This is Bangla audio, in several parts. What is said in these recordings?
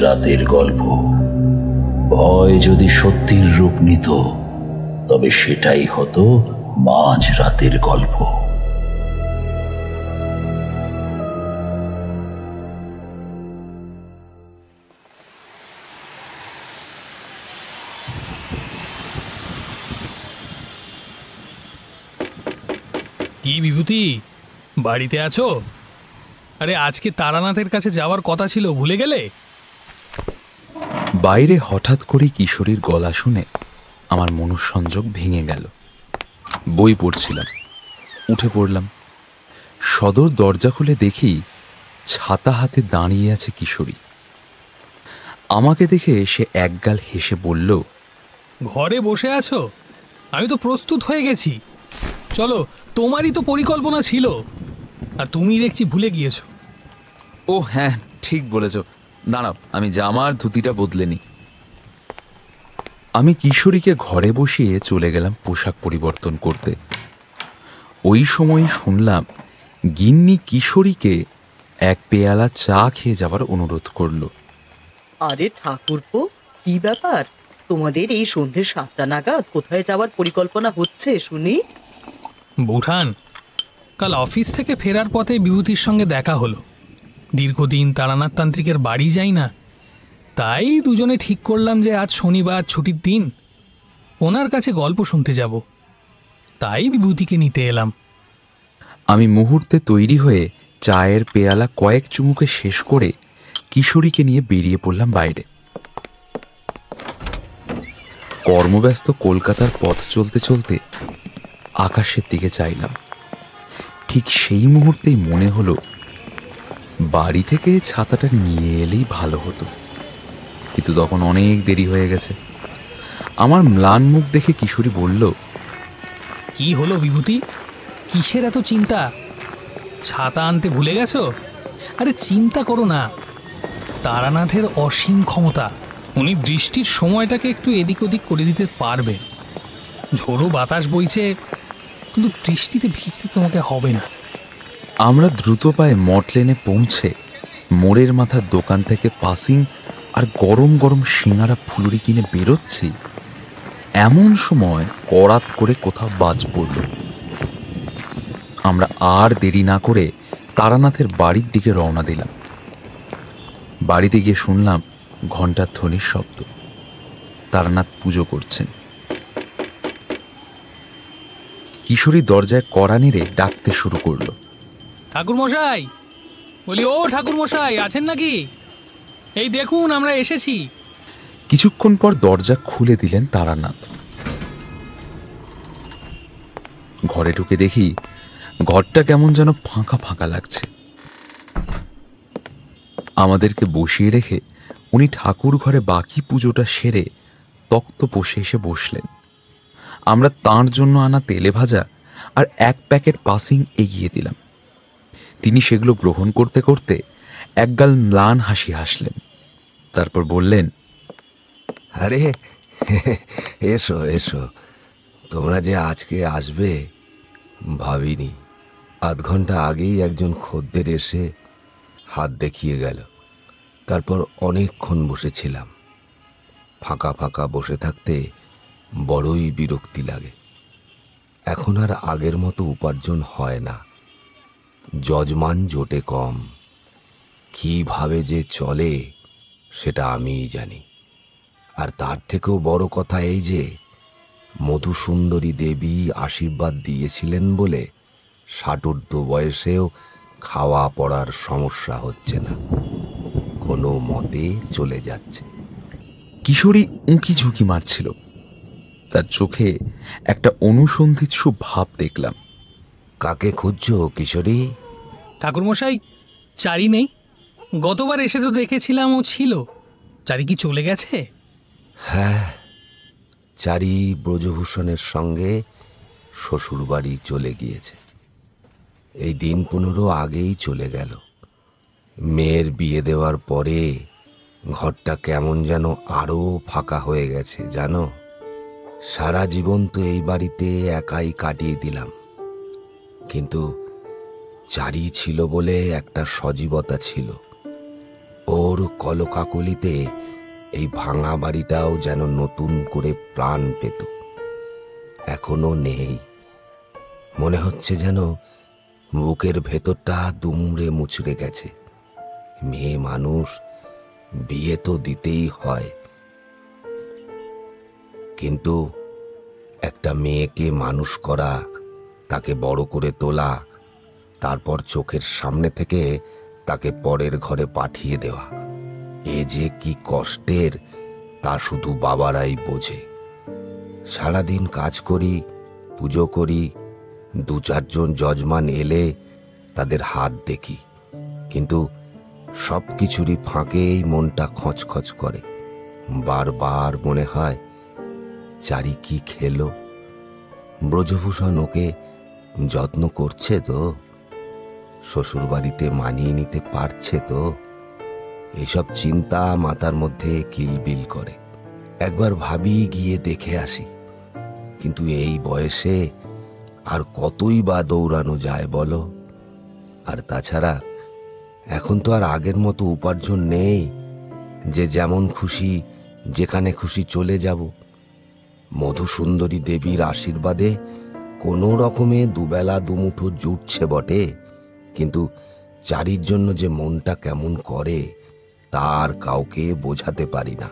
রাতের গল্প। ভয় যদি সত্যির রূপ নিত, তবে সেটাই হতো মাঝ রাতের গল্প। কি বিভূতি, বাড়িতে আছো? আরে আজকে তারানাথের কাছে যাওয়ার কথা ছিল, ভুলে গেলে? বাইরে হঠাৎ করে কিশোরীর গলা শুনে আমার মনঃসংযোগ ভেঙে গেল। বই পড়ছিলাম, উঠে পড়লাম। সদর দরজা খুলে দেখি ছাতা হাতে দাঁড়িয়ে আছে কিশোরী। আমাকে দেখে সে একগাল হেসে বলল, ঘরে বসে আছো? আমি তো প্রস্তুত হয়ে গেছি। চলো, তোমারই তো পরিকল্পনা ছিল, আর তুমি দেখছি ভুলে গিয়েছো। ও হ্যাঁ, ঠিক বলেছ, দাঁড়াও আমি জামার ধুতিটা বদলে নি। আমি কিশোরীকে ঘরে বসিয়ে চলে গেলাম পোশাক পরিবর্তন করতে। ওই সময় শুনলাম গিন্নি কিশোরীকে এক পেয়ালা চা খেয়ে যাবার অনুরোধ করল। আরে ঠাকুরপো, কি ব্যাপার? তোমাদের এই সন্ধ্যে 7টা নাগাদ কোথায় যাওয়ার পরিকল্পনা হচ্ছে শুনি? বৌঠান, কাল অফিস থেকে ফেরার পথে বিভূতির সঙ্গে দেখা হলো। দীর্ঘদিন তারানাথ তান্ত্রিকের বাড়ি যাই না, তাই দুজনে ঠিক করলাম যে আজ শনিবার ছুটির দিন, ওনার কাছে গল্প শুনতে যাব। তাই বিভূতিকে নিতে এলাম। আমি মুহূর্তে তৈরি হয়ে চায়ের পেয়ালা কয়েক চুমুকে শেষ করে কিশোরীকে নিয়ে বেরিয়ে পড়লাম বাইরে। কর্মব্যস্ত কলকাতার পথ চলতে চলতে আকাশের দিকে চাইলাম। ঠিক সেই মুহূর্তেই মনে হলো বাড়ি থেকে ছাতাটা নিয়ে এলেই ভালো হতো, কিন্তু তখন অনেক দেরি হয়ে গেছে। আমার ম্লান মুখ দেখে কিশোরী বলল, কি হলো বিভূতি, কিসের এত চিন্তা? ছাতা আনতে ভুলে গেছো? আরে চিন্তা করো না, তারানাথের অসীম ক্ষমতা, উনি বৃষ্টির সময়টাকে একটু এদিক ওদিক করে দিতে পারবেন। ঝোড়ো বাতাস বইছে, কিন্তু বৃষ্টিতে ভিজতে তোমাকে হবে না। আমরা দ্রুত পায়ে মটলেনে পৌঁছে মোড়ের মাথার দোকান থেকে পাসিং আর গরম গরম সিঙাড়া ফুলুরি কিনে বেরোচ্ছি, এমন সময় করাত করে কোথাও বাজ পড়ল। আমরা আর দেরি না করে তারানাথের বাড়ির দিকে রওনা দিলাম। বাড়িতে গিয়ে শুনলাম ঘণ্টার ধ্বনির শব্দ। তারানাথ পুজো করছেন। কিশোরী দরজায় কড়া নেড়ে ডাকতে শুরু করলো, ঠাকুরমশাই, বলি ও ঠাকুরমশাই, আছেন নাকি? এই দেখুন আমরা এসেছি। কিছুক্ষণ পর দরজা খুলে দিলেন তারানাথ। ঘরে ঢুকে দেখি ঘরটা কেমন যেন ফাঁকা ফাঁকা লাগছে। আমাদেরকে বসিয়ে রেখে উনি ঠাকুর ঘরে বাকি পুজোটা সেরে তক্তপোষে এসে বসলেন। আমরা তাঁর জন্য আনা তেলে ভাজা আর এক প্যাকেট পাসিং এগিয়ে দিলাম। তিনি সেগুলো গ্রহণ করতে করতে একগাল ম্লান হাসি হাসলেন। তারপর বললেন, আরে এসো এসো, তোমরা যে আজকে আসবে ভাবিনি। আধ ঘন্টা আগেই একজন খদ্দের এসে হাত দেখিয়ে গেল। তারপর অনেকক্ষণ বসেছিলাম। ফাঁকা ফাঁকা বসে থাকতে বড়ই বিরক্তি লাগে। এখন আর আগের মতো উপার্জন হয় না, যজমান জোটে কম। কিভাবে যে চলে সেটা আমিই জানি। আর তার থেকেও বড় কথা এই যে মধুসুন্দরী দেবী আশীর্বাদ দিয়েছিলেন বলে 60 বয়সেও খাওয়া পড়ার সমস্যা হচ্ছে না, কোনো মতে চলে যাচ্ছে। কিশোরী উঁকি ঝুঁকি মারছিল। তার চোখে একটা অনুসন্ধিৎসু ভাব দেখলাম। কাকে খুঁজছো কিশোরী? ঠাকুরমশাই, চারি নেই। গতবার এসে তো দেখেছিলাম ও ছিল। চারি কি চলে গেছে? হ্যাঁ, চারি ব্রজভূষণের সঙ্গে শ্বশুরবাড়ি চলে গিয়েছে। এই দিন 15 আগেই চলে গেল। মেয়ের বিয়ে দেওয়ার পরে ঘরটা কেমন যেন আরো ফাঁকা হয়ে গেছে জানো। সারা জীবন তো এই বাড়িতে একাই কাটিয়ে দিলাম, কিন্তু চারি ছিল বলে একটা সজীবতা ছিল। ওর কলকাকলিতে এই ভাঙা বাড়িটাও যেন নতুন করে প্রাণ পেত। এখনো নেই, মনে হচ্ছে যেন বুকের ভেতরটা দুমড়ে মুচড়ে গেছে। মেয়ে মানুষ, বিয়ে তো দিতেই হয়, কিন্তু একটা মেয়েকে মানুষ করা, তাকে বড় করে তোলা, তারপর চোখের সামনে থেকে তাকে পরের ঘরে পাঠিয়ে দেওয়া, এ যে কি কষ্টের তা শুধু বাবারাই বোঝে। সারাদিন কাজ করি, পুজো করি, 2-4 জন যজমান এলে তাদের হাত দেখি, কিন্তু সব কিছুরই ফাঁকে এই মনটা খচখচ করে। বারবার মনে হয়, চারি কি খেলো? ব্রজভূষণ ওকে যত্ন করছে তো? শ্বশুর বাড়িতে মানিয়ে নিতে পারছে তো? এসব চিন্তা মাথার মধ্যে কিলবিল করে। একবার ভাবি গিয়ে দেখে আসি, কিন্তু এই বয়সে আর কতই বা দৌড়ানো যায় বলো? আর তাছাড়া এখন তো আর আগের মতো উপার্জন নেই যে যেমন খুশি যেখানে খুশি চলে যাব। মধুসুন্দরী দেবীর আশীর্বাদে কোনো রকমে দুবেলা দুমুঠো জুটছে বটে, কিন্তু চারির জন্য যে মনটা কেমন করে তার কাউকে বোঝাতে পারি না।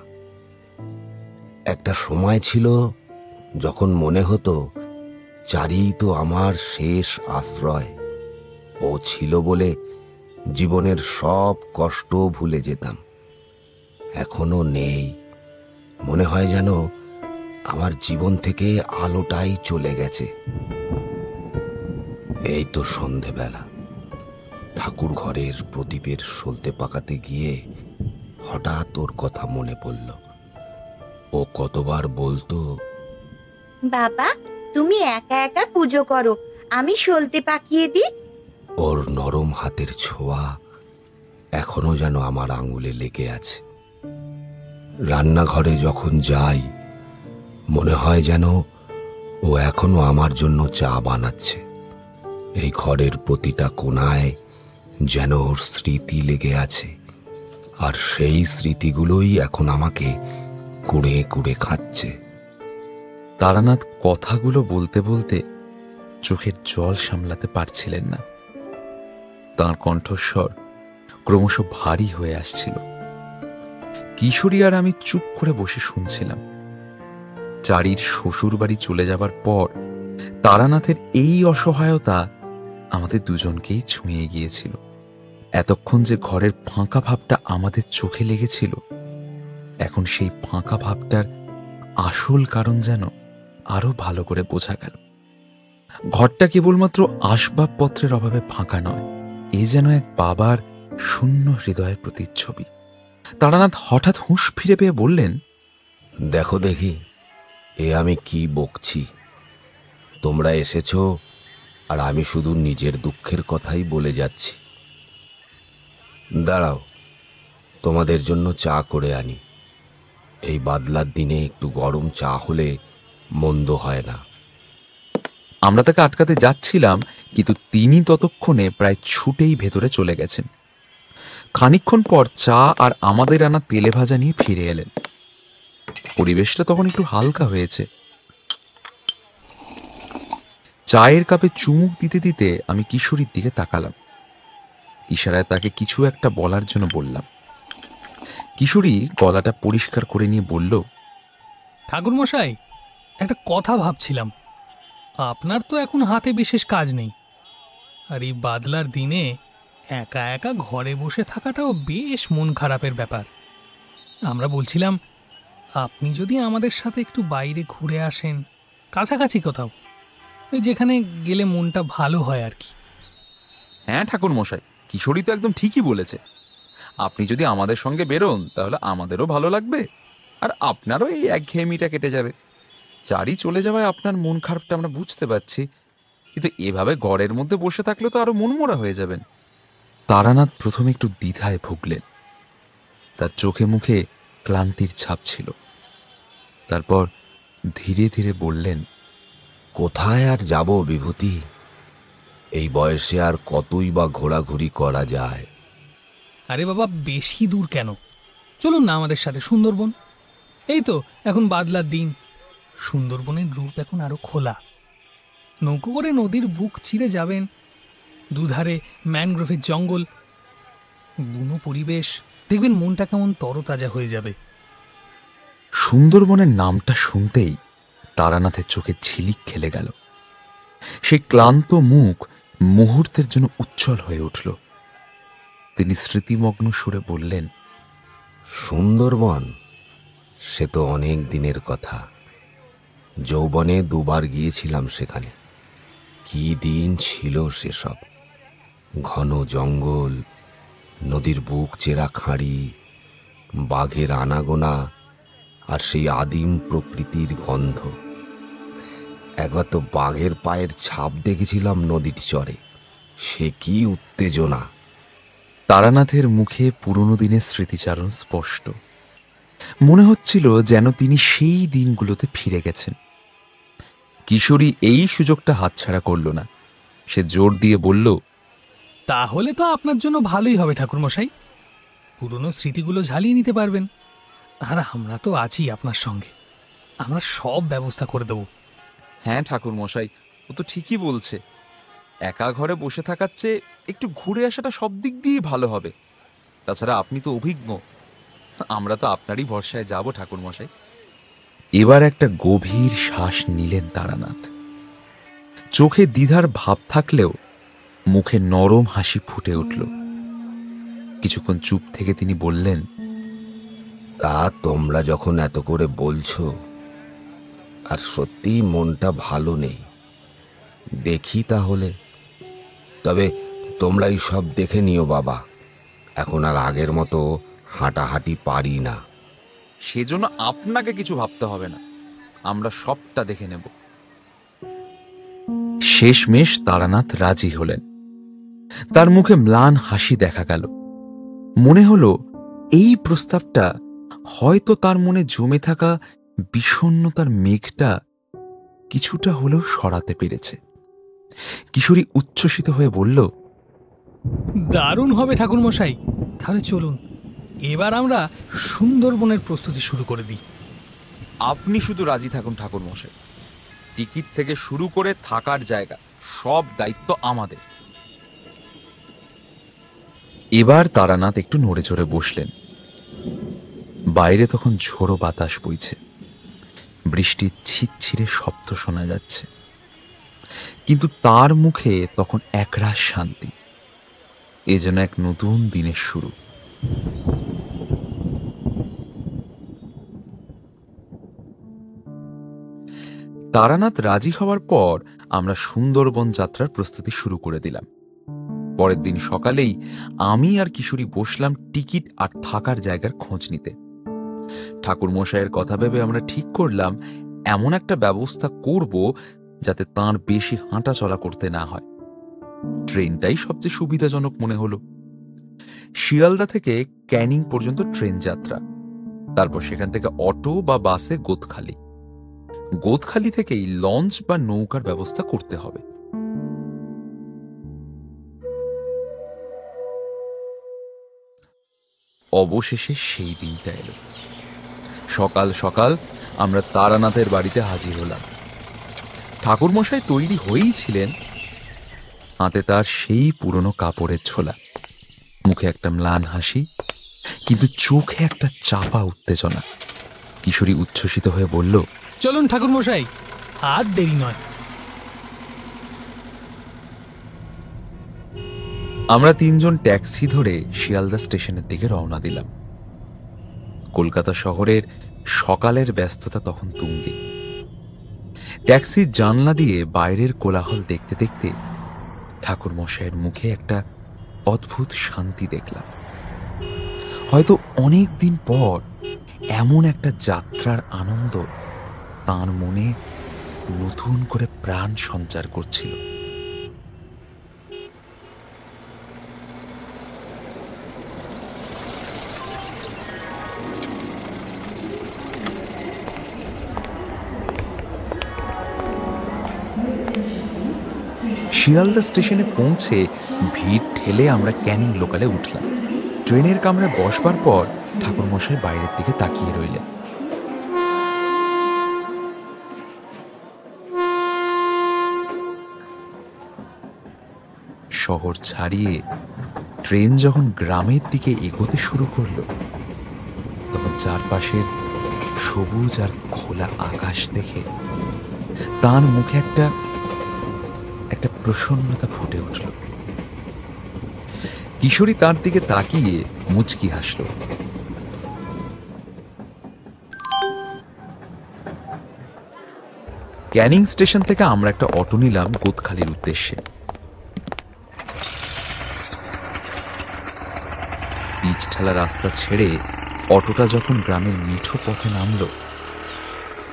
একটা সময় ছিল যখন মনে হতো চারি তো আমার শেষ আশ্রয়। ও ছিল বলে জীবনের সব কষ্ট ভুলে যেতাম। এখনো নেই, মনে হয় যেন আমার জীবন থেকে আলোটাই চলে গেছে। এই তো সন্ধেবেলা, ঠাকুর ঘরের প্রদীপের সলতে পাকাতে গিয়ে হঠাৎ ওর কথা মনে পড়ল। ও কতবার বলতো, বাবা তুমি একা একা পুজো করো, আমি সলতে পাকিয়ে দিই। ওর নরম হাতের ছোঁয়া এখনো যেন আমার আঙুলে লেগে আছে। রান্নাঘরে যখন যাই মনে হয় যেন ও এখনো আমার জন্য চা বানাচ্ছে। এই ঘরের প্রতিটা কোণায় যেন ওর স্মৃতি লেগে আছে, আর সেই স্মৃতিগুলোই এখন আমাকে কুড়ে কুড়ে খাচ্ছে। তারানাথ কথাগুলো বলতে বলতে চোখের জল সামলাতে পারছিলেন না। তাঁর কণ্ঠস্বর ক্রমশ ভারী হয়ে আসছিল। কিশোরী আর আমি চুপ করে বসে শুনছিলাম। চারির শ্বশুর বাড়ি চলে যাবার পর তারানাথের এই অসহায়তা আমাদের দুজনকেই ছুঁয়ে গিয়েছিল। এতক্ষণ যে ঘরের ফাঁকা ভাবটা আমাদের চোখে লেগেছিল, এখন সেই ফাঁকা ভাবটার আসল কারণ যেন আরো ভালো করে বোঝা গেল। ঘরটা কেবলমাত্র আসবাবপত্রের অভাবে ফাঁকা নয়, এ যেন এক বাবার শূন্য হৃদয়ের প্রতিচ্ছবি। তারানাথ হঠাৎ হুঁশ ফিরে পেয়ে বললেন, দেখো দেখি এ আমি কি বকছি? তোমরা এসেছো আর আমি শুধু নিজের দুঃখের কথাই বলে যাচ্ছি। দাঁড়াও, তোমাদের জন্য চা করে আনি। এই বাদলার দিনে একটু গরম চা হলে মন্দ হয় না। আমরা তাকে আটকাতে যাচ্ছিলাম, কিন্তু তিনি ততক্ষণে প্রায় ছুটেই ভেতরে চলে গেছেন। খানিকক্ষণ পর চা আর আমাদের আনা তেলে ভাজা নিয়ে ফিরে এলেন। পরিবেশটা তখন একটু হালকা হয়েছে। চায়ের কাপে চুমুক দিতে দিতে আমি কিশোরীর দিকে তাকালাম। ইশারায় তাকে কিছু একটা বলার জন্য বললাম। কিশোরী গলাটা পরিষ্কার করে নিয়ে বলল, ঠাকুরমশাই, একটা কথা ভাবছিলাম। আপনার তো এখন হাতে বিশেষ কাজ নেই, আর এই বাদলার দিনে একা একা ঘরে বসে থাকাটাও বেশ মন খারাপের ব্যাপার। আমরা বলছিলাম, আপনি যদি আমাদের সাথে একটু বাইরে ঘুরে আসেন, কাছাকাছি কোথাও, ওই যেখানে গেলে মনটা ভালো হয় আর কি। হ্যাঁ ঠাকুর মশাই, কিশোরী তো একদম ঠিকই বলেছে। আপনি যদি আমাদের সঙ্গে বেরোন তাহলে আমাদেরও ভালো লাগবে, আর আপনারও এই একঘেয়েমিটা কেটে যাবে। চারি চলে যাওয়ায় আপনার মন খারাপটা আমরা বুঝতে পারছি, কিন্তু এভাবে ঘরের মধ্যে বসে থাকলে তো আরো মনমরা হয়ে যাবেন। তারানাথ প্রথমে একটু দ্বিধায় ভুগলেন। তার চোখে মুখে ক্লান্তির ছাপ ছিল। তারপর ধীরে ধীরে বললেন, কোথায় আর যাব বিভূতি? এই বয়সে আর কতই বা ঘোরাঘুরি করা যায়? আরে বাবা, বেশি দূর কেন, চলুন না আমাদের সাথে সুন্দরবন। এই তো এখন বাদলার দিন, সুন্দরবনের রূপ এখন আরো খোলা। নৌকো করে নদীর বুক চিরে যাবেন, দুধারে ম্যানগ্রোভের জঙ্গল, বুনো পরিবেশ, দেখবেন মনটা কেমন তরতাজা হয়ে যাবে। সুন্দরবনের নামটা শুনতেই তারানাথের চোখে ঝিলিক খেলে গেল। সেই ক্লান্ত মুখ মুহূর্তের জন্য উজ্জ্বল হয়ে উঠল। তিনি স্মৃতিমগ্ন সুরে বললেন, সুন্দরবন সে তো অনেক দিনের কথা। যৌবনে 2 বার গিয়েছিলাম সেখানে। কি দিন ছিল সেসব! ঘন জঙ্গল, নদীর বুক চেরা খাঁড়ি, বাঘের আনাগোনা, আর সেই আদিম প্রকৃতির গন্ধ। একবার তো বাঘের পায়ের ছাপ দেখেছিলাম নদীর চরে। সে কি উত্তেজনা! তারানাথের মুখে পুরনো দিনের স্মৃতিচারণ স্পষ্ট। মনে হচ্ছিল যেন তিনি সেই দিনগুলোতে ফিরে গেছেন। কিশোরী এই সুযোগটা হাতছাড়া করল না। সে জোর দিয়ে বলল, তাহলে তো আপনার জন্য ভালোই হবে ঠাকুরমশাই, পুরনো স্মৃতিগুলো ঝালিয়ে নিতে পারবেন। আর আমরা তো আছি আপনার সঙ্গে, আমরা সব ব্যবস্থা করে দেব। হ্যাঁ ঠাকুর মশাই, ও তো ঠিকই বলছে। একা ঘরে বসে থাকার চেয়ে একটু ঘুরে আসাটা সব দিক দিয়েই ভালো হবে। তাছাড়া আপনি তো অভিজ্ঞ, আমরা তো আপনারই ভরসায় যাব ঠাকুর মশাই। এবার একটা গভীর শ্বাস নিলেন তারানাথ। চোখে দ্বিধার ভাব থাকলেও মুখে নরম হাসি ফুটে উঠল। কিছুক্ষণ চুপ থেকে তিনি বললেন, তা তোমরা যখন এত করে বলছো, আর সত্যিই মনটা ভালো নেই, দেখি তাহলে। তবে তোমরা এই সব দেখে নিও বাবা, এখন আর আগের মতো হাঁটাহাঁটি পারি না। সেজন্য আপনাকে কিছু ভাবতে হবে না, আমরা সবটা দেখে নেব। শেষমেশ তারানাথ রাজি হলেন। তার মুখে ম্লান হাসি দেখা গেল। মনে হলো এই প্রস্তাবটা হয়তো তার মনে জমে থাকা বিষণ্ণতার মেঘটা কিছুটা হলেও সরাতে পেরেছে। কিশোরী উচ্ছ্বসিত হয়ে বলল, দারুণ হবে ঠাকুরমশাই, তাহলে চলুন এবার আমরা সুন্দরবনের প্রস্তুতি শুরু করে দিই। আপনি শুধু রাজি থাকুন ঠাকুর মশাই। টিকিট থেকে শুরু করে থাকার জায়গা সব দায়িত্ব আমাদের। এবার তারানাথ একটু নড়ে চড়ে বসলেন। বাইরে তখন ঝোড়ো বাতাস বইছে, বৃষ্টির ছিটছিড়ে শব্দ শোনা যাচ্ছে, কিন্তু তার মুখে তখন একরাশ শান্তি। এ যেন এক নতুন দিনের শুরু। তারানাথ রাজি হওয়ার পর আমরা সুন্দরবন যাত্রার প্রস্তুতি শুরু করে দিলাম। পরের দিন সকালেই আমি আর কিশোরী বসলাম টিকিট আর থাকার জায়গার খোঁজ নিতে। ঠাকুর মশাইয়ের কথা ভেবে আমরা ঠিক করলাম এমন একটা ব্যবস্থা করব যাতে তাঁর বেশি হাঁটা চলা করতে না হয়। ট্রেনটাই সবচেয়ে সুবিধাজনক মনে হলো। শিয়ালদা থেকে ক্যানিং পর্যন্ত ট্রেন যাত্রা, তারপর সেখান থেকে অটো বা বাসে গোদখালি, গোদখালি থেকেই লঞ্চ বা নৌকার ব্যবস্থা করতে হবে। অবশেষে সেই দিনটা এলো। সকাল সকাল আমরা তারানাথের বাড়িতে হাজির হলাম। ঠাকুরমশাই তৈরি হয়েই ছিলেন, হাতে তার সেই পুরনো কাপড়ের ছোলা, মুখে একটা ম্লান হাসি, কিন্তু চোখে একটা চাপা উত্তেজনা। কিশোরী উচ্ছ্বসিত হয়ে বলল, চলুন ঠাকুরমশাই, আর দেরি নয়। আমরা 3 জন ট্যাক্সি ধরে শিয়ালদা স্টেশনের দিকে রওনা দিলাম। কলকাতা শহরের সকালের ব্যস্ততা তখন তুঙ্গে। ট্যাক্সির জানলা দিয়ে বাইরের কোলাহল দেখতে দেখতে ঠাকুর মশাইয়ের মুখে একটা অদ্ভুত শান্তি দেখলাম। হয়তো অনেক দিন পর এমন একটা যাত্রার আনন্দ তাঁর মনে নতুন করে প্রাণ সঞ্চার করছিল। শিয়ালদা স্টেশনে পৌঁছে ভিড় ঠেলে আমরা ক্যানিং লোকালে উঠলাম। ট্রেনের কামরায় বসবার পর ঠাকুরমশাই বাইরের দিকে তাকিয়ে রইলেন। শহর ছাড়িয়ে ট্রেন যখন গ্রামের দিকে এগোতে শুরু করলো, তখন চারপাশের সবুজ আর খোলা আকাশ দেখে তার মুখে একটা প্রসন্নতা ফুটে উঠল। কিশোরী তার দিকে তাকিয়ে মুচকি হাসল। ক্যানিং স্টেশন থেকে আমরা একটা অটো নিলাম গোদখালির উদ্দেশ্যে। পিচ ঠেলা রাস্তা ছেড়ে অটোটা যখন গ্রামের মিঠো পথে নামলো,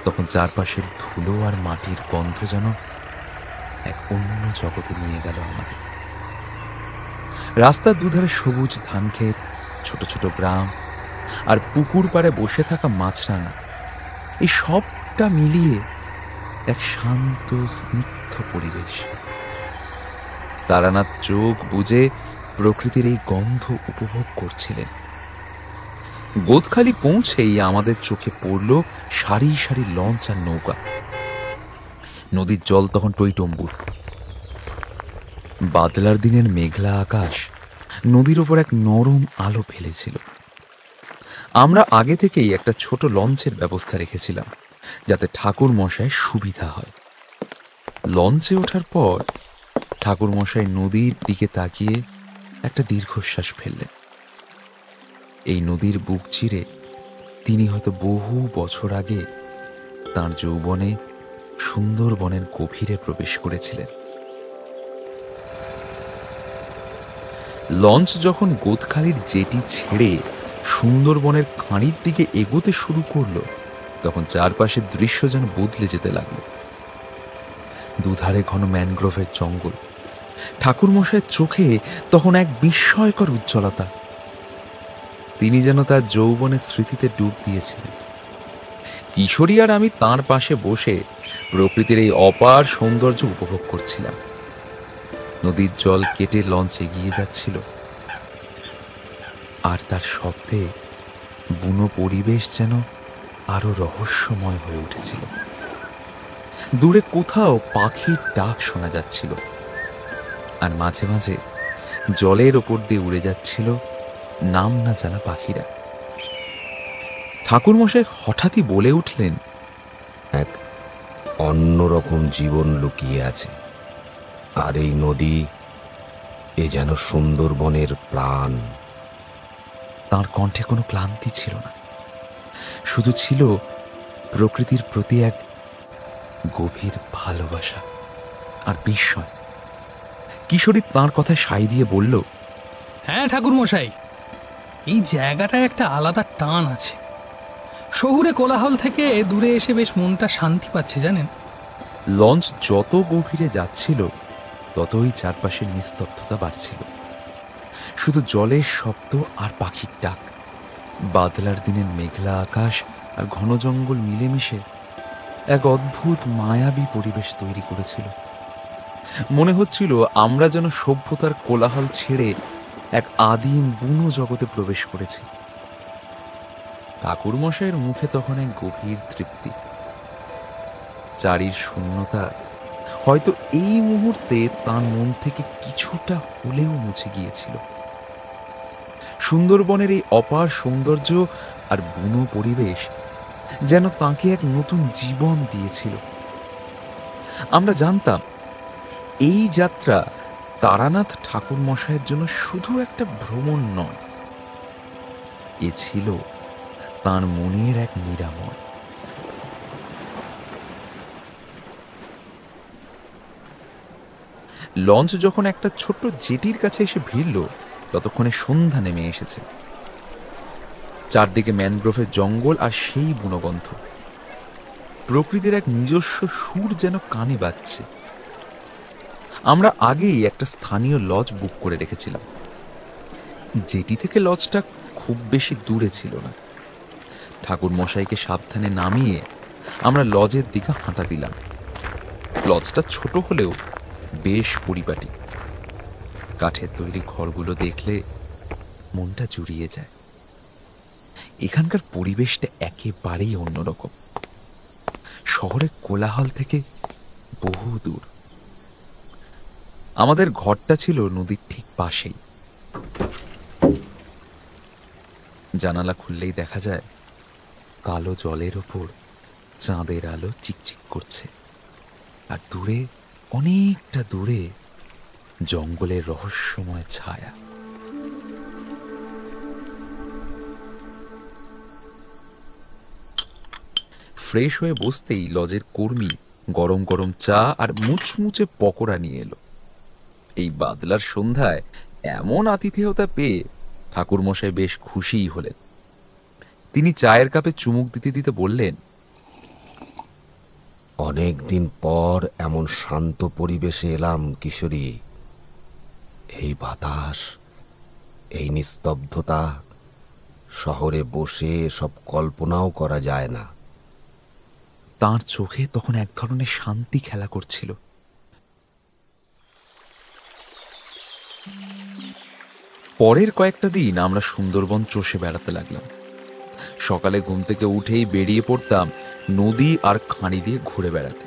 তখন চারপাশের ধুলো আর মাটির গন্ধ যেন এক অন্য জগতে নিয়ে গেল আমাদের। রাস্তার দুধারে সবুজ ধান ক্ষেত, ছোট ছোট গ্রাম আর পুকুর পাড়ে বসে থাকা মাছরাঙা, এই সবটা মিলিয়ে এক শান্ত স্নিগ্ধ পরিবেশ। তারানাথ চোখ বুজে প্রকৃতির এই গন্ধ উপভোগ করছিলেন। গোদখালি পৌঁছেই আমাদের চোখে পড়ল সারি সারি লঞ্চ আর নৌকা। নদীর জল তখন টইটম্বুর। বাদলার দিনের মেঘলা আকাশ নদীর ওপর এক নরম আলো ফেলেছিল। আমরা আগে থেকেই একটা ছোট লঞ্চের ব্যবস্থা রেখেছিলাম, যাতে ঠাকুর মশাইয়ের সুবিধা হয়। লঞ্চে ওঠার পর ঠাকুর মশাই নদীর দিকে তাকিয়ে একটা দীর্ঘশ্বাস ফেললেন। এই নদীর বুক চিরে তিনি হয়তো বহু বছর আগে তাঁর যৌবনে সুন্দরবনের গভীরে প্রবেশ করেছিলেন। লঞ্চ যখন গোদখালির জেটি ছেড়ে সুন্দরবনের খাঁড়ির দিকে এগোতে শুরু করলো, তখন চারপাশের দৃশ্য যেন বদলে যেতে লাগলো। দুধারে ঘন ম্যানগ্রোভের জঙ্গল। ঠাকুরমশাইয়ের চোখে তখন এক বিস্ময়কর উজ্জ্বলতা। তিনি যেন তার যৌবনের স্মৃতিতে ডুব দিয়েছিলেন। কিশোরী আর আমি তাঁর পাশে বসে প্রকৃতির এই অপার সৌন্দর্য উপভোগ করছিলাম। নদীর জল কেটে লঞ্চ এগিয়ে যাচ্ছিল, আর তার শব্দে বুনো পরিবেশ যেন আরো রহস্যময় হয়ে উঠেছিল। দূরে কোথাও পাখির ডাক শোনা যাচ্ছিল, আর মাঝে মাঝে জলের ওপর দিয়ে উড়ে যাচ্ছিল নাম না জানা পাখিরা। ঠাকুরমশাই হঠাৎই বলে উঠলেন, এক অন্যরকম জীবন লুকিয়ে আছে, আর এই নদী এ যেন সুন্দরবনের প্রাণ। তাঁর কণ্ঠে কোনো ক্লান্তি ছিল না, শুধু ছিল প্রকৃতির প্রতি এক গভীর ভালোবাসা আর বিস্ময়। কিশোরী তাঁর কথায় সাই দিয়ে বলল, হ্যাঁ ঠাকুর মশাই, এই জায়গাটায় একটা আলাদা টান আছে। শহুরে কোলাহল থেকে দূরে এসে বেশ মনটা শান্তি পাচ্ছে জানেন। লঞ্চ যত গভীরে যাচ্ছিল ততই চারপাশের নিস্তব্ধতা বাড়ছিল। শুধু জলের শব্দ আর পাখির ডাক, বাদলার দিনের মেঘলা আকাশ আর ঘন জঙ্গল মিলেমিশে এক অদ্ভুত মায়াবী পরিবেশ তৈরি করেছিল। মনে হচ্ছিল আমরা যেন সভ্যতার কোলাহল ছেড়ে এক আদিম বুনো জগতে প্রবেশ করেছি। ঠাকুরমশাইয়ের মুখে তখন এক গভীর তৃপ্তি। চারির শূন্যতা হয়তো এই মুহূর্তে তার মন থেকে কিছুটা হলেও মুছে গিয়েছিল। সুন্দরবনের এই অপার সৌন্দর্য আর বুনো পরিবেশ যেন তাঁকে এক নতুন জীবন দিয়েছিল। আমরা জানতাম এই যাত্রা তারানাথ ঠাকুর মশাইয়ের জন্য শুধু একটা ভ্রমণ নয়, এ ছিল তাঁর মনের এক নিরাময়। লঞ্চ যখন একটা ছোট্ট জেটির কাছে এসে ভিড়ল, ততক্ষণে সন্ধ্যা নেমে এসেছে। চারদিকে ম্যানগ্রোভের জঙ্গল আর সেই বুনগন্ধ। প্রকৃতির এক নিজস্ব সুর যেন কানে বাজছে। আমরা আগেই একটা স্থানীয় লজ বুক করে রেখেছিলাম। জেটি থেকে লজটা খুব বেশি দূরে ছিল না। ঠাকুর মশাইকে সাবধানে নামিয়ে আমরা লজের দিকে হাঁটা দিলাম। লজটা ছোট হলেও বেশ পরিপাটি। কাঠের তৈরি ঘরগুলো দেখলে মনটা জুড়িয়ে যায়। এখানকার পরিবেশটা একেবারেই অন্যরকম, শহরের কোলাহল থেকে বহু দূর। আমাদের ঘরটা ছিল নদীর ঠিক পাশেই। জানালা খুললেই দেখা যায় কালো জলের ওপর চাঁদের আলো চিকচিক করছে, আর দূরে, অনেকটা দূরে, জঙ্গলের রহস্যময় ছায়া। ফ্রেশ হয়ে বসতেই লজের কর্মী গরম গরম চা আর মুচমুচে পকোড়া নিয়ে এলো। এই বাদলার সন্ধ্যায় এমন আতিথেয়তা পেয়ে ঠাকুরমশাই বেশ খুশিই হলেন। তিনি চায়ের কাপে চুমুক দিতে দিতে বললেন, অনেক দিন পর এমন শান্ত পরিবেশে এলাম কিশোরী। এই বাতাস, এই নিস্তব্ধতা, শহরে বসে সব কল্পনাও করা যায় না। তাঁর চোখে তখন এক ধরনের শান্তি খেলা করছিল। পরের কয়েকটা দিন আমরা সুন্দরবন চষে বেড়াতে লাগলাম। সকালে ঘুম থেকে উঠেই বেরিয়ে পড়তাম নদী আর খাঁড়ি দিয়ে ঘুরে বেড়াতে।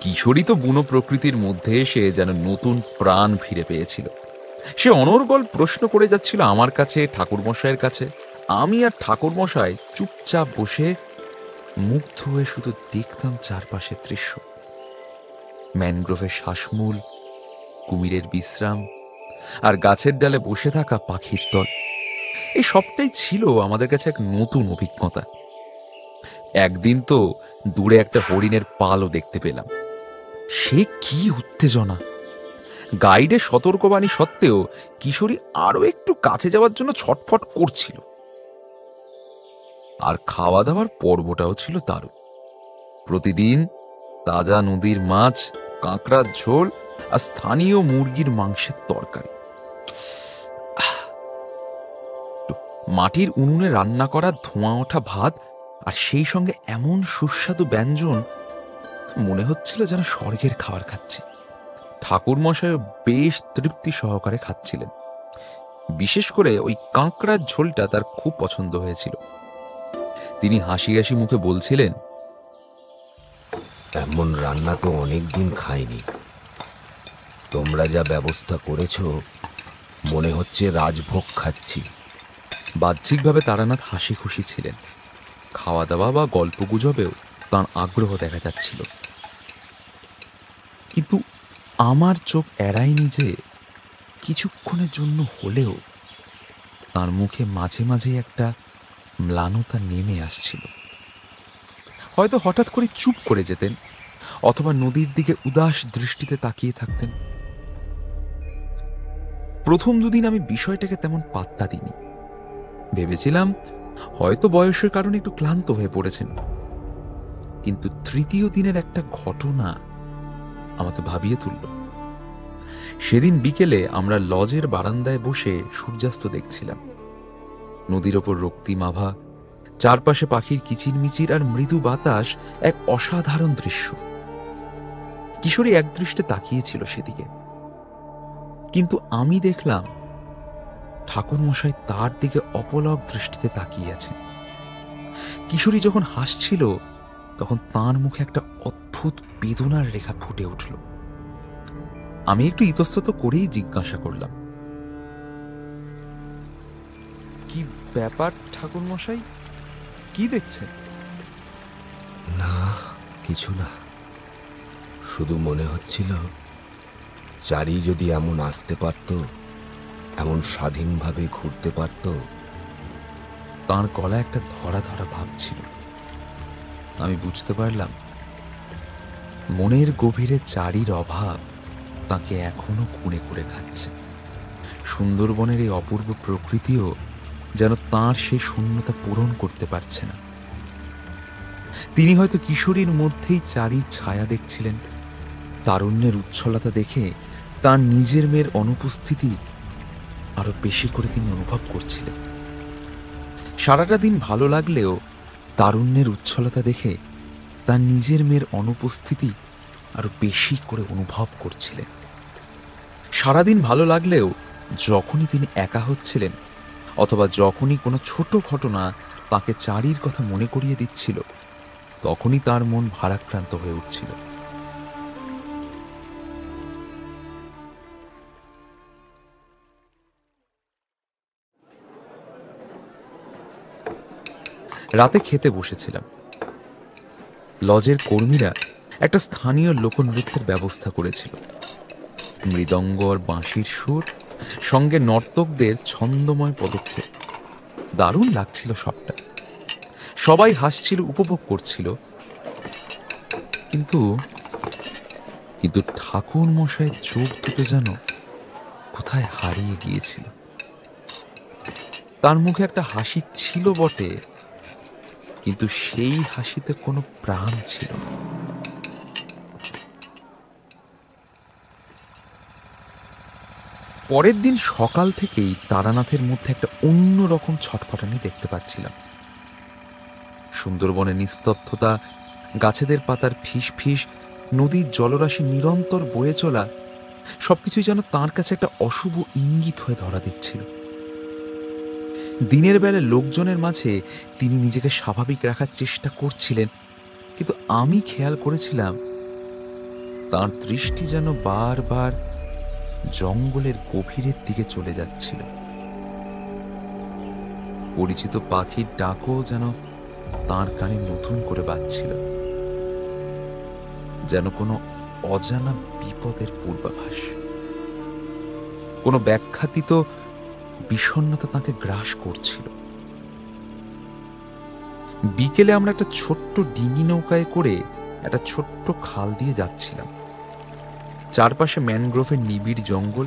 কিশোরী তো বুনো প্রকৃতির মধ্যে এসে যেন নতুন প্রাণ ফিরে পেয়েছিল। সে অনর্গল প্রশ্ন করে যাচ্ছিল আমার কাছে, ঠাকুরমশাইয়ের কাছে। আমি আর ঠাকুরমশাই চুপচাপ বসে মুগ্ধ হয়ে শুধু দেখতাম চারপাশের দৃশ্য। ম্যানগ্রোভের শ্বাসমূল, কুমিরের বিশ্রাম, আর গাছের ডালে বসে থাকা পাখির দল। এই সবটাই ছিল আমাদের কাছে এক নতুন অভিজ্ঞতা। একদিন তো দূরে একটা হরিণের পালও দেখতে পেলাম। সে কি উত্তেজনা! গাইডের সতর্কবাণী সত্ত্বেও কিশোরী আরো একটু কাছে যাওয়ার জন্য ছটফট করছিল। আর খাওয়া দাওয়ার পর্বটাও ছিল দারুণ। প্রতিদিন তাজা নদীর মাছ, কাঁকড়ার ঝোল আর স্থানীয় মুরগির মাংসের তরকারি। মাটির উনুনে রান্না করা ধোঁয়া ওঠা ভাত, আর সেই সঙ্গে এমন সুস্বাদু ব্যঞ্জন, মনে হচ্ছিল যেন স্বর্গের খাবার খাচ্ছি। ঠাকুরমশাইও বেশ তৃপ্তি সহকারে খাচ্ছিলেন। বিশেষ করে ওই কাঁকড়ার ঝোলটা তার খুব পছন্দ হয়েছিল। তিনি হাসি হাসি মুখে বলছিলেন, এমন রান্না তো অনেকদিন খাইনি। তোমরা যা ব্যবস্থা করেছ, মনে হচ্ছে রাজভোগ খাচ্ছি। বাহ্যিকভাবে তারানাথ হাসি খুশি ছিলেন। খাওয়া দাওয়া বা গল্প গুজবেও তাঁর আগ্রহ দেখা যাচ্ছিল। কিন্তু আমার চোখ এড়ায়নি যে কিছুক্ষণের জন্য হলেও তার মুখে মাঝে মাঝে একটা ম্লানতা নেমে আসছিল। হয়তো হঠাৎ করে চুপ করে যেতেন, অথবা নদীর দিকে উদাস দৃষ্টিতে তাকিয়ে থাকতেন। প্রথম দুদিন আমি বিষয়টাকে তেমন পাত্তা দিইনি। ভেবেছিলাম হয়তো বয়সের কারণে একটু ক্লান্ত হয়ে পড়েছেন। কিন্তু তৃতীয় দিনের একটা ঘটনা আমাকে ভাবিয়ে তুলল। সেদিন বিকেলে আমরা লজের বারান্দায় বসে সূর্যাস্ত দেখছিলাম। নদীর ওপর রক্তিম আভা, চারপাশে পাখির কিচিরমিচির আর মৃদু বাতাস, এক অসাধারণ দৃশ্য। কিশোরী একদৃষ্টে তাকিয়েছিল সেদিকে, কিন্তু আমি দেখলাম ঠাকুরমশাই তার দিকে অপলক দৃষ্টিতে তাকিয়ে আছেন। কিশোরী যখন হাসছিল, তখন তাঁর মুখে একটা অদ্ভুত বেদনার রেখা ফুটে উঠল। আমি একটু ইতস্তত করেই জিজ্ঞাসা করলাম, কি ব্যাপার ঠাকুরমশাই, কি দেখছেন? না, কিছু না। শুধু মনে হচ্ছিল চারি যদি এমন আসতে পারত, এমন স্বাধীনভাবে ঘুরতে পারত। তাঁর গলায় একটা ধরা ধরা ভাব ছিল। আমি বুঝতে পারলাম মনের গভীরে চারির অভাব তাকে এখনো কুঁড়ে কুঁড়ে খাচ্ছে। সুন্দরবনের এই অপূর্ব প্রকৃতিও যেন তাঁর সেই শূন্যতা পূরণ করতে পারছে না। তিনি হয়তো কিশোরীর মধ্যেই চারির ছায়া দেখছিলেন। তারুণ্যের উচ্ছলতা দেখে তার নিজের মেয়ের অনুপস্থিতি আরো বেশি করে তিনি অনুভব করছিলেন। সারাটা দিন ভালো লাগলেও তারুণ্যের উচ্ছলতা দেখে তার নিজের মেয়ের অনুপস্থিতি আরো বেশি করে অনুভব করছিলেন। সারাদিন ভালো লাগলেও যখনই তিনি একা হচ্ছিলেন অথবা যখনই কোনো ছোট ঘটনা তাকে চারির কথা মনে করিয়ে দিচ্ছিল, তখনই তার মন ভারাক্রান্ত হয়ে উঠছিল। রাতে খেতে বসেছিলাম। লজের কর্মীরা একটা স্থানীয় লোকনৃত্যের ব্যবস্থা করেছিল। মৃদঙ্গ আর বাঁশির সুর, সঙ্গে নর্তকদের ছন্দময় পদক্ষেপ, দারুণ লাগছিল সবটা। সবাই হাসছিল, উপভোগ করছিল। কিন্তু কিন্তু ঠাকুর মশাইয়ের চোখ দুটো যেন কোথায় হারিয়ে গিয়েছিল। তার মুখে একটা হাসি ছিল বটে, কিন্তু সেই হাসিতে কোনো প্রাণ ছিল না। পরের দিন সকাল থেকেই তারানাথের মধ্যে একটা অন্যরকম ছটফটানি দেখতে পাচ্ছিলাম। সুন্দরবনের নিস্তব্ধতা, গাছেদের পাতার ফিস ফিস, নদীর জলরাশি নিরন্তর বয়ে চলা, সবকিছুই যেন তাঁর কাছে একটা অশুভ ইঙ্গিত হয়ে ধরা দিচ্ছিল। দিনের বেলা লোকজনের মাঝে তিনি নিজেকে স্বাভাবিক রাখার চেষ্টা করছিলেন, কিন্তু আমি খেয়াল করেছিলাম তাঁর দৃষ্টি যেন বারবার জঙ্গলের গভীরের দিকে চলে যাচ্ছিল। পরিচিত পাখির ডাকও যেন তাঁর কানে নতুন করে বাজছিল, যেন কোনো অজানা বিপদের পূর্বাভাস। কোনো ব্যাখ্যাতীত বিষণ্ণতা তাকে গ্রাস করছিল। বিকেলে আমরা একটা ছোট্ট ডিঙি নৌকায় করে একটা ছোট্ট খাল দিয়ে যাচ্ছিলাম। চারপাশে ম্যানগ্রোভের নিবিড় জঙ্গল,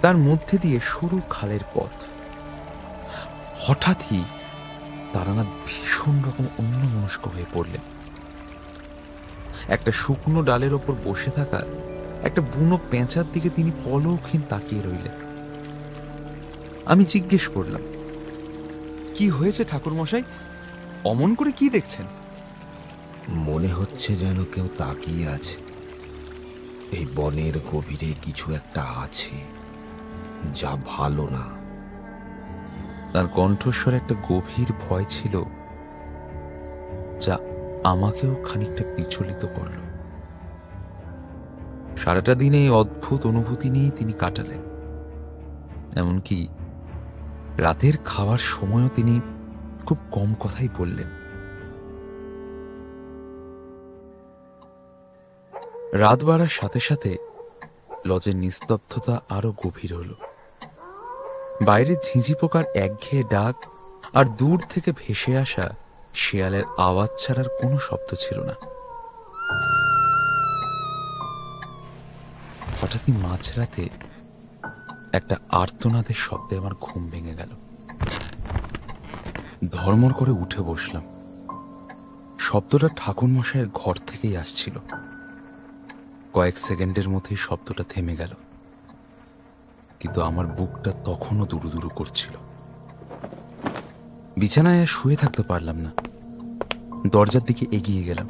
তার মধ্যে দিয়ে সরু খালের পথ। হঠাৎই তারানাথ ভীষণ রকম অন্যমনস্ক হয়ে পড়লেন। একটা শুকনো ডালের ওপর বসে থাকা একটা বুনো পেঁচার দিকে তিনি পলকহীন তাকিয়ে রইলেন। আমি জিজ্ঞেস করলাম, কি হয়েছে ঠাকুর মশাই? অমন করে কি দেখছেন? মনে হচ্ছে যেন কেউ তাকিয়ে আছে। এই বনের গভীরে কিছু একটা আছে যা ভালো না। তার কণ্ঠস্বরে একটা গভীর ভয় ছিল, যা আমাকেও খানিকটা বিচলিত করল। সারাটা দিনে এই অদ্ভুত অনুভূতি নিয়েই তিনি কাটালেন। এমনকি রাতের খাওয়ার সময়ও তিনি খুব কম কথাই বললেন। রাত বাড়ার সাথে সাথে লজের নিস্তব্ধতা আরো গভীর হল। বাইরে ঝিঁঝি পোকার একঘেয়ে ডাক আর দূর থেকে ভেসে আসা শেয়ালের আওয়াজ ছাড়ার কোনো শব্দ ছিল না। হঠাৎই মাঝরাতে একটা আর্তনাদের শব্দে আমার ঘুম ভেঙে গেল। ধর্মর করে উঠে বসলাম। শব্দটা ঠাকুর মশাইয়ের ঘর থেকেই আসছিল। কয়েক সেকেন্ডের মধ্যেই শব্দটা থেমে গেল, কিন্তু আমার বুকটা তখনও দুরু দুরু করছিল। বিছানায় আর শুয়ে থাকতে পারলাম না। দরজার দিকে এগিয়ে গেলাম।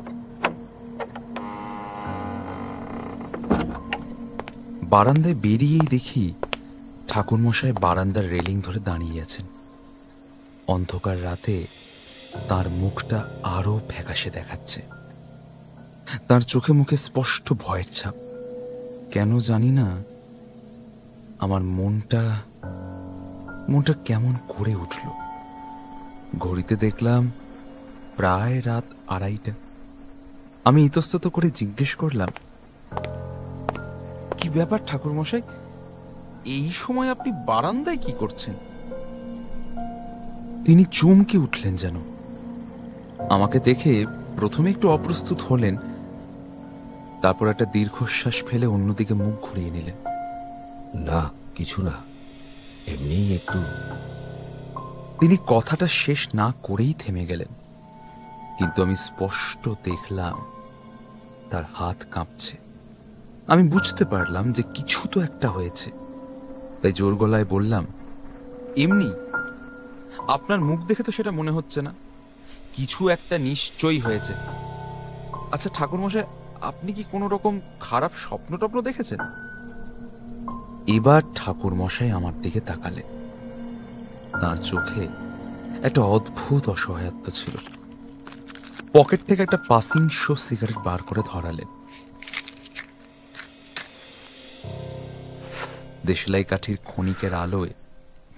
বারান্দায় বেরিয়েই দেখি ঠাকুরমশাই বারান্দার রেলিং ধরে দাঁড়িয়ে আছেন। অন্ধকার রাতে তার মুখটা আরো ফ্যাকাশে দেখাচ্ছে। তার চোখে মুখে স্পষ্ট ভয়ের ছাপ। কেন জানি না আমার মনটা কেমন করে উঠল। ঘড়িতে দেখলাম প্রায় রাত 2:30। আমি ইতস্তত করে জিজ্ঞেস করলাম, কি ব্যাপার ঠাকুর মশাই, এই সময় আপনি বারান্দায় কি করছেন? তিনি চমকে উঠলেন যেন। আমাকে দেখে প্রথমে একটু অপ্রস্তুত হলেন, তারপর একটা দীর্ঘশ্বাস ফেলে অন্যদিকে মুখ ঘুরিয়ে নিলেন। না, কিছু না, এমনিই একটু। তিনি কথাটা শেষ না করেই থেমে গেলেন, কিন্তু আমি স্পষ্ট দেখলাম তার হাত কাঁপছে। আমি বুঝতে পারলাম যে কিছু তো একটা হয়েছে। তাই জোর গলায় বললাম, এমনি, আপনার মুখ দেখে তো সেটা মনে হচ্ছে না। কিছু একটা নিশ্চয়ই হয়েছে। আচ্ছা ঠাকুরমশাই, আপনি কি কোনো রকম খারাপ স্বপ্ন টপ্ন দেখেছেন? এবার ঠাকুর মশাই আমার দিকে তাকালেন। তার চোখে একটা অদ্ভুত অসহায়ত্ব ছিল। পকেট থেকে একটা পাসিং শো সিগারেট বার করে ধরালেন। দেশলাই কাঠির ক্ষণিকের আলোয়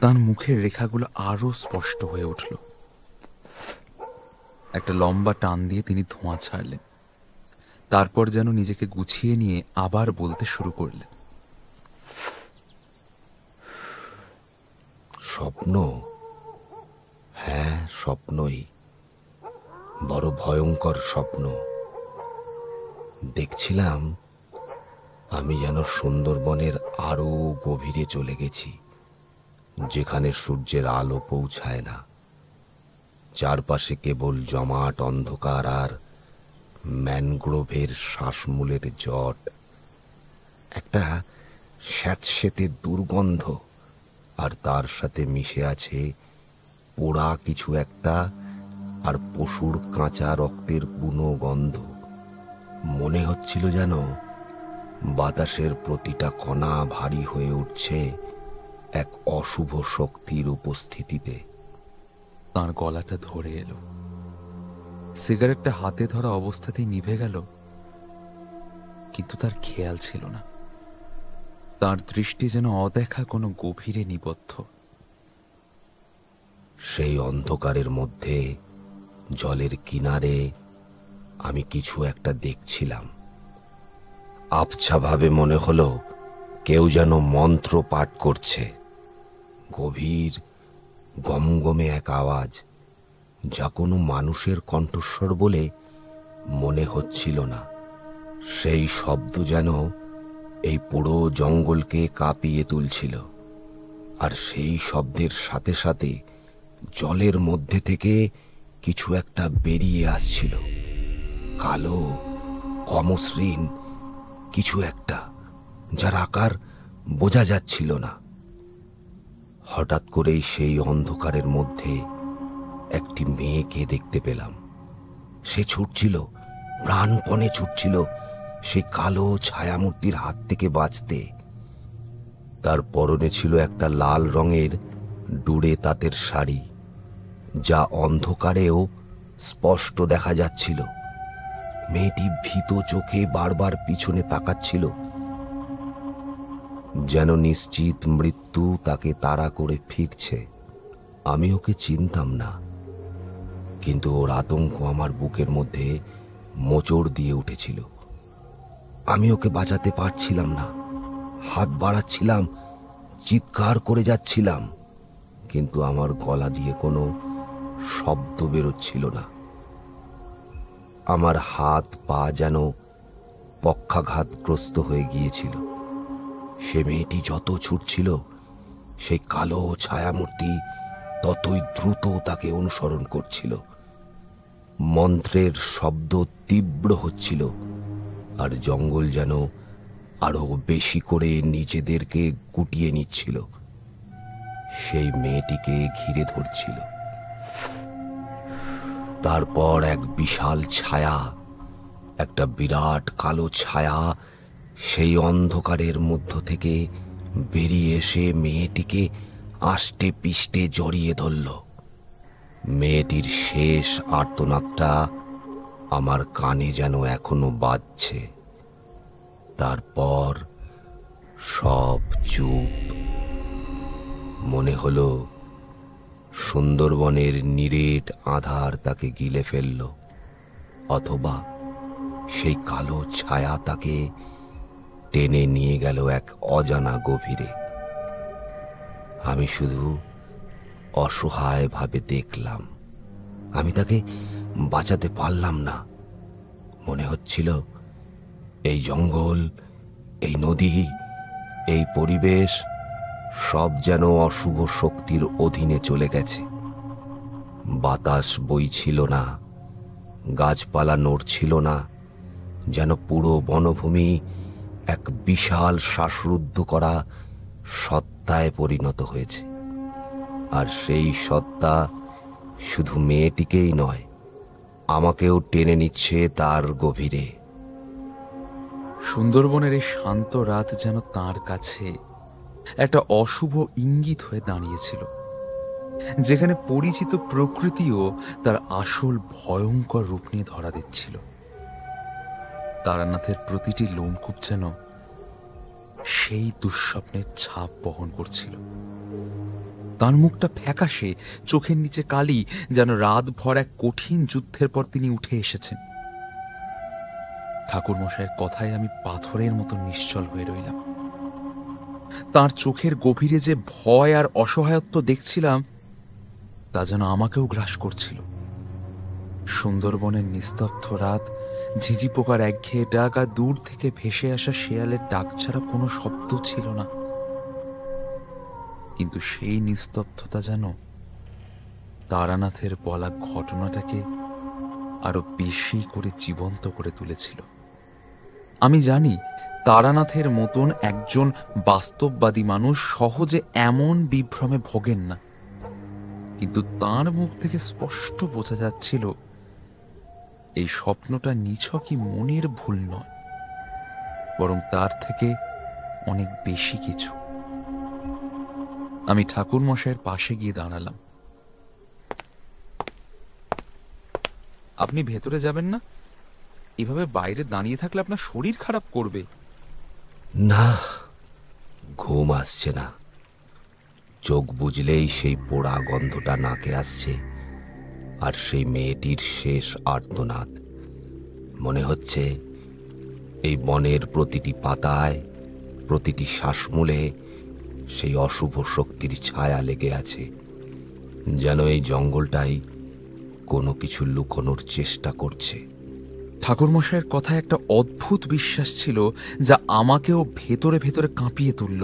তার মুখের রেখাগুলো আরো স্পষ্ট হয়ে উঠল। একটা লম্বা টান দিয়ে তিনি ধোঁয়া ছাড়লেন। তারপর যেন নিজেকে গুছিয়ে নিয়ে আবার বলতে শুরু করলেন। স্বপ্ন? হ্যাঁ, স্বপ্নই, বড় ভয়ঙ্কর স্বপ্ন। দেখছিলাম আমি যেন সুন্দরবনের আরো গভীরে চলে গেছি, যেখানে সূর্যের আলো পৌঁছায় না। চারপাশে কেবল জমাট অন্ধকার আর ম্যানগ্রোভের শ্বাসমূলের জট। একটা স্যাঁতসেঁতে দুর্গন্ধ, আর তার সাথে মিশে আছে পোড়া কিছু একটা, আর পশুর কাঁচা রক্তের বুনো গন্ধ। মনে হচ্ছিল যেন বাতাসের প্রতিটা কণা ভারী হয়ে উঠছে এক অশুভ শক্তির উপস্থিতিতে। তার গলাটা ধরে এলো। সিগারেটটা হাতে ধরা অবস্থাতেই নিভে গেল, কিন্তু তার খেয়াল ছিল না। তার দৃষ্টি যেন অদেখা কোনো গভীরে নিবদ্ধ। সেই অন্ধকারের মধ্যে জলের কিনারে আমি কিছু একটা দেখছিলাম। আবছাভাবে মনে হলো কেউ যেন মন্ত্র পাঠ করছে। গভীর গমগমে এক আওয়াজ, যা কোনো মানুষের কণ্ঠস্বর বলে মনে হচ্ছিল না। সেই শব্দ যেন এই পুরো জঙ্গলকে কাঁপিয়ে তুলছিল। আর সেই শব্দের সাথে সাথে জলের মধ্যে থেকে কিছু একটা বেরিয়ে আসছিল, কালো অমসৃণ কিছু একটা, যার আকার বোঝা যাচ্ছিল না। হঠাৎ করেই সেই অন্ধকারের মধ্যে একটি মেয়েকে দেখতে পেলাম। সে ছুটছিল, প্রাণপণে ছুটছিল সেই কালো ছায়ামূর্তির হাত থেকে বাঁচতে। তার পরনে ছিল একটা লাল রঙের ডুরে তাঁতের শাড়ি, যা অন্ধকারেও স্পষ্ট দেখা যাচ্ছিল। মেয়েটি ভীত চোখে বারবার পিছনে তাকাচ্ছিল, যেন নিশ্চিত মৃত্যু তাকে তাড়া করে ফিরছে। আমি ওকে চিনতাম না, কিন্তু ওর আতঙ্ক আমার বুকের মধ্যে মোচড় দিয়ে উঠেছিল। আমি ওকে বাঁচাতে পারছিলাম না। হাত বাড়াচ্ছিলাম, চিৎকার করে যাচ্ছিলাম, কিন্তু আমার গলা দিয়ে কোনো শব্দ বেরোচ্ছিল না। আমার হাত পা যেন পক্ষাঘাতগ্রস্ত হয়ে গিয়েছিল। সে মেয়েটি যত ছুটছিল, সেই কালো ছায়ামূর্তি ততই দ্রুত তাকে অনুসরণ করছিল। মন্ত্রের শব্দ তীব্র হচ্ছিল, আর জঙ্গল যেন আরো বেশি করে নিজেদেরকে গুটিয়ে নিচ্ছিল, সেই মেয়েটিকে ঘিরে ধরছিল। তারপর এক বিশাল ছায়া, একটা বিরাট কালো ছায়া সেই অন্ধকারের মধ্য থেকে বেরিয়ে এসে মেয়েটিকে আষ্টে পিষ্টে জড়িয়ে ধরল। মেয়েটির শেষ আর্তনাদটা আমার কানে যেন এখনো বাজছে। তারপর সব চুপ। মনে হলো সুন্দরবনের নিরেট আধার তাকে গিলে ফেলল, অথবা সেই কালো ছায়া তাকে টেনে নিয়ে গেল এক অজানা গভীরে। আমি শুধু অসহায়ভাবে দেখলাম। আমি তাকে বাঁচাতে পারলাম না। মনে হচ্ছিল এই জঙ্গল, এই নদী, এই পরিবেশ সব যেন অশুভ শক্তির অধীনে চলে গেছে। বাতাস বইছিল না, গাছপালা নড়ছিল না, যেন পুরো বনভূমি এক বিশাল শ্বাসরুদ্ধ করা সত্তায় পরিণত হয়েছে। আর সেই সত্তা শুধু মেয়েটিকেই নয়, আমাকেও টেনে নিচ্ছে তার গভীরে। সুন্দরবনের এই শান্ত রাত যেন তার কাছে একটা অশুভ ইঙ্গিত হয়ে দাঁড়িয়েছিল, যেখানে পরিচিত প্রকৃতিও তার আসল ভয়ঙ্কর রূপ নিয়ে ধরা দিচ্ছিল। তারানাথের প্রতিটি লোমকূপ যেন সেই দুঃস্বপ্নের ছাপ বহন করছিল। তার মুখটা ফ্যাকাশে, চোখের নিচে কালি, যেন রাতভর এক কঠিন যুদ্ধের পর তিনি উঠে এসেছেন। ঠাকুরমশাইয়ের কথায় আমি পাথরের মতো নিশ্চল হয়ে রইলাম। তার চোখের গভীরে যে ভয় আর অসহায়ত্ব দেখছিলাম, তা যেন আমাকেও গ্রাস করছিল। সুন্দরবনের নিস্তব্ধ রাত, ঝিঝি পোকার একঘেয়ে ডাক আর দূর থেকে ভেসে আসা শেয়ালের ডাক ছাড়া কোনো শব্দ ছিল না। কিন্তু সেই নিস্তব্ধতা যেন তারানাথের বলা ঘটনাটাকে আরো বেশি করে জীবন্ত করে তুলেছিল। আমি জানি তারানাথের মতন একজন বাস্তববাদী মানুষ সহজে এমন বিভ্রমে ভোগেন না, কিন্তু তার মুখ থেকে স্পষ্ট বোঝা যাচ্ছিল এই স্বপ্নটা নিছকই মনের ভুল নয়, বরং তার থেকে অনেক বেশি কিছু। আমি ঠাকুরমশাইয়ের পাশে গিয়ে দাঁড়ালাম। আপনি ভেতরে যাবেন না? এভাবে বাইরে দাঁড়িয়ে থাকলে আপনার শরীর খারাপ করবে। না, ঘুম আসছে না। চোখ বুঝলেই সেই পোড়া গন্ধটা নাকে আসছে, আর সেই মেয়েটির শেষ আর্তনাদ। মনে হচ্ছে এই বনের প্রতিটি পাতায়, প্রতিটি শ্বাসমূলে সেই অশুভ শক্তির ছায়া লেগে আছে, যেন এই জঙ্গলটাই কোনো কিছু লুকোনোর চেষ্টা করছে। ঠাকুরমশাইয়ের কথায় একটা অদ্ভুত বিশ্বাস ছিল, যা আমাকেও ভেতরে ভেতরে কাঁপিয়ে তুলল।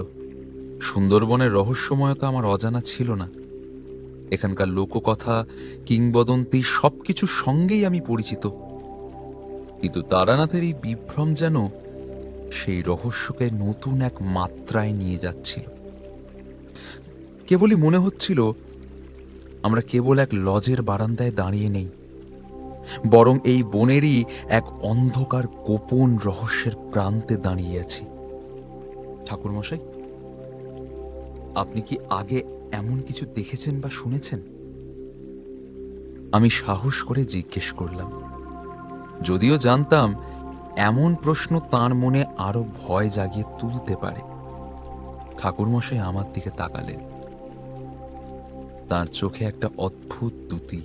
সুন্দরবনের রহস্যময়তা আমার অজানা ছিল না। এখানকার লোককথা, কিংবদন্তি সবকিছুর সঙ্গেই আমি পরিচিত, কিন্তু তারানাথের এই বিভ্রম যেন সেই রহস্যকে নতুন এক মাত্রায় নিয়ে যাচ্ছিল। কেবলই মনে হচ্ছিল আমরা কেবল এক লজের বারান্দায় দাঁড়িয়ে নেই, বরং এই বনেরই এক অন্ধকার গোপন রহস্যের প্রান্তে দাঁড়িয়ে আছি। ঠাকুরমশাই, আপনি কি আগে এমন কিছু দেখেছেন বা শুনেছেন? আমি সাহস করে জিজ্ঞেস করলাম, যদিও জানতাম এমন প্রশ্ন তার মনে আরো ভয় জাগিয়ে তুলতে পারে। ঠাকুরমশাই আমার দিকে তাকালেন। তার চোখে একটা অদ্ভুত দ্যুতি।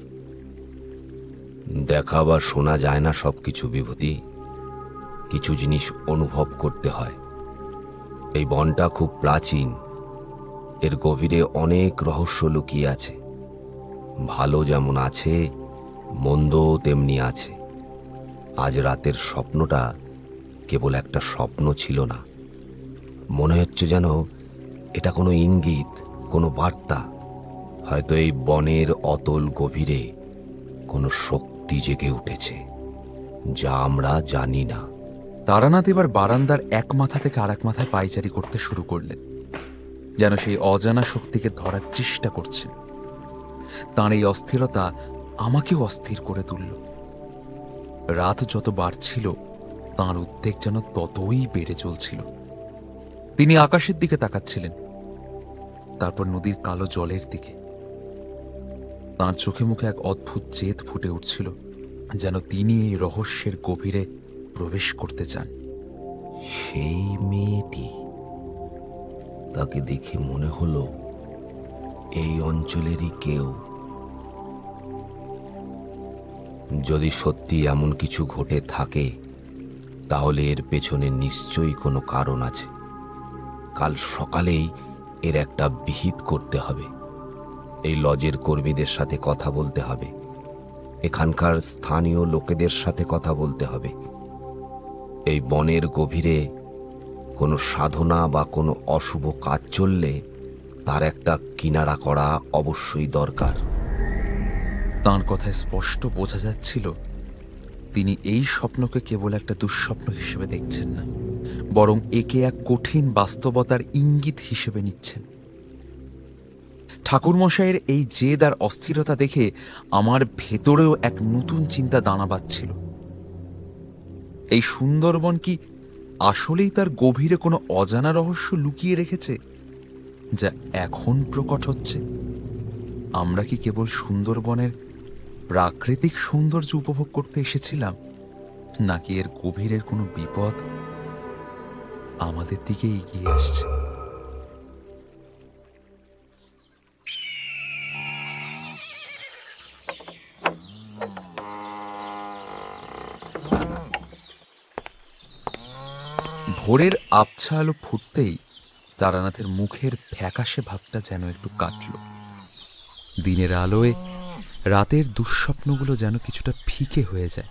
দেখা বা শোনা যায় না সবকিছু বিভূতি, কিছু জিনিস অনুভব করতে হয়। এই বনটা খুব প্রাচীন, এর গভীরে অনেক রহস্য লুকিয়ে আছে। ভালো যেমন আছে, মন্দও তেমনি আছে। আজ রাতের স্বপ্নটা কেবল একটা স্বপ্ন ছিল না, মনে হচ্ছে যেন এটা কোনো ইঙ্গিত, কোনো বার্তা। হয়তো এই বনের অতল গভীরে কোনো শক্তি জেগে উঠেছে, যা আমরা জানি না। তারানাথ এবার বারান্দার এক মাথা থেকে আরেক মাথায় পায়চারি করতে শুরু করলেন, যেন সেই অজানা শক্তিকে ধরার চেষ্টা করছেন। তাঁর এই অস্থিরতা আমাকেও অস্থির করে তুলল। রাত যত বাড়ছিল, তাঁর উদ্বেগ যেন ততই বেড়ে চলছিল। তিনি আকাশের দিকে তাকাচ্ছিলেন, তারপর নদীর কালো জলের দিকে। তাঁর চোখে মুখে এক অদ্ভুত জেদ ফুটে উঠছিল, যেন তিনি এই রহস্যের গভীরে প্রবেশ করতে চান। সেই মেয়েটি, তাকে দেখে মনে হলো এই অঞ্চলেরই কেউ। যদি সত্যি এমন কিছু ঘটে থাকে, তাহলে এর পেছনে নিশ্চয়ই কোনো কারণ আছে। কাল সকালেই এর একটা বিহিত করতে হবে। এই লজের কর্মীদের সাথে কথা বলতে হবে, এখানকার স্থানীয় লোকেদের সাথে কথা বলতে হবে। এই বনের গভীরে কোনো সাধনা বা কোনো অশুভ কাজ চললে তার একটা কিনারা করা অবশ্যই দরকার। তাঁর কথায় স্পষ্ট বোঝা যাচ্ছিল তিনি এই স্বপ্নকে কেবল একটা দুঃস্বপ্ন হিসেবে দেখছেন না, বরং একে এক কঠিন বাস্তবতার ইঙ্গিত হিসেবে নিচ্ছেন। ঠাকুরমশাইয়ের এই জেদ আর অস্থিরতা দেখে আমার ভেতরেও এক নতুন চিন্তা দানা বাঁধছিল। এই সুন্দরবন কি আসলেই তার গভীরে কোনো অজানা রহস্য লুকিয়ে রেখেছে, যা এখন প্রকট হচ্ছে? আমরা কি কেবল সুন্দরবনের প্রাকৃতিক সৌন্দর্য উপভোগ করতে এসেছিলাম, নাকি এর গভীরের কোনো বিপদ আমাদের দিকে এগিয়ে আসছে? ভোরের আবছা আলো ফুটতেই তারানাথের মুখের ফ্যাকাশে ভাবটা যেন একটু কাটল। দিনের আলোয় রাতের দুঃস্বপ্নগুলো যেন কিছুটা ফিকে হয়ে যায়।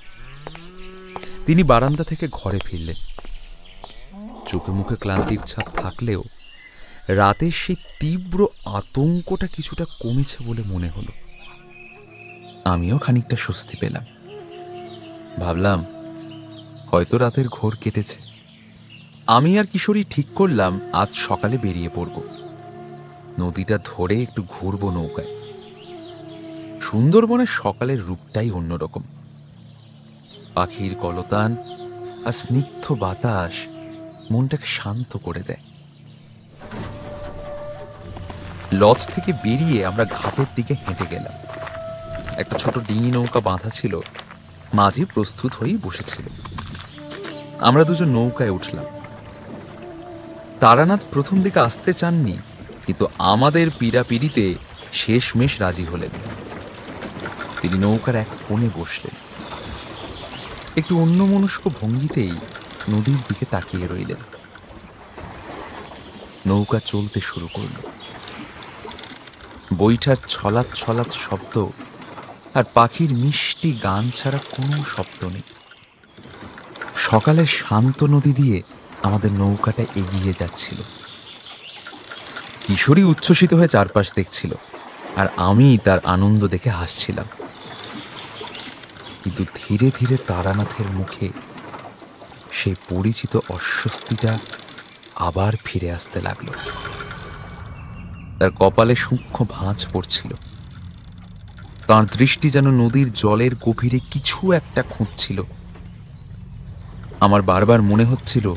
তিনি বারান্দা থেকে ঘরে ফিরলেন। চোখে মুখে ক্লান্তির ছাপ থাকলেও রাতের সেই তীব্র আতঙ্কটা কিছুটা কমেছে বলে মনে হলো। আমিও খানিকটা স্বস্তি পেলাম। ভাবলাম হয়তো রাতের ঘোর কেটেছে। আমি আর কিশোরী ঠিক করলাম আজ সকালে বেরিয়ে পড়ব। নদীটা ধরে একটু ঘুরব নৌকায়। সুন্দরবনের সকালের রূপটাই অন্যরকম। পাখির কলতান আর স্নিগ্ধ বাতাস মনটাকে শান্ত করে দেয়। লজ থেকে বেরিয়ে আমরা ঘাটের দিকে হেঁটে গেলাম। একটা ছোট ডিঙি নৌকা বাঁধা ছিল, মাঝি প্রস্তুত হয়েই বসেছিল। আমরা দুজন নৌকায় উঠলাম। তারানাথ প্রথম দিকে আসতে চাননি, কিন্তু আমাদের পীড়াপিড়িতে শেষমেশ রাজি হলেন। তিনি নৌকার এক কোণে বসলেন। একটু অন্যমনস্ক ভঙ্গিতেই নদীর দিকে তাকিয়ে রইলেন। নৌকা চলতে শুরু করল। বৈঠার ছলাৎ ছলাৎ শব্দ আর পাখির মিষ্টি গান ছাড়া কোনো শব্দ নেই। সকালের শান্ত নদী দিয়ে আমাদের নৌকাটা এগিয়ে যাচ্ছিল। কিশোরী উচ্ছ্বসিত হয়ে চারপাশ দেখছিল, আর আমি তার আনন্দ দেখে হাসছিলাম। কিন্তু ধীরে ধীরে তারানাথের মুখে সেই পরিচিত অস্বস্তিটা আবার ফিরে আসতে লাগলো। তার কপালে সূক্ষ্ম ভাঁজ পড়ছিল। তার দৃষ্টি যেন নদীর জলের গভীরে কিছু একটা খুঁজছিল। আমার বারবার মনে হচ্ছিল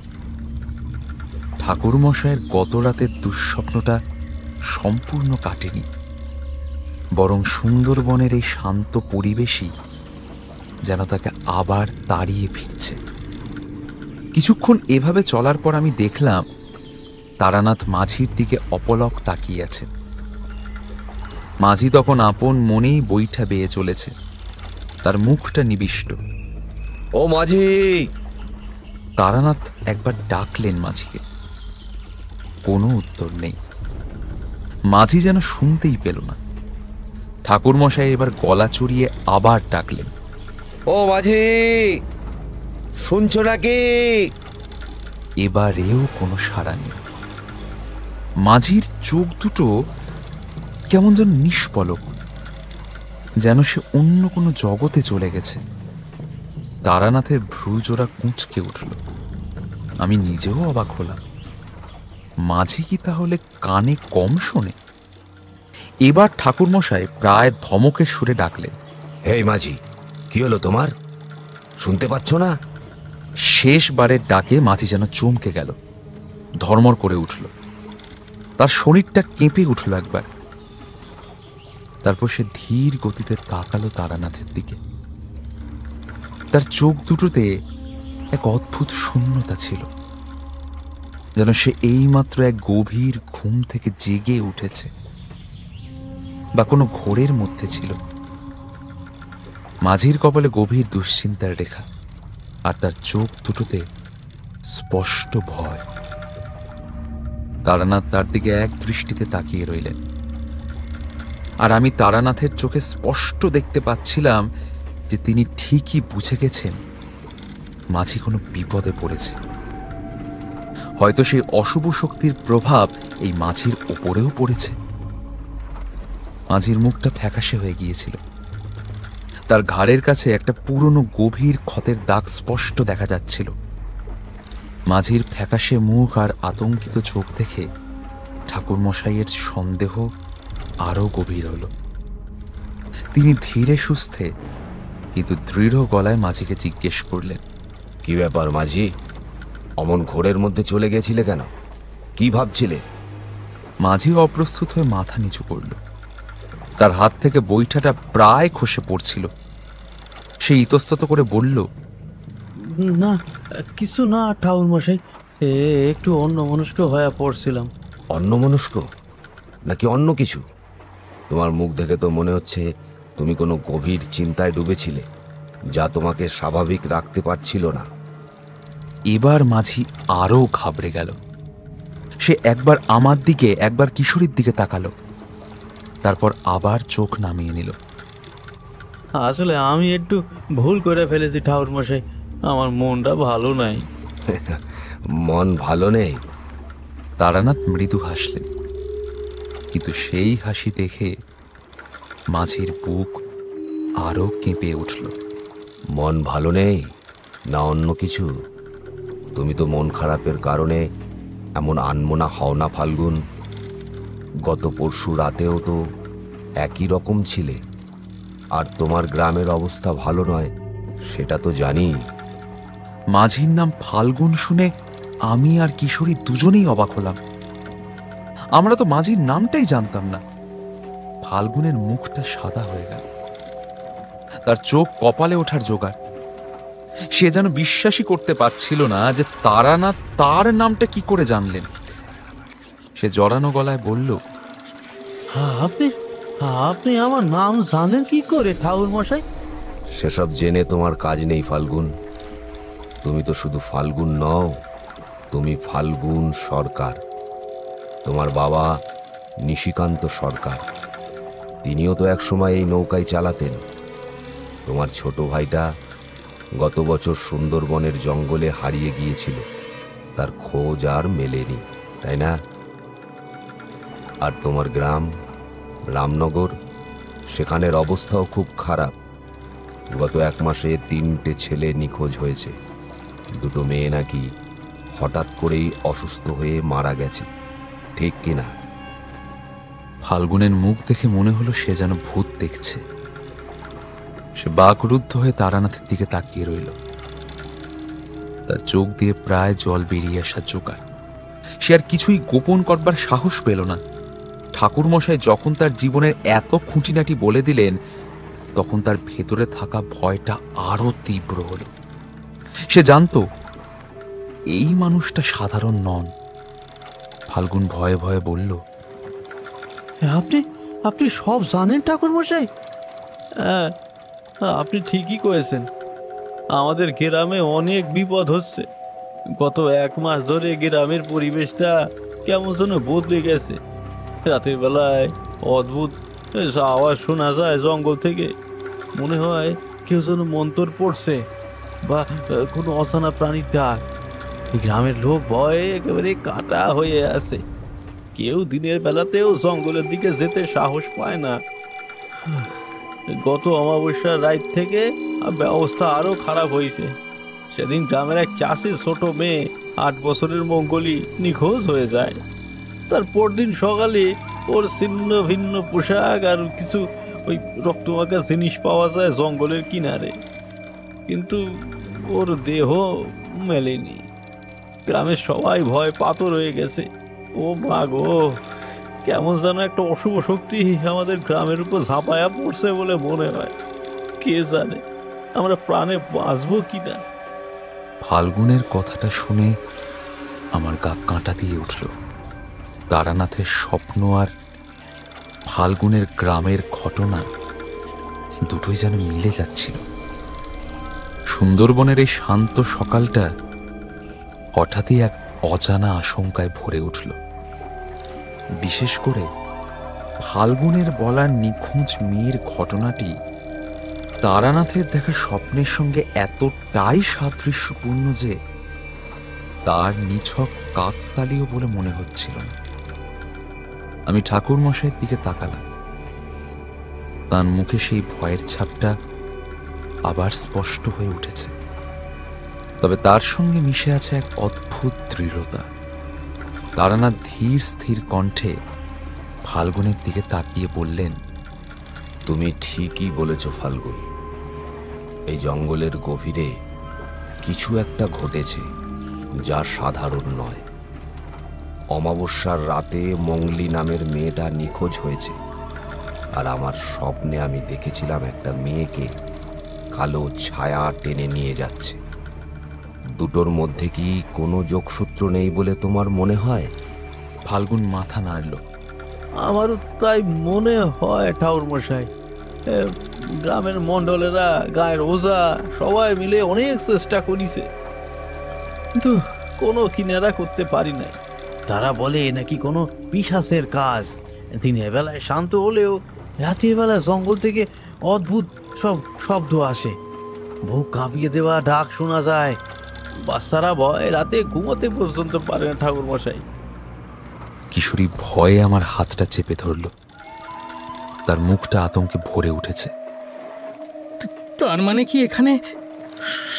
ঠাকুরমশায়ের গত রাতের দুঃস্বপ্নটা সম্পূর্ণ কাটেনি, বরং সুন্দরবনের এই শান্ত পরিবেশই যেন তাকে আবার তাড়িয়ে ফিরছে। কিছুক্ষণ এভাবে চলার পর আমি দেখলাম তারানাথ মাঝির দিকে অপলক তাকিয়ে আছেন। মাঝি তখন আপন মনেই বৈঠা বেয়ে চলেছে। তার মুখটা নিবিষ্ট। ও মাঝি! তারানাথ একবার ডাকলেন মাঝিকে। কোনো উত্তর নেই। মাঝি যেন শুনতেই পেল না। ঠাকুরমশাই এবার গলা চড়িয়ে আবার ডাকলেন, ও মাঝি, শুনছো নাকি? এবারেও কোনো সাড়া নেই। মাঝির চোখ দুটো কেমন যেন নিষ্পলক, যেন সে অন্য কোনো জগতে চলে গেছে। তারানাথের ভ্রুজোড়া কুঁচকে উঠল। আমি নিজেও অবাক হলাম। মাঝি কি তাহলে কানে কম শোনে? এবার ঠাকুরমশাই প্রায় ধমকের সুরে ডাকলেন, হেই মাঝি, কি হলো তোমার? শুনতে পাচ্ছ না? শেষবারের ডাকে মাঝি যেন চমকে গেল, ধর্মর করে উঠল। তার শরীরটা কেঁপে উঠল একবার। তারপর সে ধীর গতিতে তাকালো তারানাথের দিকে। তার চোখ দুটোতে এক অদ্ভুত শূন্যতা ছিল, যেন সে এইমাত্র এক গভীর ঘুম থেকে জেগে উঠেছে বা কোনো ঘোরের মধ্যে ছিল। মাঝির কপালে গভীর দুশ্চিন্তার রেখা, আর তার চোখ দুটোতে স্পষ্ট ভয়। তারানাথ তার দিকে এক দৃষ্টিতে তাকিয়ে রইলেন, আর আমি তারানাথের চোখে স্পষ্ট দেখতে পাচ্ছিলাম যে তিনি ঠিকই বুঝে গেছেন মাঝি কোনো বিপদে পড়েছে। হয়তো সেই অশুভ শক্তির প্রভাব এই মাঝির ওপরেও পড়েছে। মাঝির মুখটা ফ্যাকাশে হয়ে গিয়েছিল। তার ঘাড়ের কাছে একটা পুরনো গভীর ক্ষতের দাগ স্পষ্ট দেখা যাচ্ছিল। মাঝির ফ্যাকাশে মুখ আর আতঙ্কিত চোখ দেখে ঠাকুরমশাইয়ের সন্দেহ আরো গভীর হল। তিনি ধীরে সুস্থে কিন্তু দৃঢ় গলায় মাঝিকে জিজ্ঞেস করলেন, কি ব্যাপার মাঝি? অমন ঘোরের মধ্যে চলে গেছিলে কেন? কি ভাবছিলে? মাঝি অপ্রস্তুত হয়ে মাথা নিচু করল। তার হাত থেকে বৈঠাটা প্রায় খসে পড়ছিল। সে ইতস্তত করে বলল, না, কিছু না ঠাকুর মশাই, একটু অন্যমনস্ক হয়ে পড়ছিলাম। অন্যমনস্ক নাকি অন্য কিছু? তোমার মুখ দেখে তো মনে হচ্ছে তুমি কোনো গভীর চিন্তায় ডুবেছিলে, যা তোমাকে স্বাভাবিক রাখতে পারছিল না। এবার মাঝি আরো ঘাবড়ে গেল। সে একবার আমার দিকে, একবার কিশোরীর দিকে তাকালো, তারপর আবার চোখ নামিয়ে নিল। আসলে আমি একটু ভুল করে ফেলেছি ঠাকুর মশাই, আমার মনটা ভালো নাই। মন ভালো নেই? তারানাথ মৃদু হাসলেন, কিন্তু সেই হাসি দেখে মাঝির বুক আরো কেঁপে উঠল। মন ভালো নেই না অন্য কিছু? তুমি তো মন খারাপের কারণে এমন আনমনা হও না ফাল্গুন। গত পরশু রাতেও তো একই রকম ছিলে। আর তোমার গ্রামের অবস্থা ভালো নয়, সেটা তো জানি। মাঝির নাম ফাল্গুন শুনে আমি আর কিশোরী দুজনেই অবাক হলাম। আমরা তো মাঝির নামটাই জানতাম না। ফাল্গুনের মুখটা সাদা হয়ে গেল, তার চোখ কপালে ওঠার জোগাড়। সে যেন বিশ্বাসই করতে পারছিল না যে তারানাথ তার নামটা কি করে জানলেন। সে জড়ানো গলায় বলল, আপনি আমার নাম জানেন কি করে ঠাকুর মশাই? সেসব জেনে তোমার কাজ নেই ফাল্গুন। তুমি তো শুধু ফাল্গুন নও, তুমি ফাল্গুন সরকার। তোমার বাবা নিশিকান্ত সরকার, তিনিও তো একসময় এই নৌকায় চালাতেন। তোমার ছোট ভাইটা গত বছর সুন্দরবনের জঙ্গলে হারিয়ে গিয়েছিল, তার খোঁজ আর মেলেনি, তাই না? আর তোমার গ্রাম রামনগর, সেখানের অবস্থাও খুব খারাপ। গত 1 মাসে 3টে ছেলে নিখোঁজ হয়েছে। 2টো মেয়ে নাকি হঠাৎ করেই অসুস্থ হয়ে মারা গেছে, ঠিক কিনা? ফাল্গুনের মুখ দেখে মনে হলো সে যেন ভূত দেখছে। সে বাকরুদ্ধ হয়ে তারানাথের দিকে তাকিয়ে রইল। তার চোখ দিয়ে প্রায় জল বেরিয়ে আসার জোগাড়। সে আর কিছুই গোপন করবার সাহস পেল না। ঠাকুরমশাই যখন তার জীবনের এত খুঁটিনাটি বলে দিলেন, তখন তার ভেতরে থাকা ভয়টা আরো তীব্র হল। সে জানতো এই মানুষটা সাধারণ নন। ফাল্গুন ভয়ে ভয়ে বলল, আপনি সব জানেন ঠাকুর মশাই? হ্যাঁ, আপনি ঠিকই কয়েছেন। আমাদের গ্রামে অনেক বিপদ হচ্ছে। গত 1 মাস ধরে গ্রামের পরিবেশটা কেমন যেন বদলে গেছে। রাতের বেলায় অদ্ভুত আওয়াজ শোনা যায় জঙ্গল থেকে। মনে হয় কেউ যেন মন্তর পড়ছে বা কোনো অজানা প্রাণীর ডাক। গ্রামের লোক ভয়ে একেবারে কাটা হয়ে আছে। কেউ দিনের বেলাতেও জঙ্গলের দিকে যেতে সাহস পায় না। গত অমাবস্যার রাত থেকে ব্যবস্থা আরো খারাপ হয়েছে। সেদিন গ্রামের এক চাষির ছোট মেয়ে 8 বছরের মঙ্গলি নিখোঁজ হয়ে যায়। তার পরদিন সকালে ওর ছিন্ন ভিন্ন পোশাক আর কিছু ওই রক্তমাখা জিনিস পাওয়া যায় জঙ্গলের কিনারে, কিন্তু ওর দেহ মেলেনি। গ্রামের সবাই ভয় পাথর হয়ে গেছে। ও মা গো, কেমন যেন একটা অশুভ শক্তি আমাদের গ্রামের উপর ঝাঁপায়া পড়ছে বলে মনে হয়। কে জানে আমরা প্রাণে বাঁচবো কিনা। ফাল্গুনের কথাটা শুনে আমার গা কাঁটা দিয়ে উঠল। তারানাথের স্বপ্ন আর ফাল্গুনের গ্রামের ঘটনা দুটোই যেন মিলে যাচ্ছিল। সুন্দরবনের এই শান্ত সকালটা হঠাৎই এক অজানা আশঙ্কায় ভরে উঠল। বিশেষ করে ফাল্গুনের বলা নিখোঁজ মেয়ের ঘটনাটি তারানাথের দেখা স্বপ্নের সঙ্গে এতটাই সাদৃশ্যপূর্ণ যে তার নিছক কাকতালীয় বলে মনে হচ্ছিল না। আমি ঠাকুর মশাইয়ের দিকে তাকালাম। তার মুখে সেই ভয়ের ছাপটা আবার স্পষ্ট হয়ে উঠেছে, তবে তার সঙ্গে মিশে আছে এক অদ্ভুত দৃঢ়তা। তারানাথ ধীর স্থির কণ্ঠে ফাল্গুনের দিকে তাকিয়ে বললেন, তুমি ঠিকই বলেছ ফাল্গুন। এই জঙ্গলের গভীরে কিছু একটা ঘটেছে যা সাধারণ নয়। অমাবস্যার রাতে মঙ্গলি নামের মেয়েটা নিখোঁজ হয়েছে। আর আমার স্বপ্নে আমি দেখেছিলাম একটা মেয়েকে কালো ছায়া টেনে নিয়ে যাচ্ছে। দুটোর মধ্যে কি কোনো যোগসূত্র নেই বলে তোমার মনে হয়? ফাল্গুন মাথা নাড়ল। আমারও তাই মনে হয় ঠাকুর মশাই। গ্রামের মণ্ডলেরা, গায়ের ওঝা সবাই মিলে অনেক চেষ্টা করিছে, কিন্তু কোনো কিনারা করতে পারি নাই। তারা বলে নাকি কোনো পিশাচের কাজ। দিনের বেলায় শান্ত হলেও রাতের বেলায় জঙ্গল থেকে অদ্ভুত সব শব্দ আসে, বুক কাঁপিয়ে দেওয়া ডাক শোনা যায়। বাচ্চারা ভয় রাতে ঘুমোতে পর্যন্ত পারে না ঠাকুর মশাই। কিশোরী ভয়ে আমার হাতটা চেপে ধরল। তার মুখটা আতঙ্কে ভরে উঠেছে। তার মানে কি এখানে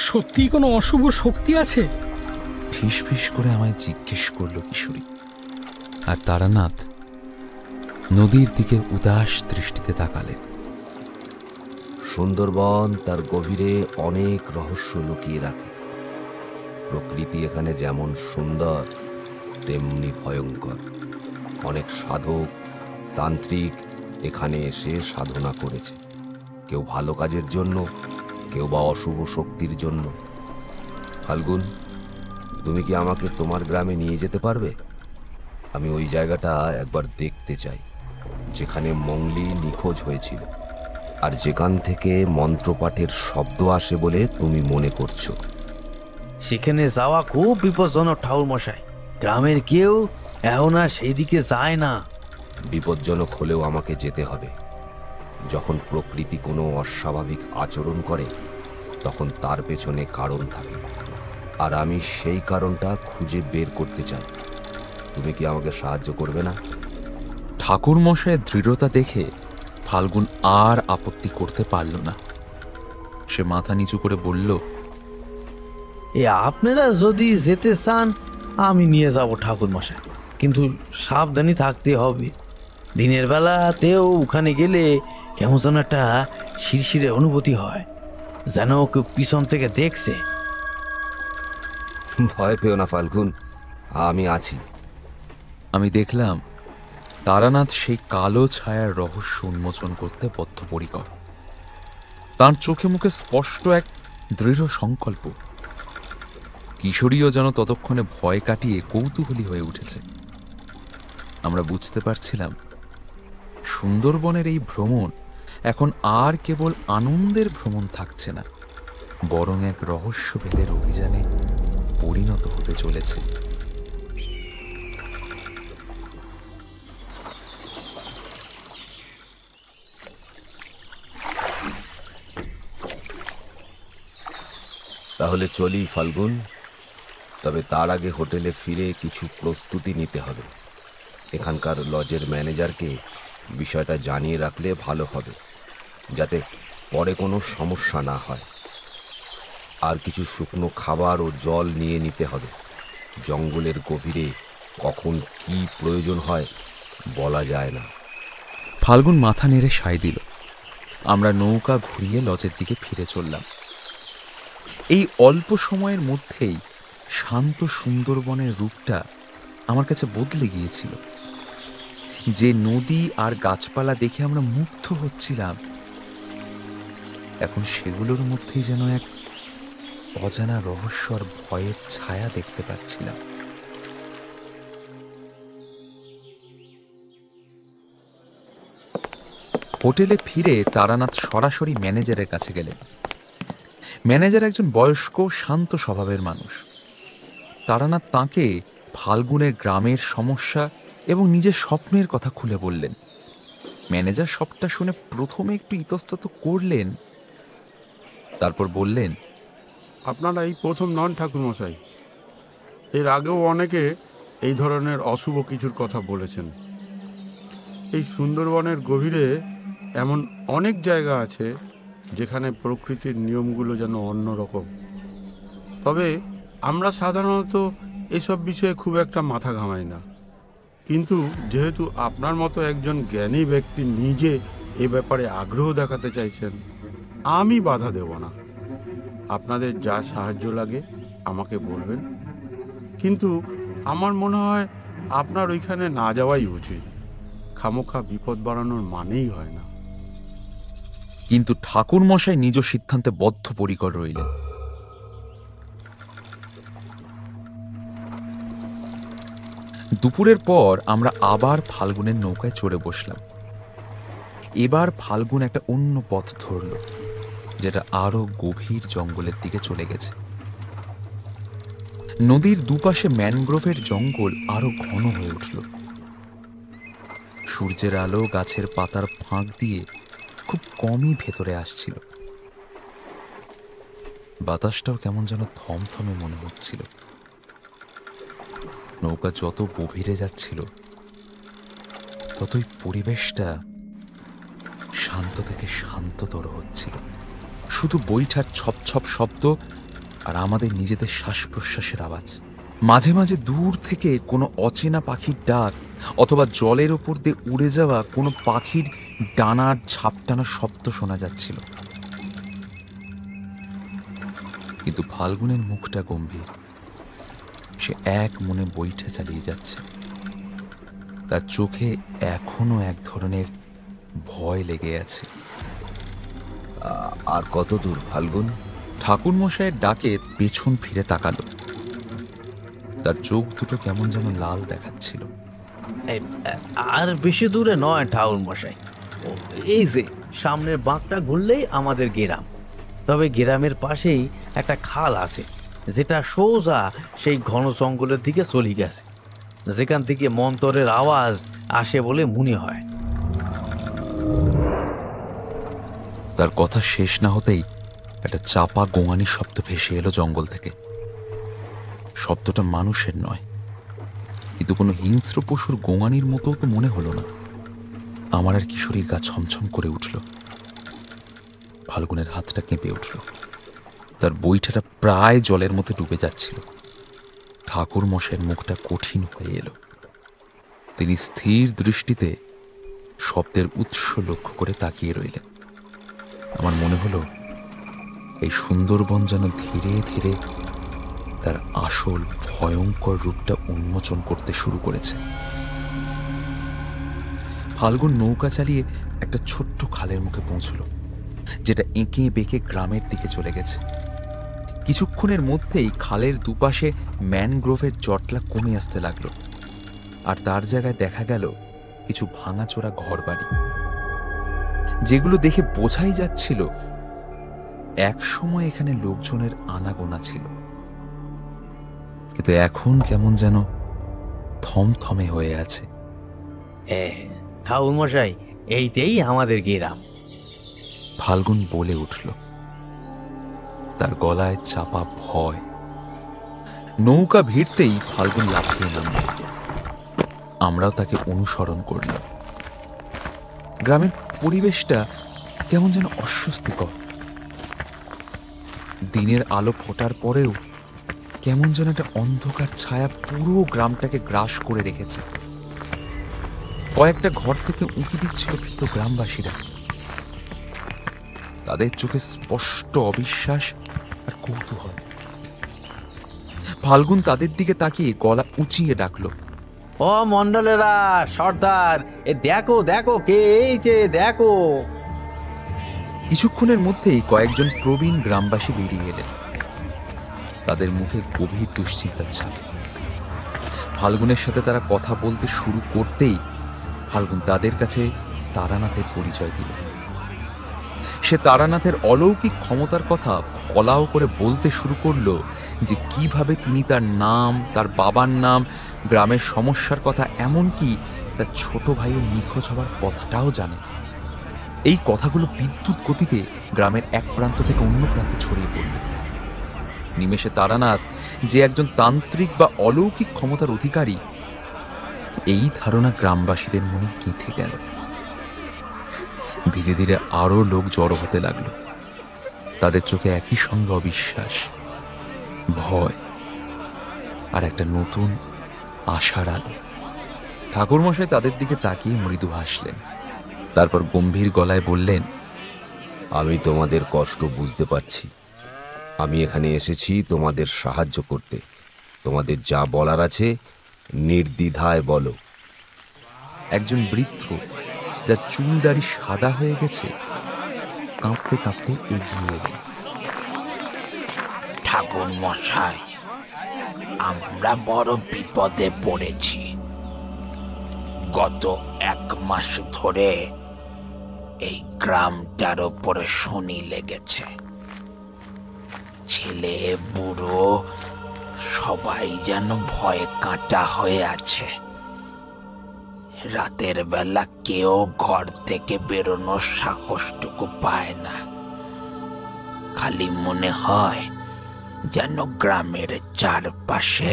সত্যি কোনো অশুভ শক্তি আছে? ফিস ফিস করে আমায় জিজ্ঞেস করলো কিশোরী। আর তারানাথ নদীর দিকে উদাস দৃষ্টিতে তাকালেন। সুন্দরবন তার গভীরে অনেক রহস্য লুকিয়ে রাখে। প্রকৃতি এখানে যেমন সুন্দর তেমনি ভয়ঙ্কর। অনেক সাধক, তান্ত্রিক এখানে এসে সাধনা করেছে, কেউ ভালো কাজের জন্য, কেউ বা অশুভ শক্তির জন্য। ফাল্গুন, তুমি কি আমাকে তোমার গ্রামে নিয়ে যেতে পারবে? আমি ওই জায়গাটা একবার দেখতে চাই যেখানে মঙ্গলি নিখোঁজ হয়েছিল, আর যেখান থেকে মন্ত্রপাঠের শব্দ আসে বলে তুমি মনে করছো। সেখানে যাওয়া খুব বিপজ্জনক ঠাকুর মশাই। গ্রামের কেউ এখন আর সেই দিকে যায় না। বিপজ্জনক হলেও আমাকে যেতে হবে। যখন প্রকৃতি কোনো অস্বাভাবিক আচরণ করে তখন তার পেছনে কারণ থাকে, আর আমি সেই কারণটা খুঁজে বের করতে চাই। তুমি কি আমাকে সাহায্য করবে না? ঠাকুর মশাইয়ের দৃঢ়তা দেখে ফাল্গুন আর আপত্তি করতে পারল না। সে মাথা নিচু করে বলল, আপনারা যদি যেতে চান আমি নিয়ে যাব ঠাকুর মশাই, কিন্তু সাবধানী থাকতে হবে। দিনের বেলাতেও ওখানে গেলে কেমন যেন একটা শিরশিরে অনুভূতি হয়, যেন কেউ পিছন থেকে দেখছে। ভয় পেও না ফাল্গুন, আমি আছি। আমি দেখলাম তারানাথ সেই কালো ছায়ার রহস্য উন্মোচন করতে বদ্ধপরিকর। তার চোখে মুখে স্পষ্ট এক দৃঢ় সংকল্প। কিশোরীও যেন ততক্ষণে ভয় কাটিয়ে কৌতূহলী হয়ে উঠেছে। আমরা বুঝতে পারছিলাম সুন্দরবনের এই ভ্রমণ এখন আর কেবল আনন্দের ভ্রমণ থাকছে না, বরং এক রহস্যভেদের অভিযানে পরিণত হতে চলেছে। তাহলে চলি ফাল্গুন, তবে তার আগে হোটেলে ফিরে কিছু প্রস্তুতি নিতে হবে। এখানকার লজের ম্যানেজারকে বিষয়টা জানিয়ে রাখলে ভালো হবে, যাতে পরে কোনো সমস্যা না হয়। আর কিছু শুকনো খাবার ও জল নিয়ে নিতে হবে। জঙ্গলের গভীরে কখন কি প্রয়োজন হয় বলা যায় না। ফাল্গুন মাথা নেড়ে সায় দিল। আমরা নৌকা ঘুরিয়ে লজের দিকে ফিরে চললাম। এই অল্প সময়ের মধ্যেই শান্ত সুন্দরবনের রূপটা আমার কাছে বদলে গিয়েছিল। যে নদী আর গাছপালা দেখে আমরা মুগ্ধ হচ্ছিলাম, এখন সেগুলোর মধ্যেই যেন এক অজানা রহস্য আর ভয়ের ছায়া দেখতে পাচ্ছিলাম। হোটেলে ফিরে তারানাথ সরাসরি ম্যানেজারের কাছে গেলেন। ম্যানেজার একজন বয়স্ক শান্ত স্বভাবের মানুষ। তারানাথ তাঁকে ফাল্গুনের গ্রামের সমস্যা এবং নিজের স্বপ্নের কথা খুলে বললেন। ম্যানেজার সবটা শুনে প্রথমে একটু ইতস্তত করলেন, তারপর বললেন, আপনারা এই প্রথম নন ঠাকুরমশাই, এর আগেও অনেকে এই ধরনের অশুভ কিছুর কথা বলেছেন। এই সুন্দরবনের গভীরে এমন অনেক জায়গা আছে যেখানে প্রকৃতির নিয়মগুলো যেন অন্যরকম। তবে আমরা সাধারণত এসব বিষয়ে খুব একটা মাথা ঘামাই না, কিন্তু যেহেতু আপনার মতো একজন জ্ঞানী ব্যক্তি নিজে এ ব্যাপারে আগ্রহ দেখাতে চাইছেন, আমি বাধা দেব না। আপনাদের যা সাহায্য লাগে আমাকে বলবেন, কিন্তু আমার মনে হয় আপনার ওইখানে না যাওয়াই উচিত। খামোখা বিপদ বাড়ানোর মানেই হয় না। কিন্তু ঠাকুর মশাই নিজ সিদ্ধান্তে বদ্ধপরিকর রইলেন। দুপুরের পর আমরা আবার ফাল্গুনের নৌকায় চড়ে বসলাম। এবার ফাল্গুন একটা অন্য পথ ধরল, যেটা আরো গভীর জঙ্গলের দিকে চলে গেছে। নদীর দুপাশে ম্যানগ্রোভের জঙ্গল আরো ঘন হয়ে উঠল। সূর্যের আলো গাছের পাতার ফাঁক দিয়ে খুব কমই ভেতরে আসছিল। বাতাসটাও কেমন যেন থমথমে মনে হচ্ছিল। নৌকা যত গভীরে যাচ্ছিল ততই পরিবেশটা শান্ত থেকে শান্ততর হচ্ছিল। শুধু বৈঠার ছপ শব্দ আর আমাদের নিজেদের শ্বাস প্রশ্বাসের আওয়াজ। মাঝে মাঝে দূর থেকে কোনো অচেনা পাখির ডাক অথবা জলের ওপর দিয়ে উড়ে যাওয়া কোনো পাখির ডানার ঝাপটানো শব্দ শোনা যাচ্ছিল। কিন্তু ফাল্গুনের মুখটা গম্ভীর। সে এক মনে বৈঠা চালিয়ে যাচ্ছে। তার চোখে এখনো এক ধরনের ভয় লেগে আছে। আর কত দূর ফাল্গুন? ঠাকুর মশাইয়ের ডাকে পেছন ফিরে তাকালো। তার চোখ দুটো কেমন যেন লাল দেখাচ্ছিল। আর বেশি দূরে নয় ঠাকুর মশাই, এই যে সামনের বাঁকটা ঘুরলেই আমাদের গ্রাম। তবে গ্রামের পাশেই একটা খাল আছে, যেটা সোজা সেই ঘন জঙ্গলের দিকে চলে গেছে, যেখান থেকে মন্তরের আওয়াজ আসে বলে মনে হয়। তার কথা শেষ না হতেই একটা চাপা গোঙানির শব্দ ভেসে এলো জঙ্গল থেকে। শব্দটা মানুষের নয়, কিন্তু কোনো হিংস্র পশুর গোঙানির মতো তো মনে হলো না। আমার আর কিশোরীর গা ছমছম করে উঠল। ফাল্গুনের হাতটা কেঁপে উঠল। তার বৈঠাটা প্রায় জলের মধ্যে ডুবে যাচ্ছিল। ঠাকুর মশাইয়ের মুখটা কঠিন হয়ে এলো। তিনি স্থির দৃষ্টিতে শব্দের উৎস লক্ষ্য করে তাকিয়ে রইলেন। আমার মনে হলো এই সুন্দরবন যেন ধীরে ধীরে তার আসল ভয়ঙ্কর রূপটা উন্মোচন করতে শুরু করেছে। ফাল্গুন নৌকা চালিয়ে একটা ছোট্ট খালের মুখে পৌঁছল, যেটা এঁকে বেঁকে গ্রামের দিকে চলে গেছে। কিছুক্ষণের মধ্যেই খালের দুপাশে ম্যানগ্রোভের জটলা কমে আসতে লাগলো, আর তার জায়গায় দেখা গেল কিছু ভাঙাচোরা ঘরবাড়ি, যেগুলো দেখে বোঝাই যাচ্ছিল এক সময় এখানে লোকজনের আনাগোনা ছিল। কিন্তু এখন কেমন যেন থমথমে হয়ে আছে। ঠাকুর মশাই, এইটাই আমাদের গ্রাম। ফাল্গুন বলে উঠল, তার গলায় চাপা ভয়। নৌকা ভিড়তেই ফাল্গুন লাফিয়ে নামল। আমরাও তাকে অনুসরণ করলাম। গ্রামের পরিবেশটা কেমন যেন অস্বস্তিকর। দিনের আলো ফোটার পরেও কেমন যেন একটা অন্ধকার ছায়া পুরো গ্রামটাকে গ্রাস করে রেখেছে। কয়েকটা ঘর থেকে উঁকি দিচ্ছিল ভীত গ্রামবাসীরা। তাদের চোখে স্পষ্ট অবিশ্বাস আর কৌতূহল। ফাল্গুন তাদের দিকে তাকিয়ে গলা উঁচিয়ে ডাকলো, ও মন্ডলেরা, সর্দার, এ দেখো দেখো কে এইছে, দেখো। কিছুক্ষণের মধ্যেই কয়েকজন প্রবীণ গ্রামবাসী বেরিয়ে এলেন। তাদের মুখে গভীর দুশ্চিন্তার ছাপ। ফাল্গুনের সাথে তারা কথা বলতে শুরু করতেই ফাল্গুন তাদের কাছে তারানাথের পরিচয় দিল। সে তারানাথের অলৌকিক ক্ষমতার কথা ফলাও করে বলতে শুরু করলো, যে কিভাবে তিনি তার নাম, তার বাবার নাম, গ্রামের সমস্যার কথা, এমনকি তার ছোট ভাইয়ের নিখোঁজ হওয়ার কথাটাও জানেন। এই কথাগুলো বিদ্যুৎ গতিতে গ্রামের এক প্রান্ত থেকে অন্য প্রান্তে ছড়িয়ে পড়ল। নিমেষে তারানাথ যে একজন তান্ত্রিক বা অলৌকিক ক্ষমতার অধিকারী, এই ধারণা গ্রামবাসীদের মনে গেঁথে গেল। ধীরে ধীরে আরো লোক জড়ো হতে লাগলো। তাদের চোখে একই সঙ্গে অবিশ্বাস, ভয় আর একটা নতুন আশার আলো। ঠাকুরমশাই তাদের দিকে তাকিয়ে মৃদু হাসলেন। তারপর গম্ভীর গলায় বললেন, আমি তোমাদের কষ্ট বুঝতে পারছি। আমি এখানে এসেছি তোমাদের সাহায্য করতে। তোমাদের যা বলার আছে নির্দ্বিধায় বলো। একজন বৃদ্ধ, যার চুল দাড়ি সাদা হয়ে গেছে, কাঁপতে কাঁপতে এগিয়ে এলেন। ঠাকুর মশাই, আমরা বড় বিপদে পড়েছি। গত 1 মাস ধরে এই গ্রামটার ওপরে শনি লেগেছে। ছেলে বুড়ো সবাই যেন ভয়ে কাঁটা হয়ে আছে। রাতের বেলা কেউ ঘর থেকে বেরোনোর সাহসটুকু পায় না। খালি মনে হয় যেন গ্রামের চারপাশে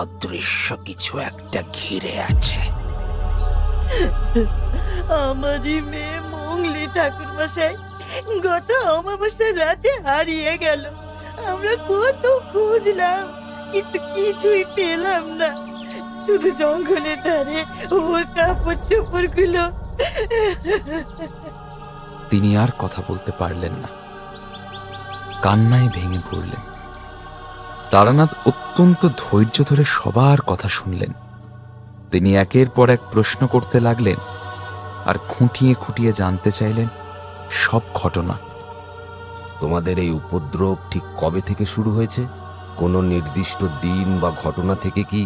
অদৃশ্য কিছু একটা ঘিরে আছে। আমারই মেয়ে মঙ্গলি ঠাকুর মশাই গত অমাবস্যার রাতে হারিয়ে গেল। আমরা কত খুঁজলাম, কিন্তু কিছুই পেলাম না। শুধু জঙ্গলের ধারে ওর কাপড় চোপড় গুলো। তিনি আর কথা বলতে পারলেন না, কান্নায় ভেঙে পড়লেন। তারানাথ অত্যন্ত ধৈর্য ধরে সবার কথা শুনলেন। তিনি একের পর এক প্রশ্ন করতে লাগলেন আর খুঁটিয়ে খুঁটিয়ে জানতে চাইলেন সব ঘটনা। তোমাদের এই উপদ্রব ঠিক কবে থেকে শুরু হয়েছে? কোনো নির্দিষ্ট দিন বা ঘটনা থেকে কি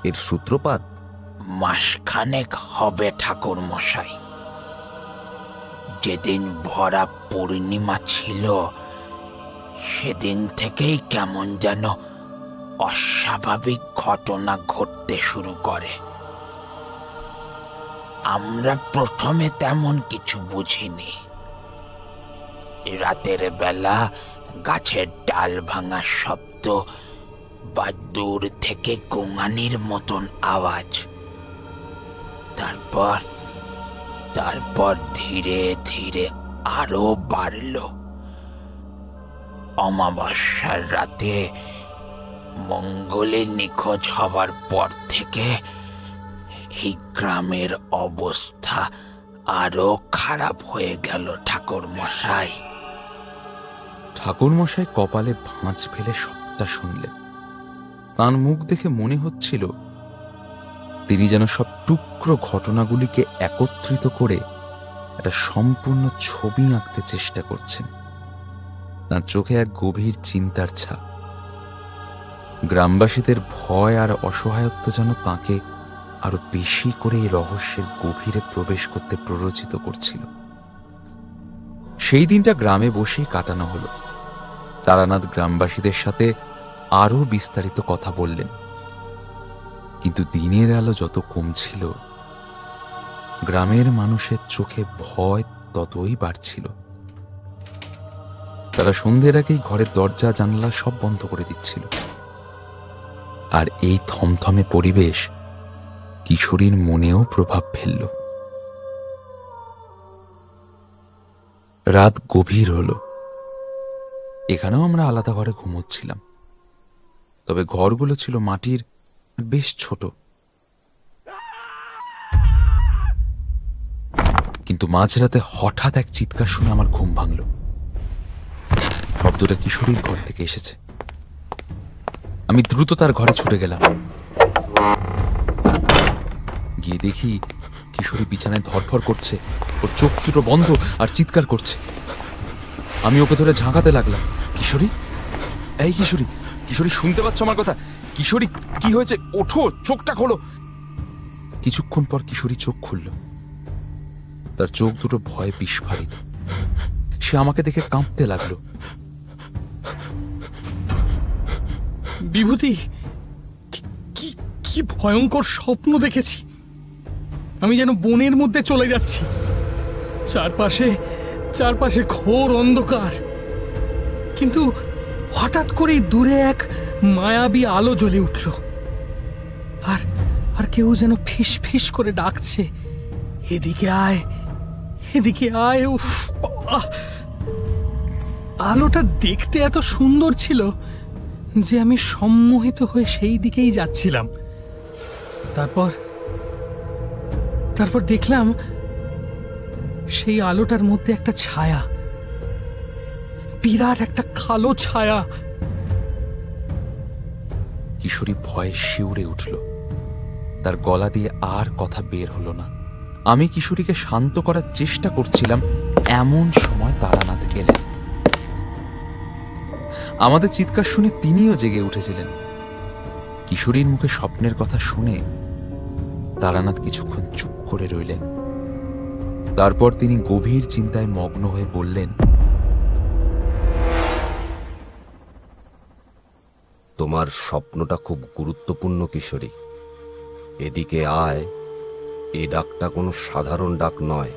এর সূত্রপাত? মাসখানেক হবে ঠাকুর মশাই। যেদিন ভরা পূর্ণিমা ছিল সেদিন থেকেই কেমন যেন অস্বাভাবিক ঘটনা ঘটতে শুরু করে। আমরা প্রথমে তেমন কিছু বুঝিনি। রাতের বেলা গাছের ডাল ভাঙার শব্দ বা দূর থেকে গোঙানির মতন আওয়াজ। তারপর ধীরে ধীরে আরো বাড়ল। অমাবস্যার রাতে মঙ্গলে নিখোঁজ হবার পর থেকে এই গ্রামের অবস্থা আরো খারাপ হয়ে গেল ঠাকুর মশাই। ঠাকুর মশাই কপালে ভাঁজ ফেলে সবটা শুনলেন। তার মুখ দেখে মনে হচ্ছিল তিনি যেন সব টুকরো ঘটনাগুলিকে একত্রিত করে একটা সম্পূর্ণ ছবি আঁকতে চেষ্টা করছেন। তার চোখে এক গভীর চিন্তার ছাপ। গ্রামবাসীদের ভয় আর অসহায়ত্ব যেন তাঁকে আরো বেশি করে এই রহস্যের গভীরে প্রবেশ করতে প্ররোচিত করছিল। সেই দিনটা গ্রামে বসেই কাটানো হলো। তারানাথ গ্রামবাসীদের সাথে আরো বিস্তারিত কথা বললেন, কিন্তু দিনের আলো যত কমছিল গ্রামের মানুষের চোখে ভয় ততই বাড়ছিল। তারা সন্ধ্যের আগেই ঘরের দরজা জানলা সব বন্ধ করে দিচ্ছিল। আর এই থমথমে পরিবেশ কিশোরীর মনেও প্রভাব ফেলল। রাত গভীর হলো। এখানেও আমরা আলাদা ঘরে ঘুমোচ্ছিলাম, তবে ঘরগুলো ছিল মাটির, বেশ ছোট। কিন্তু মাঝরাতে হঠাৎ এক চিৎকার শুনে আমার ঘুম ভাঙল। শব্দটা কিশোরীর ঘর থেকে এসেছে। আমি দ্রুত তার ঘরে ছুটে গেলাম। গিয়ে দেখি কিশোরী বিছানায় ধরফর করছে, ওর চোখ দুটো বন্ধ আর চিৎকার করছে। আমি ওকে ধরে ঝাঁকাতে লাগলাম। কিশোরী, এই কিশোরী, কিশোরী শুনতে পাচ্ছ আমার কথা? কিশোরী, কি হয়েছে? ওঠো, চোখটা খোলো। কিছুক্ষণ পর কিশোরী চোখ খুলল। তার চোখ দুটো ভয়ে বিস্ফারিত। সে আমাকে দেখে কাঁপতে লাগলো। বিভূতি, কি ভয়ঙ্কর স্বপ্ন দেখেছি। আমি যেন বনের মধ্যে চলে যাচ্ছি। চারপাশে ঘোর অন্ধকার, কিন্তু হঠাৎ করেই দূরে এক মায়াবী আলো জ্বলে উঠল। আর কেউ যেন ফিস ফিস করে ডাকছে, এদিকে আয়, এদিকে আয়। উফ, আলোটা দেখতে এত সুন্দর ছিল যে আমি সম্মোহিত হয়ে সেই দিকেই যাচ্ছিলাম। তারপর দেখলাম সেই আলোটার মধ্যে একটা ছায়া, বিরাট একটা কালো ছায়া। কিশোরী ভয়ে শিউরে উঠল। তার গলা দিয়ে আর কথা বের হলো না। আমি কিশোরীকে শান্ত করার চেষ্টা করছিলাম, এমন সময় তারানাথ গেলেন। আমাদের চিৎকার শুনে তিনিও জেগে উঠেছিলেন। কিশোরীর মুখে স্বপ্নের কথা শুনে তারানাথ কিছুক্ষণ চুপ করে রইলেন। তারপর তিনি গভীর চিন্তায় মগ্ন হয়ে বললেন, তোমার স্বপ্নটা খুব গুরুত্বপূর্ণ কিশোরী। এদিকে আয়। এ ডাকটা কোনো সাধারণ ডাক নয়,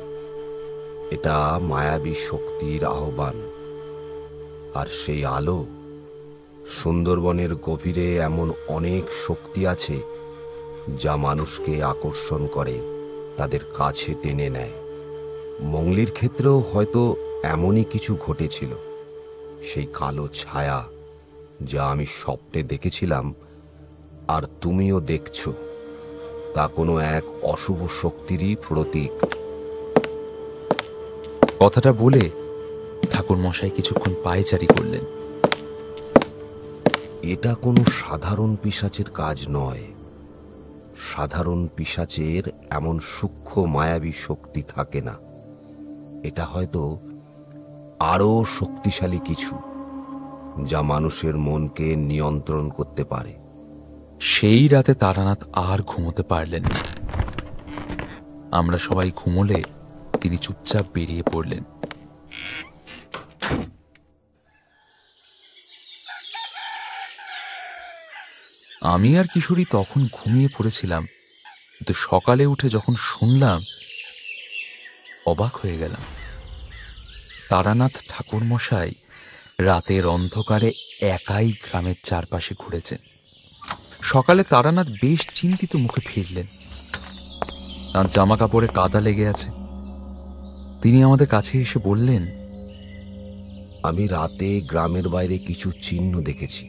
এটা মায়াবী শক্তির আহ্বান। আর সেই আলো, সুন্দরবনের গভীরে এমন অনেক শক্তি আছে যা মানুষকে আকর্ষণ করে, তাদের কাছে টেনে নেয়। মংলির ক্ষেত্রেও হয়তো এমনই কিছু ঘটেছিল। সেই কালো ছায়া যা আমি স্বপ্নে দেখেছিলাম আর তুমিও দেখছো, তা কোনো এক অশুভ শক্তিরই প্রতীক। কথাটা বলে ঠাকুর মশাই কিছুক্ষণ পায়চারি করলেন। এটা কোনো সাধারণ পিশাচের কাজ নয়। সাধারণ পিশাচের এমন সূক্ষ্ম মায়াবী শক্তি থাকে না। এটা হয়তো আরো শক্তিশালী কিছু, যা মানুষের মনকে নিয়ন্ত্রণ করতে পারে। সেই রাতে তারানাথ আর ঘুমোতে পারলেন না। আমরা সবাই ঘুমোলে তিনি চুপচাপ বেরিয়ে পড়লেন। আমি আর কিশোরী তখন ঘুমিয়ে পড়েছিলাম, কিন্তু সকালে উঠে যখন শুনলাম, অবাক হয়ে গেলাম। তারানাথ ঠাকুর মশাই রাতের অন্ধকারে একাই গ্রামের চারপাশে ঘুরেছেন। সকালে তারানাথ বেশ চিন্তিত মুখে ফিরলেন। তার জামা কাপড়ে কাদা লেগে আছে। তিনি আমাদের কাছে এসে বললেন, আমি রাতে গ্রামের বাইরে কিছু চিহ্ন দেখেছি।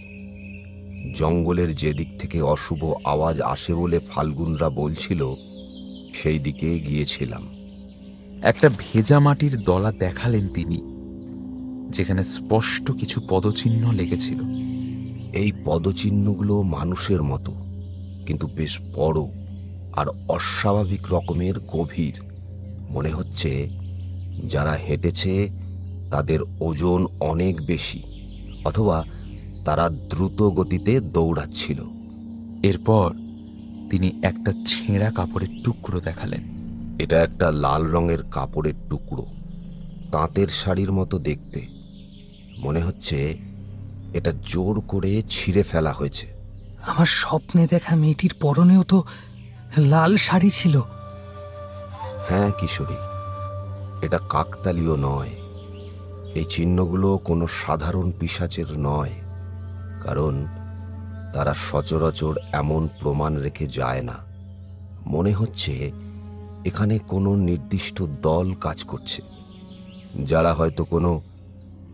জঙ্গলের যে দিক থেকে অশুভ আওয়াজ আসে বলে ফাল্গুনরা বলছিল, সেই দিকে গিয়েছিলাম। একটা ভেজা মাটির দলা দেখালেন তিনি, যেখানে স্পষ্ট কিছু পদচিহ্ন লেগেছিল। এই পদচিহ্নগুলো মানুষের মতো, কিন্তু বেশ বড় আর অস্বাভাবিক রকমের গভীর। মনে হচ্ছে যারা হেঁটেছে তাদের ওজন অনেক বেশি, অথবা তারা দ্রুত গতিতে দৌড়াচ্ছিল। এরপর তিনি একটা ছেঁড়া কাপড়ের টুকরো দেখালেন। এটা একটা লাল রঙের কাপড়ের টুকরো, তাঁতের শাড়ির মতো দেখতে। মনে হচ্ছে এটা জোর করে ছিঁড়ে ফেলা হয়েছে। আমার স্বপ্নে দেখা মেয়েটির পরনেও তো লাল শাড়ি ছিল। হ্যাঁ কিশোরী, এটা কাকতালীয় নয়। এই চিহ্নগুলো কোনো সাধারণ পিশাচের নয়, কারণ তারা সচরাচর এমন প্রমাণ রেখে যায় না। মনে হচ্ছে এখানে কোনো নির্দিষ্ট দল কাজ করছে, যারা হয়তো কোনো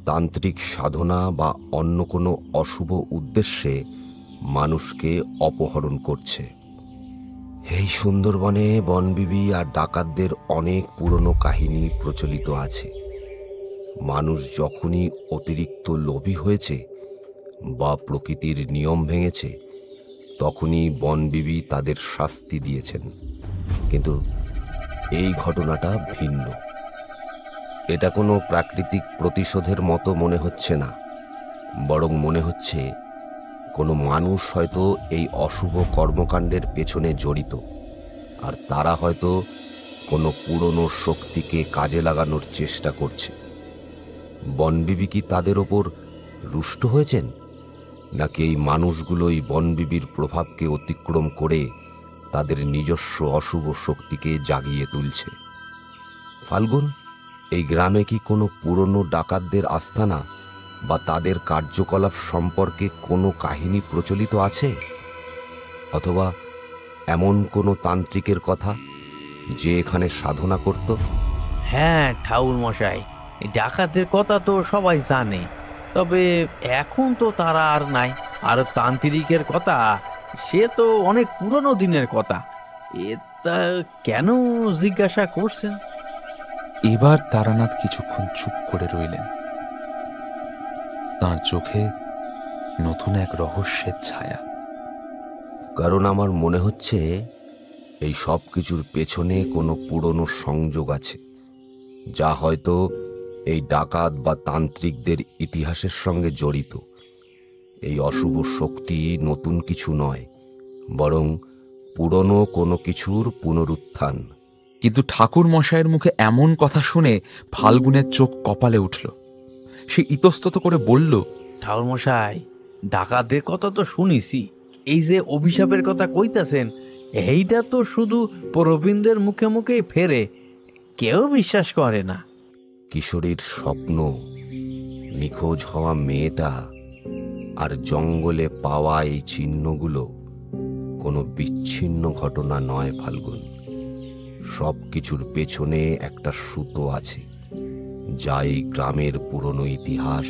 তান্ত্রিক সাধনা বা অন্য কোনো অশুভ উদ্দেশ্যে মানুষকে অপহরণ করছে। এই সুন্দরবনে বনবিবি আর ডাকাতদের অনেক পুরনো কাহিনী প্রচলিত আছে। মানুষ যখনই অতিরিক্ত লোভী হয়েছে বা প্রকৃতির নিয়ম ভেঙেছে, তখনই বনবিবি তাদের শাস্তি দিয়েছেন। কিন্তু এই ঘটনাটা ভিন্ন। এটা কোনো প্রাকৃতিক প্রতিশোধের মতো মনে হচ্ছে না, বরং মনে হচ্ছে কোনো মানুষ হয়তো এই অশুভ কর্মকাণ্ডের পেছনে জড়িত, আর তারা হয়তো কোনো পুরনো শক্তিকে কাজে লাগানোর চেষ্টা করছে। বনবিবি কি তাদের ওপর রুষ্ট হয়েছেন, নাকি এই মানুষগুলোই বনবিবির প্রভাবকে অতিক্রম করে তাদের নিজস্ব অশুভ শক্তিকে জাগিয়ে তুলছে? ফাল্গুন, এই গ্রামে কি কোনো পুরনো ডাকাতদের আস্তানা বা তাদের কার্যকলাপ সম্পর্কে কোনো কাহিনী প্রচলিত আছে? অথবা এমন কোনো তান্ত্রিকের কথা যে এখানে সাধনা করত? হ্যাঁ ঠাকুর মশাই, ডাকাতের কথা তো সবাই জানে, তবে এখন তো তারা আর নাই। আর তান্ত্রিকের কথা, সে তো অনেক পুরনো দিনের কথা। এটা কেন জিজ্ঞাসা করছেন? এবার তারানাথ কিছুক্ষণ চুপ করে রইলেন। তার চোখে নতুন এক রহস্যের ছায়া। কারণ আমার মনে হচ্ছে এই সব কিছুর পেছনে কোনো পুরনো সংযোগ আছে, যা হয়তো এই ডাকাত বা তান্ত্রিকদের ইতিহাসের সঙ্গে জড়িত। এই অশুভ শক্তি নতুন কিছু নয়, বরং পুরনো কোনো কিছুর পুনরুত্থান। কিন্তু ঠাকুর মশাইয়ের মুখে এমন কথা শুনে ফাল্গুনের চোখ কপালে উঠল। সে ইতস্তত করে বলল, ঠাকুর মশাই, ডাকাতদের কথা তো শুনিছি, এই যে অভিশাপের কথা কইতাছেন, এইটা তো শুধু প্রবীণদের মুখে মুখেই ফেরে, কেউ বিশ্বাস করে না। কিশোরীর স্বপ্ন, নিখোঁজ হওয়া মেয়েটা আর জঙ্গলে পাওয়া এই চিহ্নগুলো কোনো বিচ্ছিন্ন ঘটনা নয় ফাল্গুন। সব কিছুর পেছনে একটা সুতো আছে, যা এই গ্রামের পুরনো ইতিহাস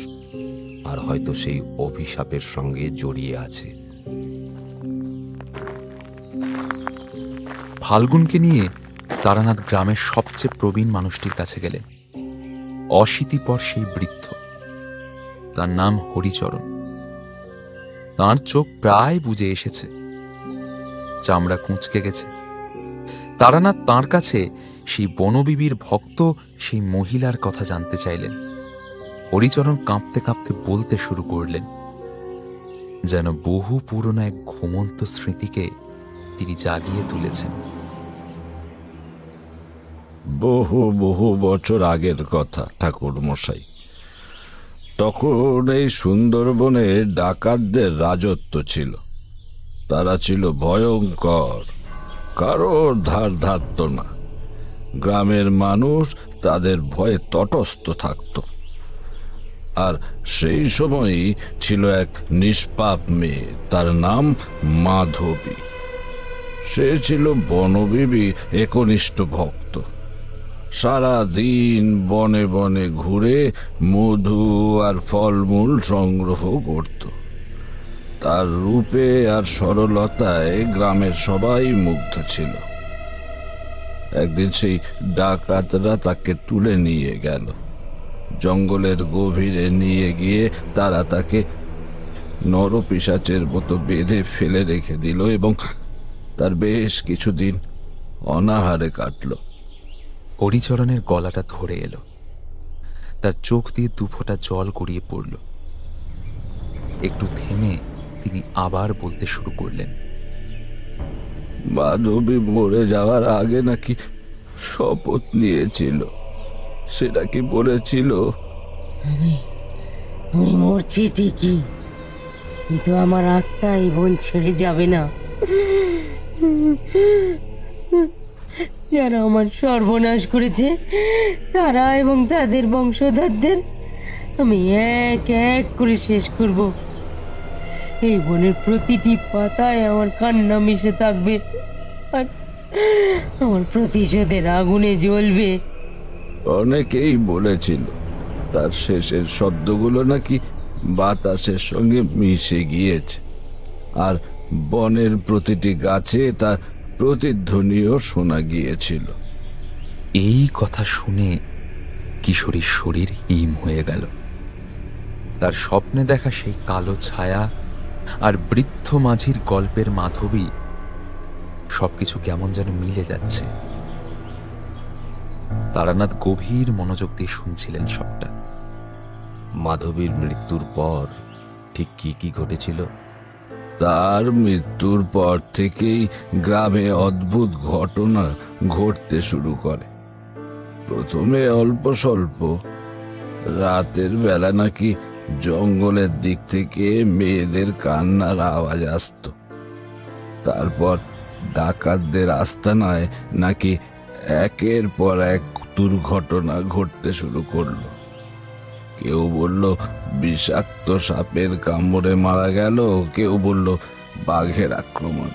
আর হয়তো সেই অভিশাপের সঙ্গে জড়িয়ে আছে। ফাল্গুনকে নিয়ে তারানাথ গ্রামের সবচেয়ে প্রবীণ মানুষটির কাছে গেলেন। অশীতিপর সেই বৃদ্ধ, তার নাম হরিচরণ। তার চোখ প্রায় বুজে এসেছে, চামড়া কুঁচকে গেছে। তারানাথ তাঁর কাছে সেই বনবিবির ভক্ত সেই মহিলার কথা জানতে চাইলেন। হরিচরণ কাঁপতে কাঁপতে বলতে শুরু করলেন, যেন বহু পুরনো এক ঘুমন্ত স্মৃতিকে তিনি জাগিয়ে তুলেছেন। বহু বহু বছর আগের কথা ঠাকুর মশাই। তখন এই সুন্দরবনে ডাকাতদের রাজত্ব ছিল। তারা ছিল ভয়ঙ্কর, কারোর ধার ধারত না। গ্রামের মানুষ তাদের ভয়ে তটস্থ থাকত। আর সেই সময়ই ছিল এক নিষ্পাপ মেয়ে, তার নাম মাধবী। সে ছিল বনবিবি একনিষ্ঠ ভক্ত। সারা দিন বনে বনে ঘুরে মধু আর ফলমূল সংগ্রহ করত। তার রূপে আর সরলতায় গ্রামের সবাই মুগ্ধ ছিল। একদিন সেই ডাকাতরা তাকে তুলে নিয়ে গেল। জঙ্গলের গভীরে নিয়ে গিয়ে তারা তাকে নরপিশাচের মতো বেঁধে ফেলে রেখে দিল এবং তার বেশ কিছুদিন অনাহারে কাটল। হরিচরণের গলাটা ধরে এলো, তার চোখ দিয়ে দুফোঁটা জল গড়িয়ে পড়ল। একটু থেমে তিনি আবার বলতে শুরু করলেন, মাধবী মরে যাওয়ার আগে নাকি শপথ নিয়েছিল। সেটা কি বলেছিল, আমি মরছি ঠিকই, কিন্তু আমার আত্মা এই বন ছেড়ে যাবে না। যারা আমার সর্বনাশ করেছে তারা এবং তাদের বংশধরদের আমি এক এক করে শেষ করব। এই বনের প্রতিটি পাতায় আমার কান্না মিশে থাকবে, আর আমার প্রতিশোধের আগুনে জ্বলবে। অনেকেই বলেছিল তার শেষের শব্দগুলো নাকি বাতাসের সঙ্গে মিশে গিয়েছে, আর বনের প্রতিটি গাছে তার প্রতিধ্বনিও শোনা গিয়েছিল। এই কথা শুনে কিশোরীর শরীর হিম হয়ে গেল। তার স্বপ্নে দেখা সেই কালো ছায়া আর বৃদ্ধ মাঝির গল্পের মাধবী সবকিছু কেমন যেন মিলে যাচ্ছে। তারানাথ গভীর মনোযোগ দিয়ে শুনছিলেন সবটা। মাধবীর মৃত্যুর পর ঠিক কি কি ঘটেছিল? তার মৃত্যুর পর থেকেই গ্রামে অদ্ভুত ঘটনা ঘটতে শুরু করে। প্রথমে অল্প স্বল্প। রাতের বেলা নাকি জঙ্গলের দিক থেকে মেয়েদের কান্নার আওয়াজ আসত। তারপর ডাকাতদের আস্তানায় নাকি একের পর এক দুর্ঘটনা ঘটতে শুরু করলো। কেউ বলল বিষাক্ত সাপের কামড়ে মারা গেল, কেউ বলল বাঘের আক্রমণ,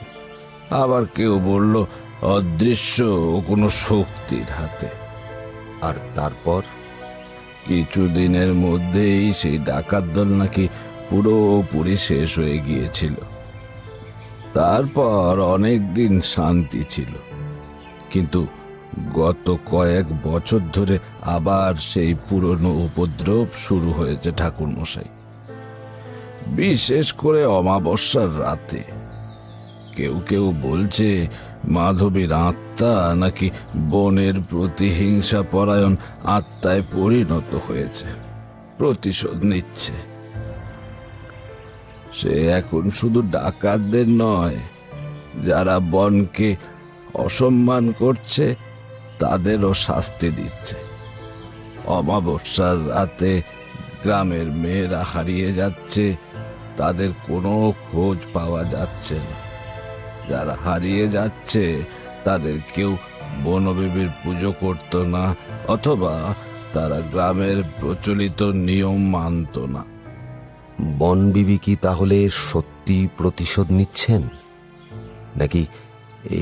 আবার কেউ বলল অদৃশ্য কোনো শক্তির হাতে। আর তারপর কিছুদিনের মধ্যেই সেই ডাকাত দল নাকি পুরোপুরি শেষ হয়ে গিয়েছিল। তারপর অনেক দিন শান্তি ছিল, কিন্তু গত কয়েক বছর ধরে আবার সেই পুরনো উপদ্রব শুরু হয়েছে ঠাকুর মশাই। বিশেষ করে অমাবস্যার রাতে কেউ কেউ বলছে মাধবীর আত্মা নাকি বনের প্রতিহিংসা পরায়ণ আত্মায় পরিণত হয়েছে, প্রতিশোধ নিচ্ছে। সে এখন শুধু ডাকাতদের নয়, যারা বনকে অসম্মান করছে তাদেরও শাস্তি দিচ্ছে। অমাবস্যার রাতে গ্রামের মেয়েরা হারিয়ে যাচ্ছে, তাদের কোনো খোঁজ পাওয়া যাচ্ছে না। যারা হারিয়ে যাচ্ছে তাদের কেউ বনবিবির পুজো করত না, অথবা তারা গ্রামের প্রচলিত নিয়ম মানত না। বনবিবি কি তাহলে সত্যি প্রতিশোধ নিচ্ছেন, নাকি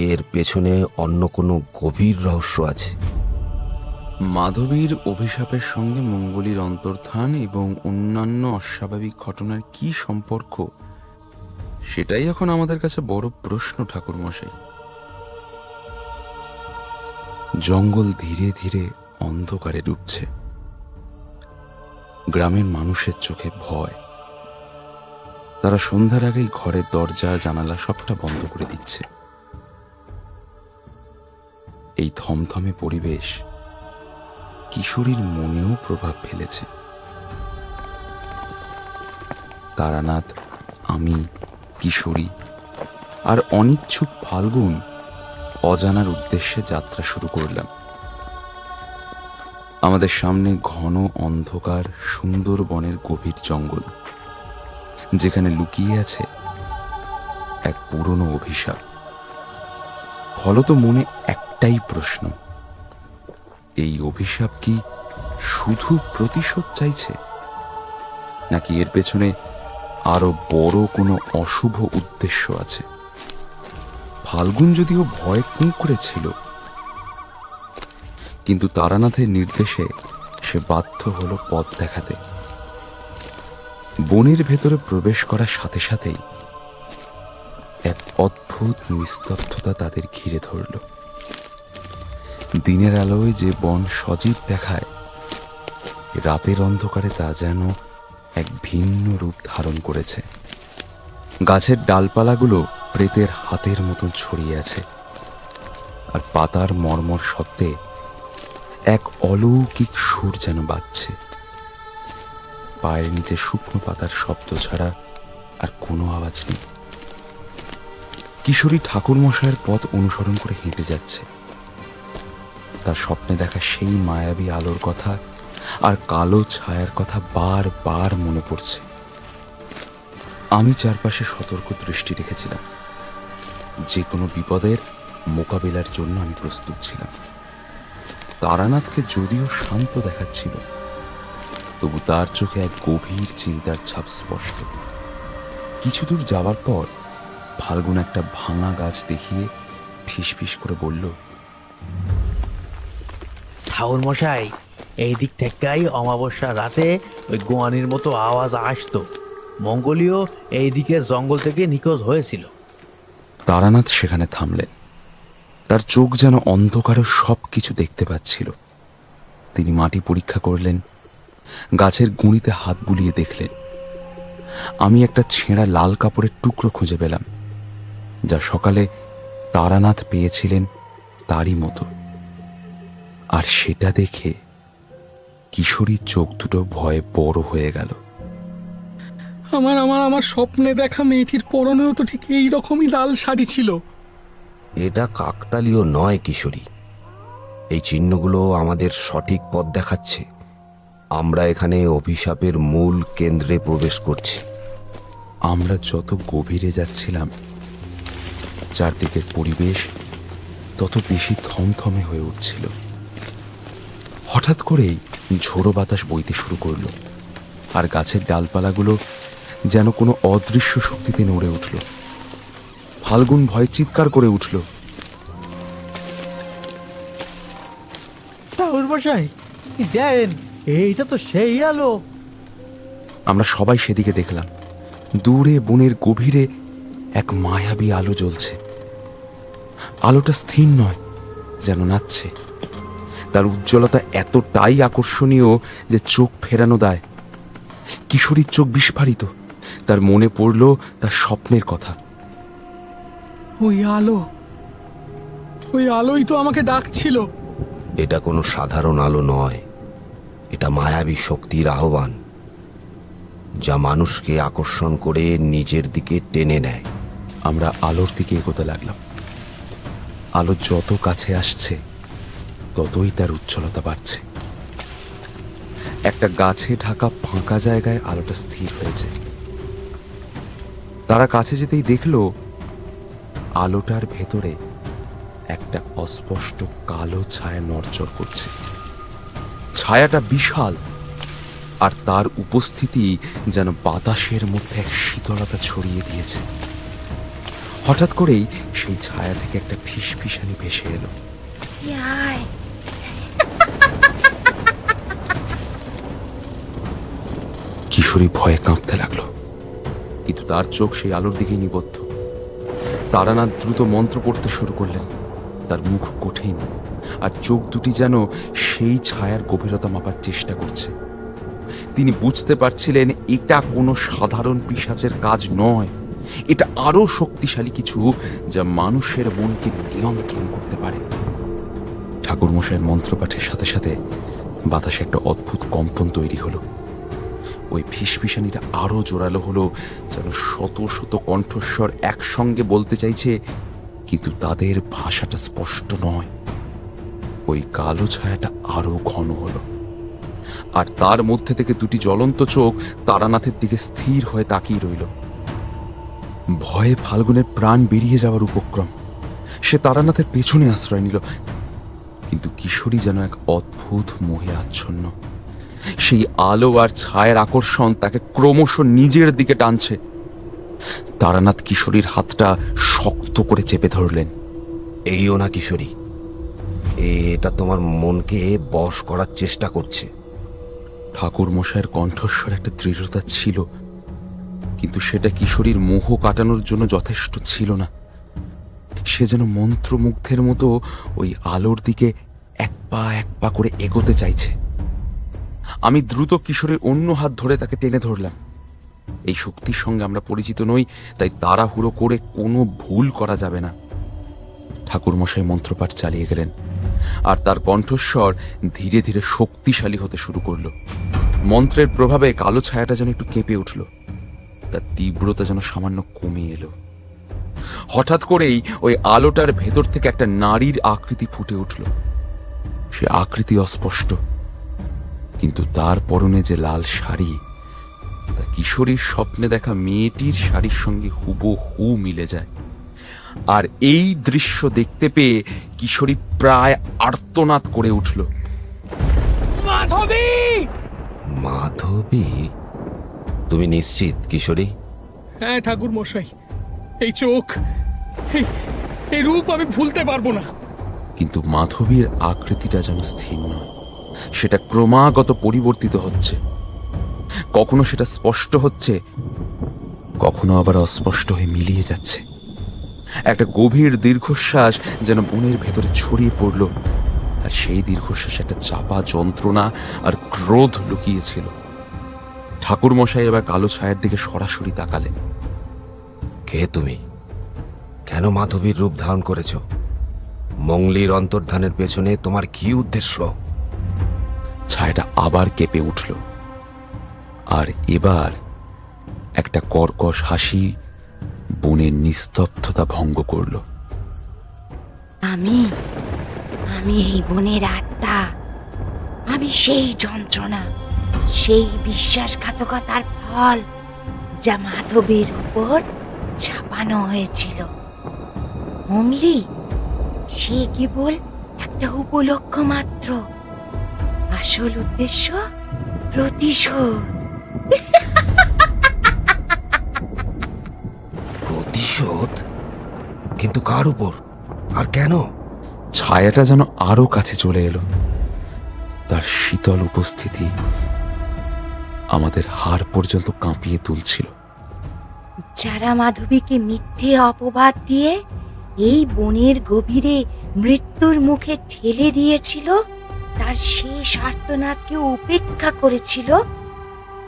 এর পেছনে অন্য কোনো গভীর রহস্য আছে? মাধবীর অভিশাপের সঙ্গে মঙ্গলীর অন্তর্ধান এবং অন্যান্য অস্বাভাবিক ঘটনার কি সম্পর্ক, সেটাই এখন আমাদের কাছে বড় প্রশ্ন ঠাকুরমশাই। জঙ্গল ধীরে ধীরে অন্ধকারে ডুবছে। গ্রামের মানুষের চোখে ভয়। তারা সন্ধ্যার আগেই ঘরের দরজা জানালা সবটা বন্ধ করে দিচ্ছে। এই থমথমে পরিবেশ কিশোরীর মনেও প্রভাব ফেলেছে। তারানাথ, আমি, কিশোরী আর অনিচ্ছুক ফাল্গুন অজানার উদ্দেশ্যে যাত্রা শুরু করলাম। আমাদের সামনে ঘন অন্ধকার সুন্দরবনের গভীর জঙ্গল, যেখানে লুকিয়ে আছে এক পুরনো অভিশাপ। ফলত মনে একটাই প্রশ্ন, এই অভিশাপ কি শুধু প্রতিশোধ চাইছে, নাকি এর পেছনে আরো বড় কোনো অশুভ উদ্দেশ্য আছে? ফাল্গুন যদিও ভয় কুঁকড়েছিল, কিন্তু তারানাথের নির্দেশে সে বাধ্য হলো পথ দেখাতে। বনের ভেতরে প্রবেশ করার সাথে সাথেই এক অদ্ভুত নিস্তব্ধতা তাদের ঘিরে ধরল। দিনের আলোয় যে বন সজীব দেখায়, রাতের অন্ধকারে তা যেন এক ভিন্ন রূপ ধারণ করেছে। গাছের ডালপালাগুলো প্রেতের হাতের মতন ছড়িয়ে আছে, আর পাতার মর্মর শব্দে এক অলৌকিক সুর যেন বাজছে। পায়ের নিচে শুকনো পাতার শব্দ ছাড়া আর কোনো আওয়াজ নেই। কিশোরী ঠাকুরমশায়ের পথ অনুসরণ করে হেঁটে যাচ্ছে। তার স্বপ্নে দেখা সেই মায়াবী আলোর কথা আর কালো ছায়ার কথা বারবার মনে পড়ছে। আমি চারপাশে সতর্ক দৃষ্টি রেখেছিলাম। যে কোনো বিপদের মোকাবিলার জন্য আমি প্রস্তুত ছিলাম। তারানাথকে যদিও শান্ত দেখাচ্ছিল, তবু তার চোখে এক গভীর চিন্তার ছাপ স্পষ্ট। কিছু দূর যাওয়ার পর ফাল্গুন একটা ভাঙা গাছ দেখিয়ে ফিসফিস করে বলল, ঠাকুর মশাই, এই দিক থেকেই অমাবস্যার রাতে ওই গোয়ানির মতো আওয়াজ আসতো। মঙ্গলীয় এই দিকের জঙ্গল থেকে নিখোঁজ হয়েছিল। তারানাথ সেখানে থামলেন। তার চোখ যেন অন্ধকারে সব কিছু দেখতে পাচ্ছিল। তিনি মাটি পরীক্ষা করলেন, গাছের গুঁড়িতে হাত বুলিয়ে দেখলেন। আমি একটা ছেঁড়া লাল কাপড়ের টুকরো খুঁজে পেলাম, যা সকালে তারানাথ পেয়েছিলেন তারই মতো। আর সেটা দেখে কিশোরীর চোখ দুটো ভয়ে বড় হয়ে গেল। আমার আমার আমার স্বপ্নে দেখা মেয়েটির পরনেও তো ঠিক এই রকমই লাল শাড়ি ছিল। এটা কাকতালীয় নয় কিশোরী, এই চিহ্নগুলো আমাদের সঠিক পথ দেখাচ্ছে। আমরা এখানে অভিশাপের মূল কেন্দ্রে প্রবেশ করছি। আমরা যত গভীরে যাচ্ছিলাম, চারদিকের পরিবেশ তত বেশি থমথমে হয়ে উঠছিল। হঠাৎ করেই ঝোড়ো বাতাস বইতে শুরু করলো, আর গাছের ডালপালাগুলো যেন কোনো অদৃশ্য শক্তিতে নড়ে উঠল। ফাল্গুন ভয়ে চিৎকার করে উঠল, ঠাকুর মশাই, দেন, এইটা তো সেই আলো। আমরা সবাই সেদিকে দেখলাম। দূরে বনের গভীরে এক মায়াবী আলো জ্বলছে। আলোটা স্থির নয়, যেন নাচছে। তার উজ্জ্বলতা এতটাই আকর্ষণীয় যে চোখ ফেরানো দেয়। কিশোরীর চোখ বিস্ফারিত। তার মনে পড়ল তার স্বপ্নের কথা। ওই আলো, ওই আলোই তো আমাকে ডাকছিল। এটা কোনো সাধারণ আলো নয়, এটা মায়াবী শক্তির আহ্বান, যা মানুষকে আকর্ষণ করে নিজের দিকে টেনে নেয়। আমরা আলোর দিকে এগোতে লাগলাম। আলো যত কাছে আসছে ততই তার উজ্জ্বলতা বাড়ছে। একটা গাছে ঢাকা ফাঁকা জায়গায় আলোটা স্থির হয়েছে। তারা কাছে যেতেই দেখলো আলোটার ভেতরে একটা অস্পষ্ট কালো ছায়া নড়চড় করছে। ছায়াটা বিশাল, আর তার উপস্থিতি যেন বাতাসের মধ্যে এক শীতলতা ছড়িয়ে দিয়েছে। হঠাৎ করেই সেই ছায়া থেকে একটা ফিসফিসানি ভেসে এলো। কিশোরী ভয়ে কাঁপতে লাগলো, কিন্তু তার চোখ সেই আলোর দিকে নিবদ্ধ। তারানাথ দ্রুত মন্ত্র পড়তে শুরু করলেন। তার মুখ কঠিন, আর চোখ দুটি যেন সেই ছায়ার গভীরতা মাপার চেষ্টা করছে। তিনি বুঝতে পারছিলেন এটা কোনো সাধারণ পিশাচের কাজ নয়, এটা আরো শক্তিশালী কিছু, যা মানুষের মনকে নিয়ন্ত্রণ করতে পারে। ঠাকুরমশাইয়ের মন্ত্রপাঠের সাথে সাথে বাতাসে একটা অদ্ভুত কম্পন তৈরি হলো। ওই ফিসফিসানিটা আরো জোরালো হলো, যেন শত শত কণ্ঠস্বর একসঙ্গে বলতে চাইছে, কিন্তু তাদের ভাষাটা স্পষ্ট নয়। ওই কালো ছায়াটা আরো ঘন হলো, আর তার মধ্যে থেকে দুটি জ্বলন্ত চোখ তারানাথের দিকে স্থির হয়ে তাকিয়ে রইল। ভয়ে ফাল্গুনের প্রাণ বেরিয়ে যাওয়ার উপক্রম। সে তারানাথের পেছনে আশ্রয় নিল, কিন্তু কিশোরী যেন এক অদ্ভুত মোহে আচ্ছন্ন। সেই আলো আর ছায়ের আকর্ষণ তাকে ক্রমশ নিজের দিকে টানছে। তারানাথ কিশোরীর হাতটা শক্ত করে চেপে ধরলেন। এইও না কিশোরী, এটা তোমার মনকে বশ করার চেষ্টা করছে। ঠাকুর মশাইয়ের কণ্ঠস্বর একটা দৃঢ়তা ছিল, কিন্তু সেটা কিশোরীর মোহ কাটানোর জন্য যথেষ্ট ছিল না। সে যেন মন্ত্রমুগ্ধের মতো ওই আলোর দিকে এক পা করে এগোতে চাইছে। আমি দ্রুত কিশোরের অন্য হাত ধরে তাকে টেনে ধরলাম। এই শক্তির সঙ্গে আমরা পরিচিত নই, তাই তাড়াহুড়ো করে কোনো ভুল করা যাবে না। ঠাকুরমশাই মন্ত্রপাঠ চালিয়ে গেলেন, আর তার কণ্ঠস্বর ধীরে ধীরে শক্তিশালী হতে শুরু করলো। মন্ত্রের প্রভাবে কালো ছায়াটা যেন একটু কেঁপে উঠল, তার তীব্রতা যেন সামান্য কমে এলো। হঠাৎ করেই ওই আলোটার ভেতর থেকে একটা নারীর আকৃতি ফুটে উঠল। সে আকৃতি অস্পষ্ট, কিন্তু তার পরনে যে লাল শাড়ি, তা কিশোরীর স্বপ্নে দেখা মেয়েটির শাড়ির সঙ্গে হুবহু মিলে যায়। আর এই দৃশ্য দেখতে পেয়ে কিশোরী প্রায় আর্তনাদ করে উঠল। মাধবী! মাধবী? তুমি নিশ্চিত কিশোরী? হ্যাঁ ঠাকুর মশাই, এই চোখ, এই রূপ আমি ভুলতে পারবো না। কিন্তু মাধবীর আকৃতিটা যেন স্থির নয়, সেটা ক্রমাগত পরিবর্তিত হচ্ছে। কখনো সেটা স্পষ্ট হচ্ছে, কখনো আবার অস্পষ্ট হয়ে মিলিয়ে যাচ্ছে। একটা গভীর দীর্ঘশ্বাস যেন বনের ভেতরে ছড়িয়ে পড়ল, আর সেই দীর্ঘশ্বাসে একটা চাপা যন্ত্রণা আর ক্রোধ লুকিয়েছিল। ঠাকুরমশাই এবার কালো ছায়ার দিকে সরাসরি তাকালেন। কে তুমি? কেন মাধবীর রূপ ধারণ করেছ? মঙ্গলির অন্তর্ধানের পেছনে তোমার কি উদ্দেশ্য? ছায়াটা আবার কেঁপে উঠল, আর এবার একটা কর্কশ হাসি বনের নিস্তব্ধতা ভঙ্গ করল। আমি এই বনের আত্মা। আমি সেই যন্ত্রণা, সেই বিশ্বাসঘাতকতার ফল, যা মাধবীর উপর ছাপানো হয়েছিল। মঙ্গলি সে কেবল একটা উপলক্ষ মাত্র, আসল উদ্দেশ্য প্রতিশোধ। প্রতিশোধ? কিন্তু কার উপর আর কেন? ছায়াটা যেন আরো কাছে চলে এলো। তার শীতল উপস্থিতি আমাদের হাড় পর্যন্ত কাঁপিয়ে তুলছিল। যারা মাধবীকে মিথ্যে অপবাদ দিয়ে এই বনের গভীরে মৃত্যুর মুখে ঠেলে দিয়েছিল, তার শেষ আর্তনাদকে উপেক্ষা করেছিল,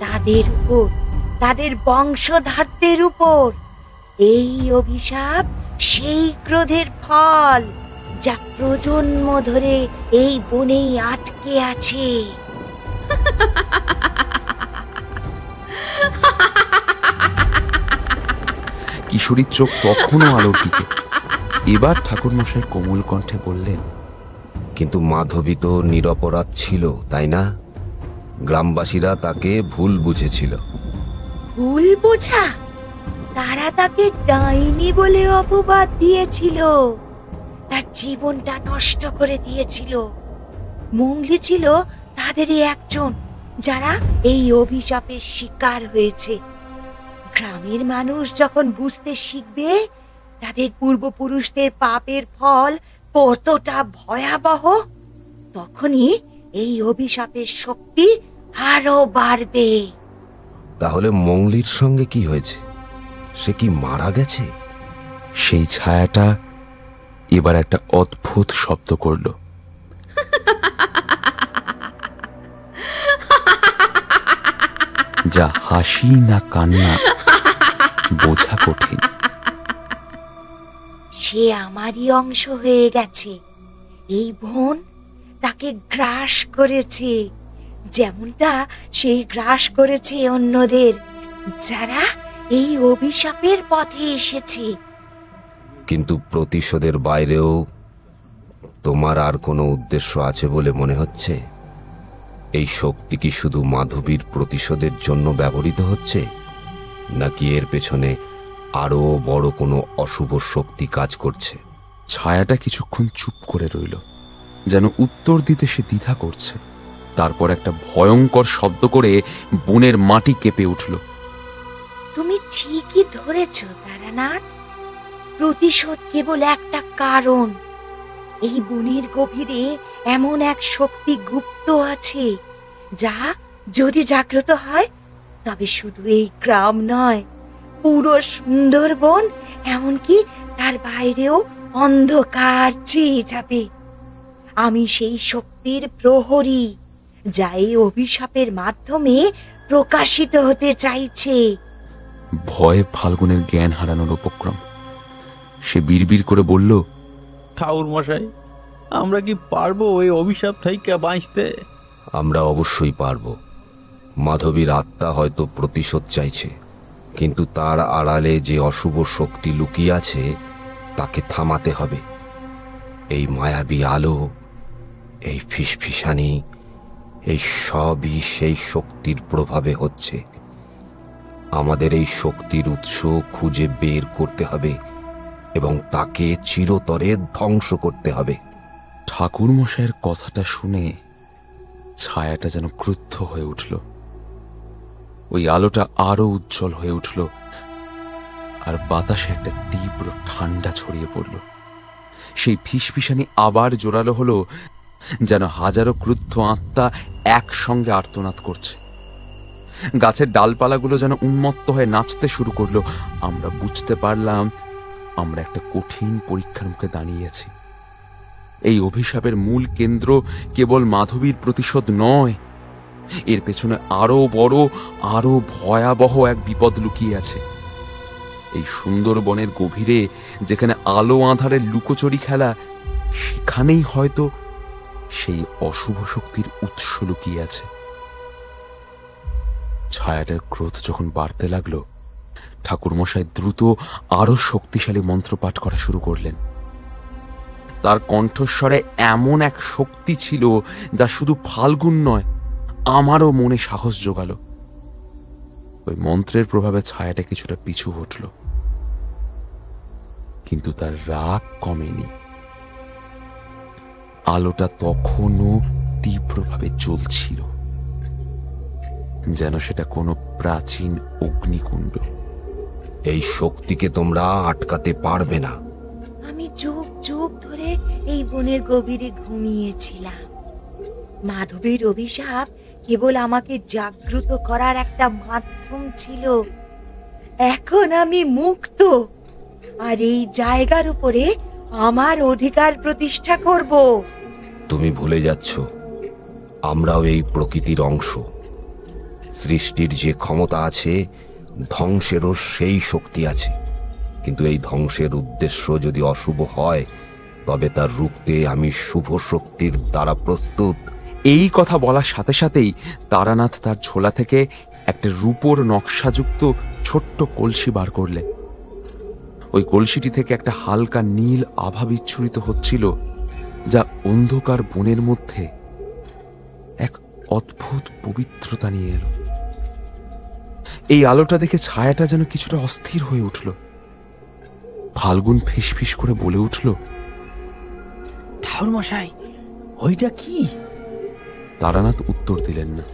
তাদের উপর, তাদের বংশধারদের উপর এই অভিশাপ সেই ক্রোধের ফল, যা প্রজন্ম ধরে এই বনেই আটকে আছে। কিশোরীর চোখ তখনও আলোর দিকে। এবার ঠাকুরমশাই কোমল কণ্ঠে বললেন, কিন্তু মাধবী তো নিরপরাধ ছিল, তাই না? গ্রামবাসীরা তাকে ভুল বুঝেছিল। ভুল বোঝা? তারা তাকে ডাইনি বলে অপবাদ দিয়েছিল, তার জীবনটা নষ্ট করে দিয়েছিল। মঙ্গলি ছিল তাদেরই একজন যারা এই অভিশাপের শিকার হয়েছে। গ্রামের মানুষ যখন বুঝতে শিখবে তাদের পূর্বপুরুষদের পাপের ফল কতটা ভয়াবহ, তখনই এই অভিশাপের শক্তি আরো বাড়বে। তাহলে মঙ্গলির সঙ্গে কি হয়েছে? সে কি মারা গেছে? সেই ছায়াটা এবার একটা অদ্ভুত শব্দ করল। যা হাসি না কান্না বোঝা কঠিন। সে আমারই অংশ হয়ে গেছে। এই বন তাকে গ্রাস করেছে, যেমনটা সেই গ্রাস করেছে অন্যদের যারা এই অভিশাপের পথে এসেছে। কিন্তু প্রতিশোধের বাইরেও তোমার আর কোনো উদ্দেশ্য আছে বলে মনে হচ্ছে? এই শক্তি কি শুধু মাধবীর প্রতিশোধের জন্য ব্যবহৃত হচ্ছে, নাকি এর পেছনে আরো বড় কোনো অশুভ শক্তি কাজ করছে? ছায়াটা কিছুক্ষণ চুপ করে রইল, যেন উত্তর দিতে সে দ্বিধা করছে। তারপর একটা ভয়ঙ্কর শব্দ করে বনের মাটি কেঁপে উঠল। তুমি ঠিকই ধরেছ তারানাথ, প্রতিশোধ কেবল একটা কারণ। এই বনের গভীরে এমন এক শক্তি গুপ্ত আছে যা যদি জাগ্রত হয় তবে শুধু এই গ্রাম নয়, পুরো সুন্দরবন, এমনকি তার বাইরেও অন্ধকার চেয়ে যাবে। আমি সেই শক্তির প্রহরী, যা এই অভিশাপের মাধ্যমে প্রকাশিত হতে চাইছে। ভয়ে ফাল্গুনের জ্ঞান হারানোর উপক্রম। সে বিড়বিড় করে বলল, ঠাকুর মশাই, আমরা কি পারবো ওই অভিশাপ থেকে বাঁচতে? আমরা অবশ্যই পারব। মাধবীর আত্মা হয়তো প্রতিশোধ চাইছে, কিন্তু তার আড়ালে যে অশুভ শক্তি লুকিয়ে আছে তাকে থামাতে হবে। এই মায়াবী আলো, এই ফিসফিসানি, এই সবই সেই শক্তির প্রভাবে হচ্ছে। আমাদের এই শক্তির উৎস খুঁজে বের করতে হবে এবং তাকে চিরতরে ধ্বংস করতে হবে। ঠাকুরমশাইয়ের কথাটা শুনে ছায়াটা যেন ক্রুদ্ধ হয়ে উঠল। ওই আলোটা আরো উজ্জ্বল হয়ে উঠল, আর বাতাসে একটা তীব্র ঠান্ডা ছড়িয়ে পড়ল। সেই ফিসফিসানি আবার জোরালো হলো, যেন হাজারো ক্রুদ্ধ আত্মা একসঙ্গে আর্তনাদ করছে। গাছের ডালপালাগুলো যেন উন্মত্ত হয়ে নাচতে শুরু করলো। আমরা বুঝতে পারলাম আমরা একটা কঠিন পরীক্ষার মুখে দাঁড়িয়েছি। এই অভিশাপের মূল কেন্দ্র কেবল মাধবীর প্রতিশোধ নয়, এর পেছনে আরো বড়, আরো ভয়াবহ এক বিপদ লুকিয়ে আছে। এই সুন্দরবনের গভীরে যেখানে আলো আঁধারের লুকোচুরি খেলা, সেখানেই হয়তো সেই অশুভ শক্তির উৎস লুকিয়ে আছে। ছায়াটার ক্রোধ যখন বাড়তে লাগলো, ঠাকুরমশাই দ্রুত আরো শক্তিশালী মন্ত্র পাঠ করা শুরু করলেন। তার কণ্ঠস্বরে এমন এক শক্তি ছিল যা শুধু ফাল্গুন নয়, আমারও মনে সাহস জোগালো। ওই মন্ত্রের প্রভাবে ছায়াটা কিছুটা পিছু হটল, কিন্তু তার রাগ কমেনি। আলোটা তখনও তীব্রভাবে জ্বলছিল, যেন সেটা কোনো প্রাচীন অগ্নিকুণ্ড। এই শক্তিকে তোমরা আটকাতে পারবে না। আমি যুগ যুগ ধরে এই বনের গভীরে ঘুমিয়েছিলাম। মাধবীর অভিশাপ কেবল আমাকে জাগ্রত করার একটা মাধ্যম ছিল। এখন আমি মুক্ত, আর এই জায়গার উপরে আমার অধিকার প্রতিষ্ঠা করব। তুমি ভুলে যাচ্ছ, আমরাও এই প্রকৃতির অংশ। সৃষ্টির যে ক্ষমতা আছে, ধ্বংসেরও সেই শক্তি আছে। কিন্তু এই ধ্বংসের উদ্দেশ্য যদি অশুভ হয়, তবে তার রুখতে আমি শুভ শক্তির দ্বারা প্রস্তুত। এই কথা বলার সাথে সাথেই তারানাথ তার ঝোলা থেকে একটা রূপোর নকশাযুক্ত ছোট্ট কলসি বার করলেন। ওই কলসিটি থেকে একটা হালকা নীল আভা বিচ্ছুরিত হচ্ছিল, যা অন্ধকার বনের মধ্যে এক অদ্ভুত পবিত্রতা নিয়ে এলো। এই আলোটা দেখে ছায়াটা যেন কিছুটা অস্থির হয়ে উঠল। ফাল্গুন ফিসফিস করে বলে উঠল, ঠাকুর মশাই, ওইটা কি? তারানাথ উত্তর দিলেন না।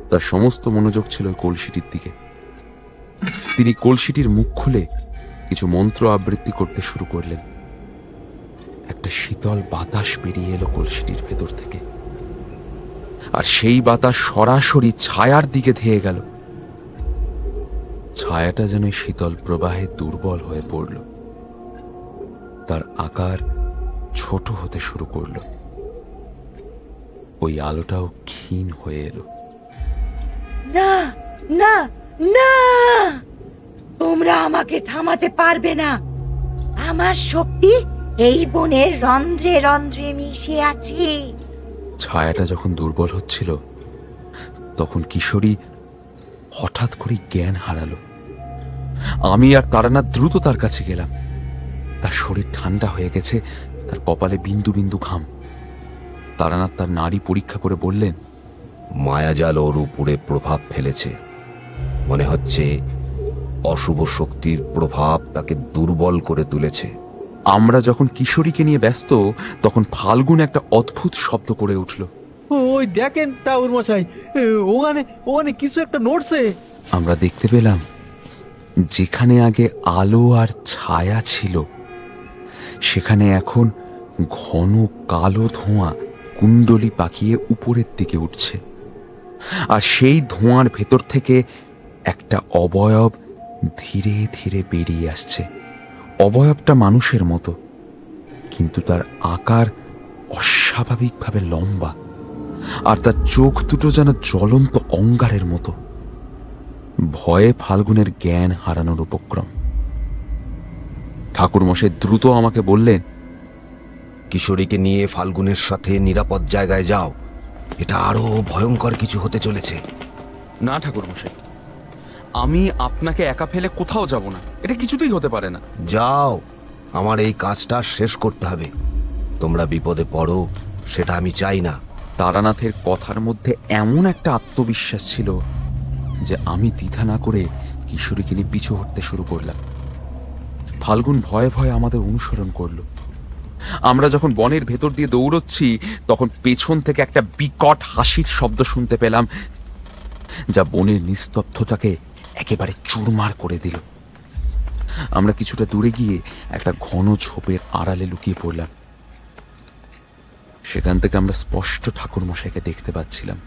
তার সমস্ত মনোযোগ ছিল ওই কলসিটির দিকে। তিনি কলসিটির মুখ খুলে কিছু মন্ত্র আবৃত্তি করতে শুরু করলেন। একটা শীতল বাতাস বেরিয়ে এলো কলসিটির ভেতর থেকে, আর সেই বাতাস সরাসরি ছায়ার দিকে ধেয়ে গেল। ছায়াটা যেন শীতল প্রবাহে দুর্বল হয়ে পড়ল। তার আকার ছোট হতে শুরু করল। ওই আলোটাও ক্ষীণ হয়ে এলো। না না না, তোমরা আমাকে থামাতে পারবে না। আমার শক্তি এই বনের রন্ধ্রে রন্ধ্রে মিশে আছে। ছায়াটা যখন দুর্বল হচ্ছিল, তখন কিশোরী হঠাৎ করে জ্ঞান হারালো। আমি আর তারানাথ দ্রুত তার কাছে গেলাম। তার শরীর ঠান্ডা হয়ে গেছে, তার কপালে বিন্দু বিন্দু ঘাম। তারানাথ তার নাড়ি পরীক্ষা করে বললেন, মায়াজাল ওর উপরে প্রভাব ফেলেছে। মনে হচ্ছে অশুভ শক্তির প্রভাব তাকে দুর্বল করে তুলেছে। আমরা যখন কিশোরীকে নিয়ে ব্যস্ত, তখন ফাল্গুন একটা অদ্ভুত শব্দ করে উঠল। ওই দেখেন ঠাকুর মশাই, ওখানে ওখানে কিছু একটা নড়ছে। আমরা দেখতে পেলাম, যেখানে আগে আলো আর ছায়া ছিল, সেখানে এখন ঘন কালো ধোঁয়া কুণ্ডলি পাকিয়ে উপরের দিকে উঠছে। আর সেই ধোঁয়ার ভেতর থেকে একটা অবয়ব ধীরে ধীরে বেরিয়ে আসছে। অবয়বটা মানুষের মতো, কিন্তু তার আকার অস্বাভাবিকভাবে লম্বা, আর তার চোখ দুটো যেন জ্বলন্ত অঙ্গারের মতো। ভয়ে ফাল্গুনের জ্ঞান হারানোর উপক্রম। ঠাকুরমশাই দ্রুত আমাকে বললেন, কিশোরীকে নিয়ে ফাল্গুনের সাথে নিরাপদ জায়গায় যাও। এটা আরো ভয়ঙ্কর কিছু হতে চলেছে। না ঠাকুরমশাই, আমি আপনাকে একা ফেলে কোথাও যাব না। এটা কিছুতেই হতে পারে না। যাও, আমার এই কাজটা শেষ করতে হবে। তোমরা বিপদে পড়ো, সেটা আমি চাই না। তারানাথের কথার মধ্যে এমন একটা আত্মবিশ্বাস ছিল যে আমি দ্বিধা না করে কিশোরীকে নিয়ে পিছু হটতে শুরু করলাম। ফাল্গুন ভয়ে ভয়ে আমাদের অনুসরণ করলো। আমরা যখন বনের ভেতর দিয়ে দৌড়চ্ছি, তখন পেছন থেকে একটা বিকট হাসির শব্দ শুনতে পেলাম, যা বনের নিস্তব্ধতাকে একেবারে চুরমার করে দিল। আমরা কিছুটা দূরে গিয়ে একটা ঘন ঝোপের আড়ালে লুকিয়ে পড়লাম। সেখান থেকে আমরা স্পষ্ট ঠাকুরমশাইকে দেখতে পাচ্ছিলাম।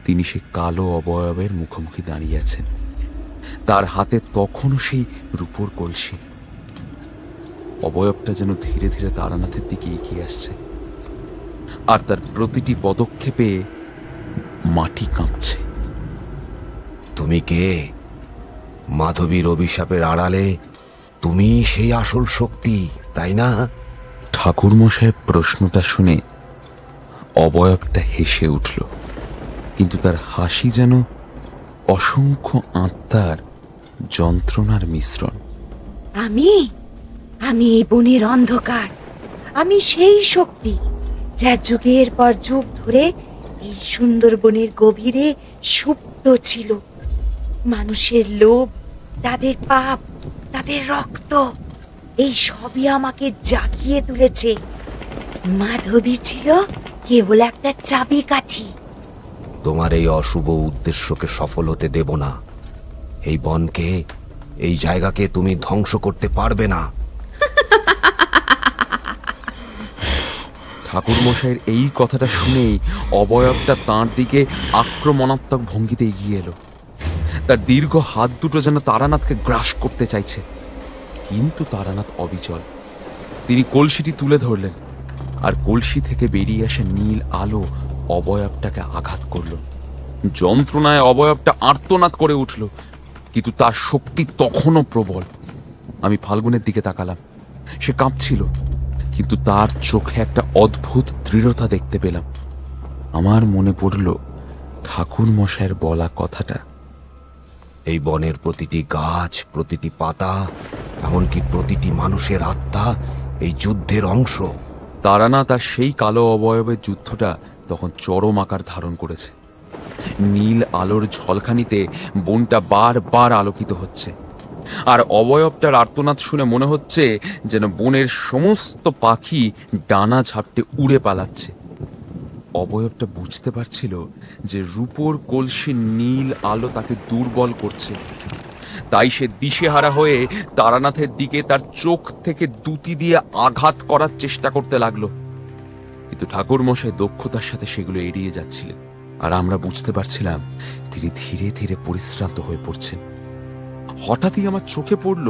তিনি সেই কালো অবয়বের মুখোমুখি দাঁড়িয়ে আছেন। তার হাতে তখনও সেই রূপোর কলসি। অবয়বটা যেন ধীরে ধীরে তারানাথের দিকে এগিয়ে আসছে, আর তার প্রতিটি পদক্ষেপে মাটি কাঁপছে। তুমি কে? মাধবীর অভিশাপের আড়ালে তুমি সেই আসল শক্তি, তাই না? ঠাকুরমশাই প্রশ্নটা শুনে অবয়বটা হেসে উঠল, কিন্তু তার হাসি যেন অসংখ্য আত্মার যন্ত্রণার মিশ্রণ। আমি আমি এই বনের অন্ধকার। আমি সেই শক্তি যা যুগের পর যুগ ধরে এই সুন্দরবনের গভীরে সুপ্ত ছিল। মানুষের লোভ, তাদের পাপ, তাদের রক্ত, এই সবই আমাকে জাগিয়ে তুলেছে। মাধবী ছিল কেবল একটা চাবিকাঠি। তোমার এই অশুভ উদ্দেশ্যকে সফল হতে দেব না। এই বনকে, এই জায়গাকে তুমি ধ্বংস করতে পারবে না। ঠাকুরমশাইয়ের এই কথাটা শুনেই অবয়বটা তাঁর দিকে আক্রমণাত্মক ভঙ্গিতে এগিয়ে এলো। তার দীর্ঘ হাত দুটো যেন তারানাথকে গ্রাস করতে চাইছে, কিন্তু তারানাথ অবিচল। তিনি কলসিটি তুলে ধরলেন, আর কলসি থেকে বেরিয়ে আসে নীল আলো অবয়বটাকে আঘাত করল। যন্ত্রণায় অবয়বটা আর্তনাদ করে উঠল, কিন্তু তার শক্তি তখনও প্রবল। আমি ফাল্গুনের দিকে তাকালাম। সে কাঁপছিল, কিন্তু তার চোখে একটা অদ্ভুত দৃঢ়তা দেখতে পেলাম। আমার মনে পড়ল ঠাকুর মশাইয়ের বলা কথাটা, এই বনের প্রতিটি গাছ, প্রতিটি পাতা, এমনকি প্রতিটি মানুষের আত্মা এই যুদ্ধের অংশ। তারানা তার সেই কালো অবয়বের যুদ্ধটা তখন চরম আকার ধারণ করেছে। নীল আলোর ঝলকানিতে বনটা বারবার আলোকিত হচ্ছে, আর অবয়বটার আর্তনাদ শুনে মনে হচ্ছে যেন বনের সমস্ত পাখি ডানা ঝাপটে উড়ে পালাচ্ছে। অবয়বটা বুঝতে পারছিল যে রূপোর কলসির নীল আলো তাকে দুর্বল করছে, তাই সে দিশেহারা হয়ে তারানাথের দিকে তার চোখ থেকে দুটি দিয়ে আঘাত করার চেষ্টা করতে লাগলো। কিন্তু ঠাকুর মশাই দক্ষতার সাথে সেগুলো এড়িয়ে যাচ্ছিলেন, আর আমরা বুঝতে পারছিলাম তিনি ধীরে ধীরে পরিশ্রান্ত হয়ে পড়ছেন। হঠাৎই আমার চোখে পড়ল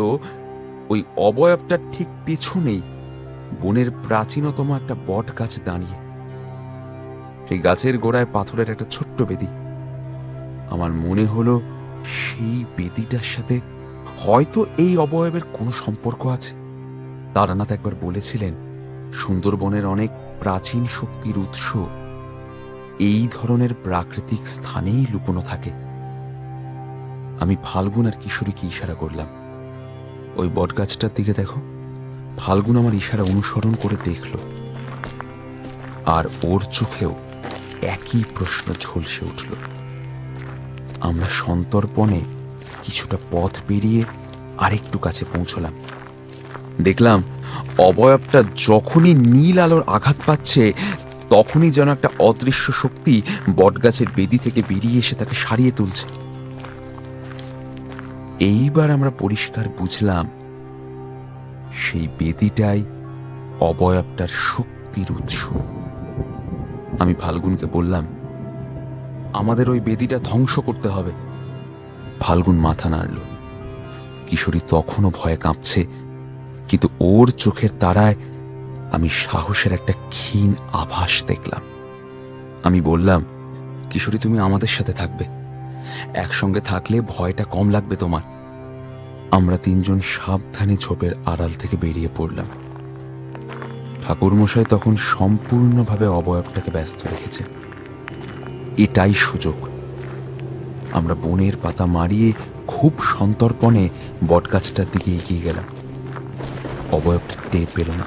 ওই অবয়বটার ঠিক পেছনেই বনের প্রাচীনতম একটা বট গাছ দাঁড়িয়ে। সেই গাছের গোড়ায় পাথরের একটা ছোট্ট বেদি। আমার মনে হলো সেই বেদিটার সাথে হয়তো এই অবয়বের কোনো সম্পর্ক আছে। তারানাথ একবার বলেছিলেন সুন্দরবনের অনেক প্রাচীন শক্তির উৎস এই ধরনের প্রাকৃতিক স্থানেই লুকোনো থাকে। আমি ফাল্গুন আর কিশোরীকে ইশারা করলাম, ওই বটগাছটার দিকে দেখো। ফাল্গুন আমার ইশারা অনুসরণ করে দেখল, আর ওর চোখেও একই প্রশ্ন ঝলসে উঠল। আমরা সন্তর্পণে কিছুটা পথ পেরিয়ে আরেকটু কাছে পৌঁছলাম। দেখলাম অবয়বটা যখনই নীল আলোর আঘাত পাচ্ছে তখনই যেন একটা অদৃশ্য শক্তি বটগাছের বেদি থেকে বেরিয়ে এসে তাকে সারিয়ে তুলছে। এইবার আমরা পরিষ্কার বুঝলাম সেই বেদিটাই অবয়বটার শক্তির উৎস। আমি ফাল্গুনকে বললাম, আমাদের ওই বেদিটা ধ্বংস করতে হবে। ফাল্গুন মাথা নাড়ল। কিশোরী তখনও ভয়ে কাঁপছে, কিন্তু ওর চোখের তারায় আমি সাহসের একটা ক্ষীণ আভাস দেখলাম। আমি বললাম, কিশোরী তুমি আমাদের সাথে থাকবে, একসঙ্গে থাকলে ভয়টা কম লাগবে তোমার। আমরা তিনজন সাবধানে ঝোপের আড়াল থেকে বেরিয়ে পড়লাম। ঠাকুরমশাই তখন সম্পূর্ণভাবে অবয়বটাকে ব্যস্ত রেখেছে। এটাই সুযোগ। আমরা বনের পাতা মারিয়ে খুব সন্তর্পণে বটগাছটার দিকে এগিয়ে গেলাম। অবয়বটা টের পেল না।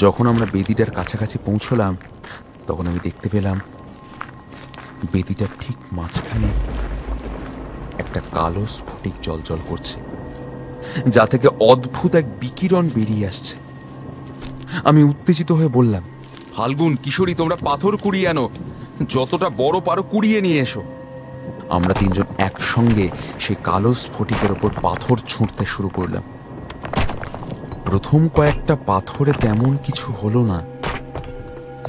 যখন আমরা বেদিটার কাছাকাছি পৌঁছলাম তখন আমি দেখতে পেলাম বেদিটার ঠিক মাঝখানে একটা কালো স্ফটিক জ্বলজ্বল করছে, যা থেকে অদ্ভুত এক বিকিরণ বেরিয়ে আসছে। আমি উত্তেজিত হয়ে বললাম, ফাল্গুন, কিশোরী, তোমরা পাথর কুড়িয়ে আনো, যতটা বড় পারো কুড়িয়ে নিয়ে এসো। আমরা তিনজন একসঙ্গে সেই কালো স্ফটিকের ওপর পাথর ছুঁড়তে শুরু করলাম। প্রথম কয়েকটা পাথরে তেমন কিছু হলো না,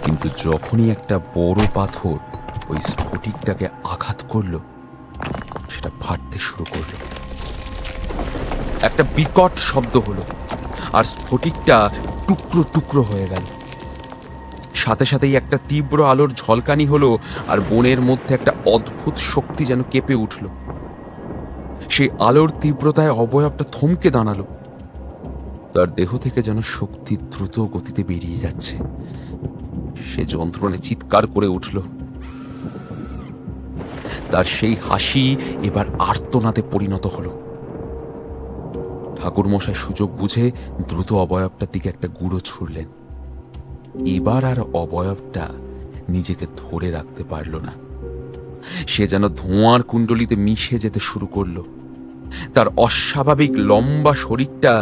কিন্তু যখনই একটা বড় পাথর ওই স্ফটিকটাকে আঘাত করলো সেটা ফাটতে শুরু করলো। একটা বিকট শব্দ হলো আর স্ফটিকটা টুকরো টুকরো হয়ে গেল। সাথে সাথেই একটা তীব্র আলোর ঝলকানি হলো আর বনের মধ্যে একটা অদ্ভুত শক্তি যেন কেঁপে উঠল। সেই আলোর তীব্রতায় অবয়বটা থমকে দাঁড়ালো। তার দেহ থেকে যেন শক্তি দ্রুত গতিতে বেরিয়ে যাচ্ছে। সে যন্ত্রণে চিৎকার করে উঠল। তার সেই হাসি এবার আর্তনাদে পরিণত হলো। ঠাকুরমশাই সুযোগ বুঝে দ্রুত অবয়বটার দিকে একটা গুঁড়ো ছুড়লেন। এবার আর অবয়বটা নিজেকে ধরে রাখতে পারল না। সে যেন ধোঁয়ার কুণ্ডলিতে মিশে যেতে শুরু করলো। তার অস্বাভাবিক লম্বা শরীরটা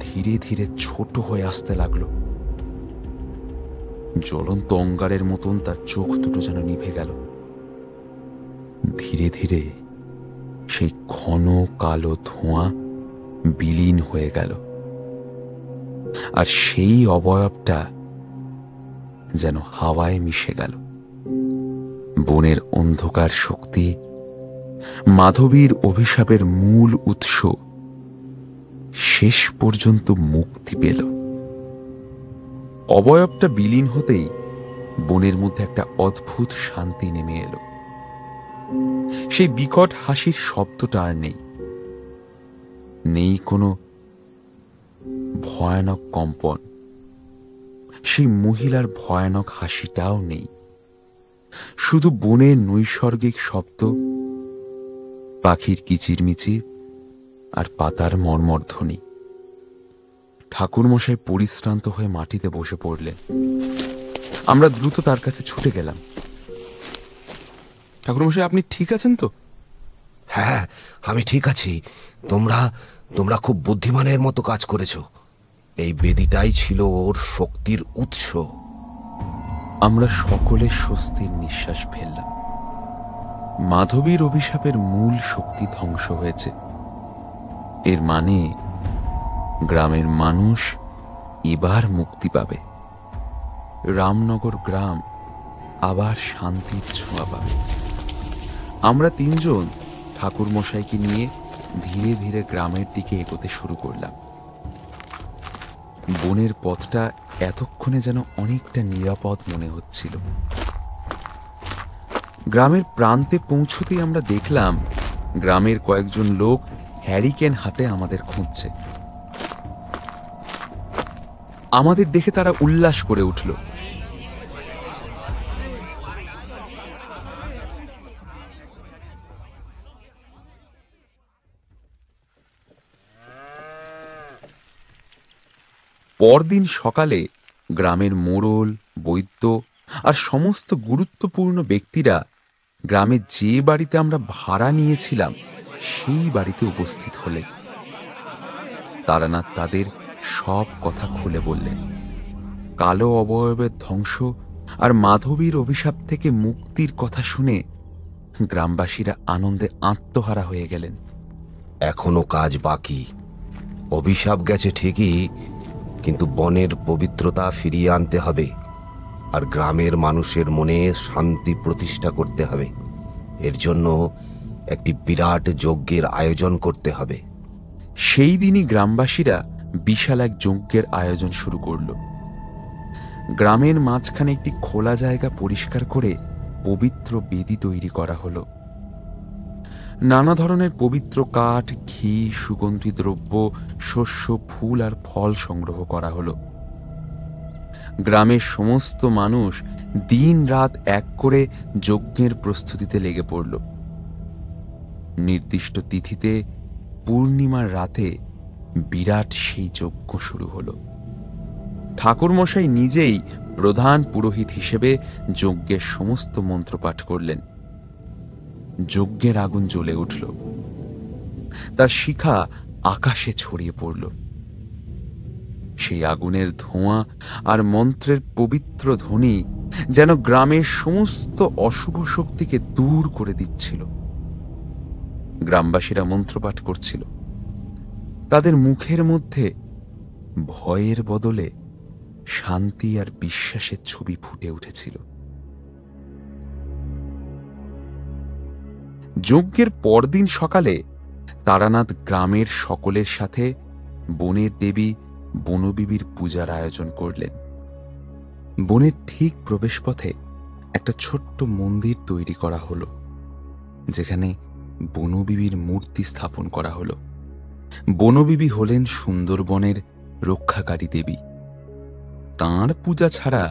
ধীরে ধীরে ছোট হয়ে আসতে লাগলো। জ্বলন্ত অঙ্গারের মতন তার চোখ দুটো যেন নিভে গেল। ধীরে ধীরে সেই ঘন কালো ধোঁয়া বিলীন হয়ে গেল, আর সেই অবয়বটা যেন হাওয়ায় মিশে গেল। বনের অন্ধকার শক্তি, মাধবীর অভিশাপের মূল উৎস, শেষ পর্যন্ত মুক্তি পেল। অবয়বটা বিলীন হতেই বনের মধ্যে একটা অদ্ভুত শান্তি নেমে এলো। সেই বিকট হাসির শব্দটা আর নেই, নেই কোনো ভয়ানক কম্পন, সেই মহিলার ভয়ানক হাসিটাও নেই। শুধু বনের নৈসর্গিক শব্দ, পাখির কিচিরমিচির আর পাতার মর্মরধ্বনি। ঠাকুরমশাই পরিশ্রান্ত হয়ে মাটিতে বসে পড়লেন। আমরা দ্রুত তার কাছে ছুটে গেলাম। ঠাকুরমশাই, আপনি ঠিক আছেন তো? হ্যাঁ, আমি ঠিক আছি। তোমরা তোমরা খুব বুদ্ধিমানের মতো কাজ করেছো। এই বেদিটাই ছিল ওর শক্তির উৎস। আমরা সকলে স্বস্তির নিঃশ্বাস ফেললাম। মাধবীর অভিশাপের মূল শক্তি ধ্বংস হয়েছে। এর মানে গ্রামের মানুষ এবার মুক্তি পাবে। রামনগর গ্রাম আবার শান্তির ছোঁয়া পাবে। আমরা তিনজন ঠাকুরমশাইকে নিয়ে ধীরে ধীরে গ্রামের দিকে এগোতে শুরু করলাম। বনের পথটা এতক্ষণে যেন অনেকটা নিরাপদ মনে হচ্ছিল। গ্রামের প্রান্তে পৌঁছতেই আমরা দেখলাম গ্রামের কয়েকজন লোক হ্যারিকেন হাতে আমাদের খুঁজছে। আমাদের দেখে তারা উল্লাস করে উঠল। পরদিন সকালে গ্রামের মোড়ল, বৈদ্য আর সমস্ত গুরুত্বপূর্ণ ব্যক্তিরা গ্রামে যে বাড়িতে আমরা ভাড়া নিয়েছিলাম সেই বাড়িতে উপস্থিত হলেন। তারানাথ তাদের সব কথা খুলে বললেন। কালো অবয়বের ধ্বংস আর মাধবীর অভিশাপ থেকে মুক্তির কথা শুনে গ্রামবাসীরা আনন্দে আত্মহারা হয়ে গেলেন। এখনো কাজ বাকি। অভিশাপ গেছে ঠিকই, কিন্তু বনের পবিত্রতা ফিরিয়ে আনতে হবে আর গ্রামের মানুষের মনে শান্তি প্রতিষ্ঠা করতে হবে। এর জন্য একটি বিরাট যজ্ঞের আয়োজন করতে হবে। সেই দিনই গ্রামবাসীরা বিশাল এক যজ্ঞের আয়োজন শুরু করল। গ্রামের মাঝখানে একটি খোলা জায়গা পরিষ্কার করে পবিত্র বেদি তৈরি করা হলো। নানা ধরনের পবিত্র কাঠ, ঘি, সুগন্ধি দ্রব্য, শস্য, ফুল আর ফল সংগ্রহ করা হলো। গ্রামের সমস্ত মানুষ দিন রাত এক করে যজ্ঞের প্রস্তুতিতে লেগে পড়ল। নির্দিষ্ট তিথিতে পূর্ণিমার রাতে বিরাট সেই যজ্ঞ শুরু হলো। ঠাকুরমশাই নিজেই প্রধান পুরোহিত হিসেবে যজ্ঞের সমস্ত মন্ত্রপাঠ করলেন। যজ্ঞের আগুন জ্বলে উঠল, তার শিখা আকাশে ছড়িয়ে পড়ল। সেই আগুনের ধোঁয়া আর মন্ত্রের পবিত্র ধ্বনি যেন গ্রামের সমস্ত অশুভ শক্তিকে দূর করে দিচ্ছিল। গ্রামবাসীরা মন্ত্রপাঠ করছিল। তাদের মুখের মধ্যে ভয়ের বদলে শান্তি আর বিশ্বাসের ছবি ফুটে উঠেছিল। যজ্ঞের পরদিন সকালে তারানাথ গ্রামের সকলের সাথে বনের দেবী বনবিবির পূজার আয়োজন করলেন। বনের ঠিক প্রবেশপথে একটা ছোট্ট মন্দির তৈরি করা হলো, যেখানে বনবিবির মূর্তি স্থাপন করা হলো। বনবিবি হলেন সুন্দরবনের রক্ষাকারী দেবী। তাঁর পূজা ছাড়া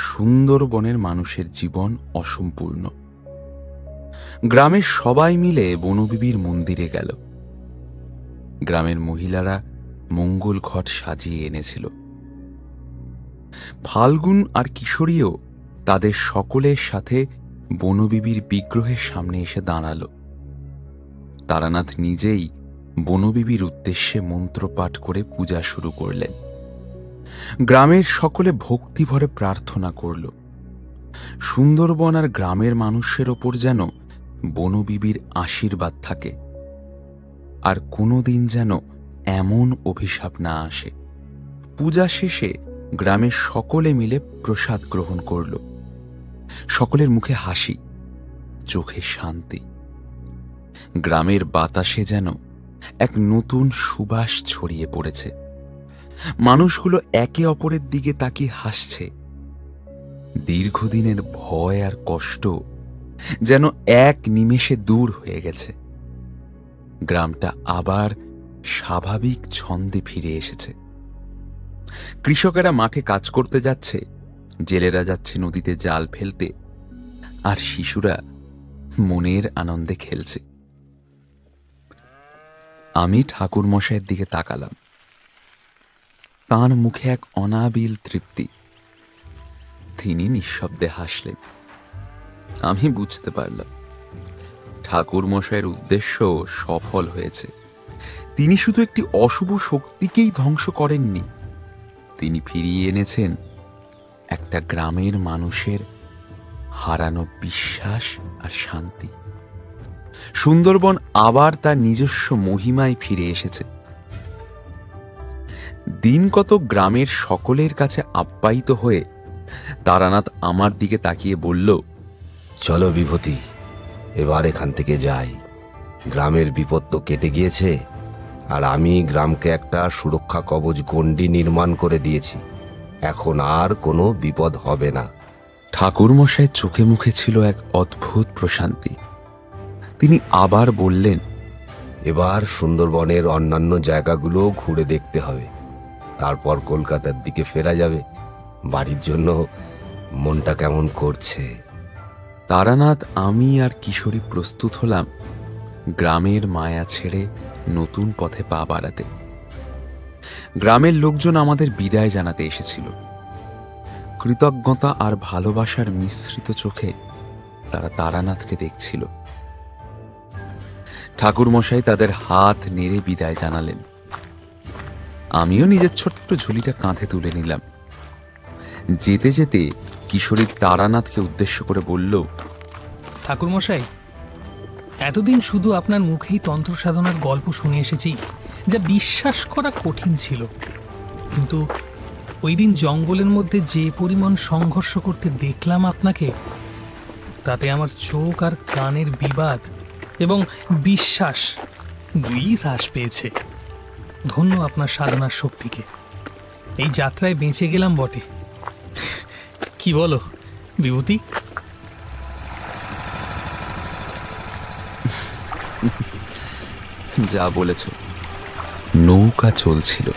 সুন্দরবনের মানুষের জীবন অসম্পূর্ণ। গ্রামের সবাই মিলে বনবিবির মন্দিরে গেল। গ্রামের মহিলারা মঙ্গল ঘট সাজিয়ে এনেছিল। ফাল্গুন আর কিশোরীও তাদের সকলের সাথে বনবিবির বিগ্রহের সামনে এসে দাঁড়ালো। তারানাথ নিজেই বনবিবির উদ্দেশ্যে মন্ত্রপাঠ করে পূজা শুরু করলেন। গ্রামের সকলে ভক্তিভরে প্রার্থনা করল। সুন্দরবন আর গ্রামের মানুষের ওপর যেন বনবিবির আশীর্বাদ থাকে, আর কোনোদিন যেন এমন অভিশাপ না আসে। পূজা শেষে গ্রামের সকলে মিলে প্রসাদ গ্রহণ করল। সকলের মুখে হাসি, চোখে শান্তি। গ্রামের বাতাসে যেন এক নতুন সুবাস ছড়িয়ে পড়েছে। মানুষগুলো একে অপরের দিকে তাকিয়ে হাসছে। দীর্ঘদিনের ভয় আর কষ্ট যেন এক নিমেষে দূর হয়ে গেছে। গ্রামটা আবার স্বাভাবিক ছন্দে ফিরে এসেছে। কৃষকেরা মাঠে কাজ করতে যাচ্ছে, জেলেরা যাচ্ছে নদীতে জাল ফেলতে, আর শিশুরা মনের আনন্দে খেলছে। আমি ঠাকুর মশাইয়ের দিকে তাকালাম। তাঁর মুখে এক অনাবিল তৃপ্তি। তিনি নিঃশব্দে হাসলেন। আমি বুঝতে পারলাম ঠাকুর মশাইয়ের উদ্দেশ্য সফল হয়েছে। তিনি শুধু একটি অশুভ শক্তিকেই ধ্বংস করেননি, তিনি ফিরিয়ে এনেছেন একটা গ্রামের মানুষের হারানো বিশ্বাস আর শান্তি। সুন্দরবন আবার তার নিজস্ব মহিমায় ফিরে এসেছে। দিন কত গ্রামের সকলের কাছে আপ্যায়িত হয়ে তারানাথ আমার দিকে তাকিয়ে বলল, চলো বিভূতি, এবার এখান থেকে যাই। গ্রামের বিপদ তো কেটে গিয়েছে, আর আমি গ্রামকে একটা সুরক্ষা কবচ গণ্ডি নির্মাণ করে দিয়েছি। এখন আর কোনো বিপদ হবে না। ঠাকুর মশাইয়ের চোখে মুখে ছিল এক অদ্ভুত প্রশান্তি। তিনি আবার বললেন, এবার সুন্দরবনের অন্যান্য জায়গাগুলো ঘুরে দেখতে হবে, তারপর কলকাতার দিকে ফেরা যাবে। বাড়ির জন্য মনটা কেমন করছে। তারানাথ, আমি আর কিশোরী প্রস্তুত হলাম গ্রামের মায়া ছেড়ে নতুন পথে পা বাড়াতে। গ্রামের লোকজন আমাদের বিদায় জানাতে এসেছিল। কৃতজ্ঞতা আর ভালোবাসার মিশ্রিত চোখে তারা তারানাথকে দেখছিল। ঠাকুর মশাই তাদের হাত নেড়ে বিদায় জানালেন। আমিও নিজের ছোট্ট ঝুলিটা কাঁধে তুলে নিলাম। যেতে যেতে কিশোরী তারানাথকে উদ্দেশ্য করে বলল, ঠাকুর মশাই, এতদিন শুধু আপনার মুখেই তন্ত্র সাধনার গল্প শুনে এসেছি, যা বিশ্বাস করা কঠিন ছিল। কিন্তু ওই দিন জঙ্গলের মধ্যে যে পরিমাণ সংঘর্ষ করতে দেখলাম আপনাকে, তাতে আমার চোখ আর কানের বিবাদ এবং বিশ্বাস দুই হ্রাস পেয়েছে। ধন্য আপনার সাধনার শক্তিকে। এই যাত্রায় বেঁচে গেলাম বটে, কি বলো বিভূতি? যা বলেছ। নৌকা চলছিল।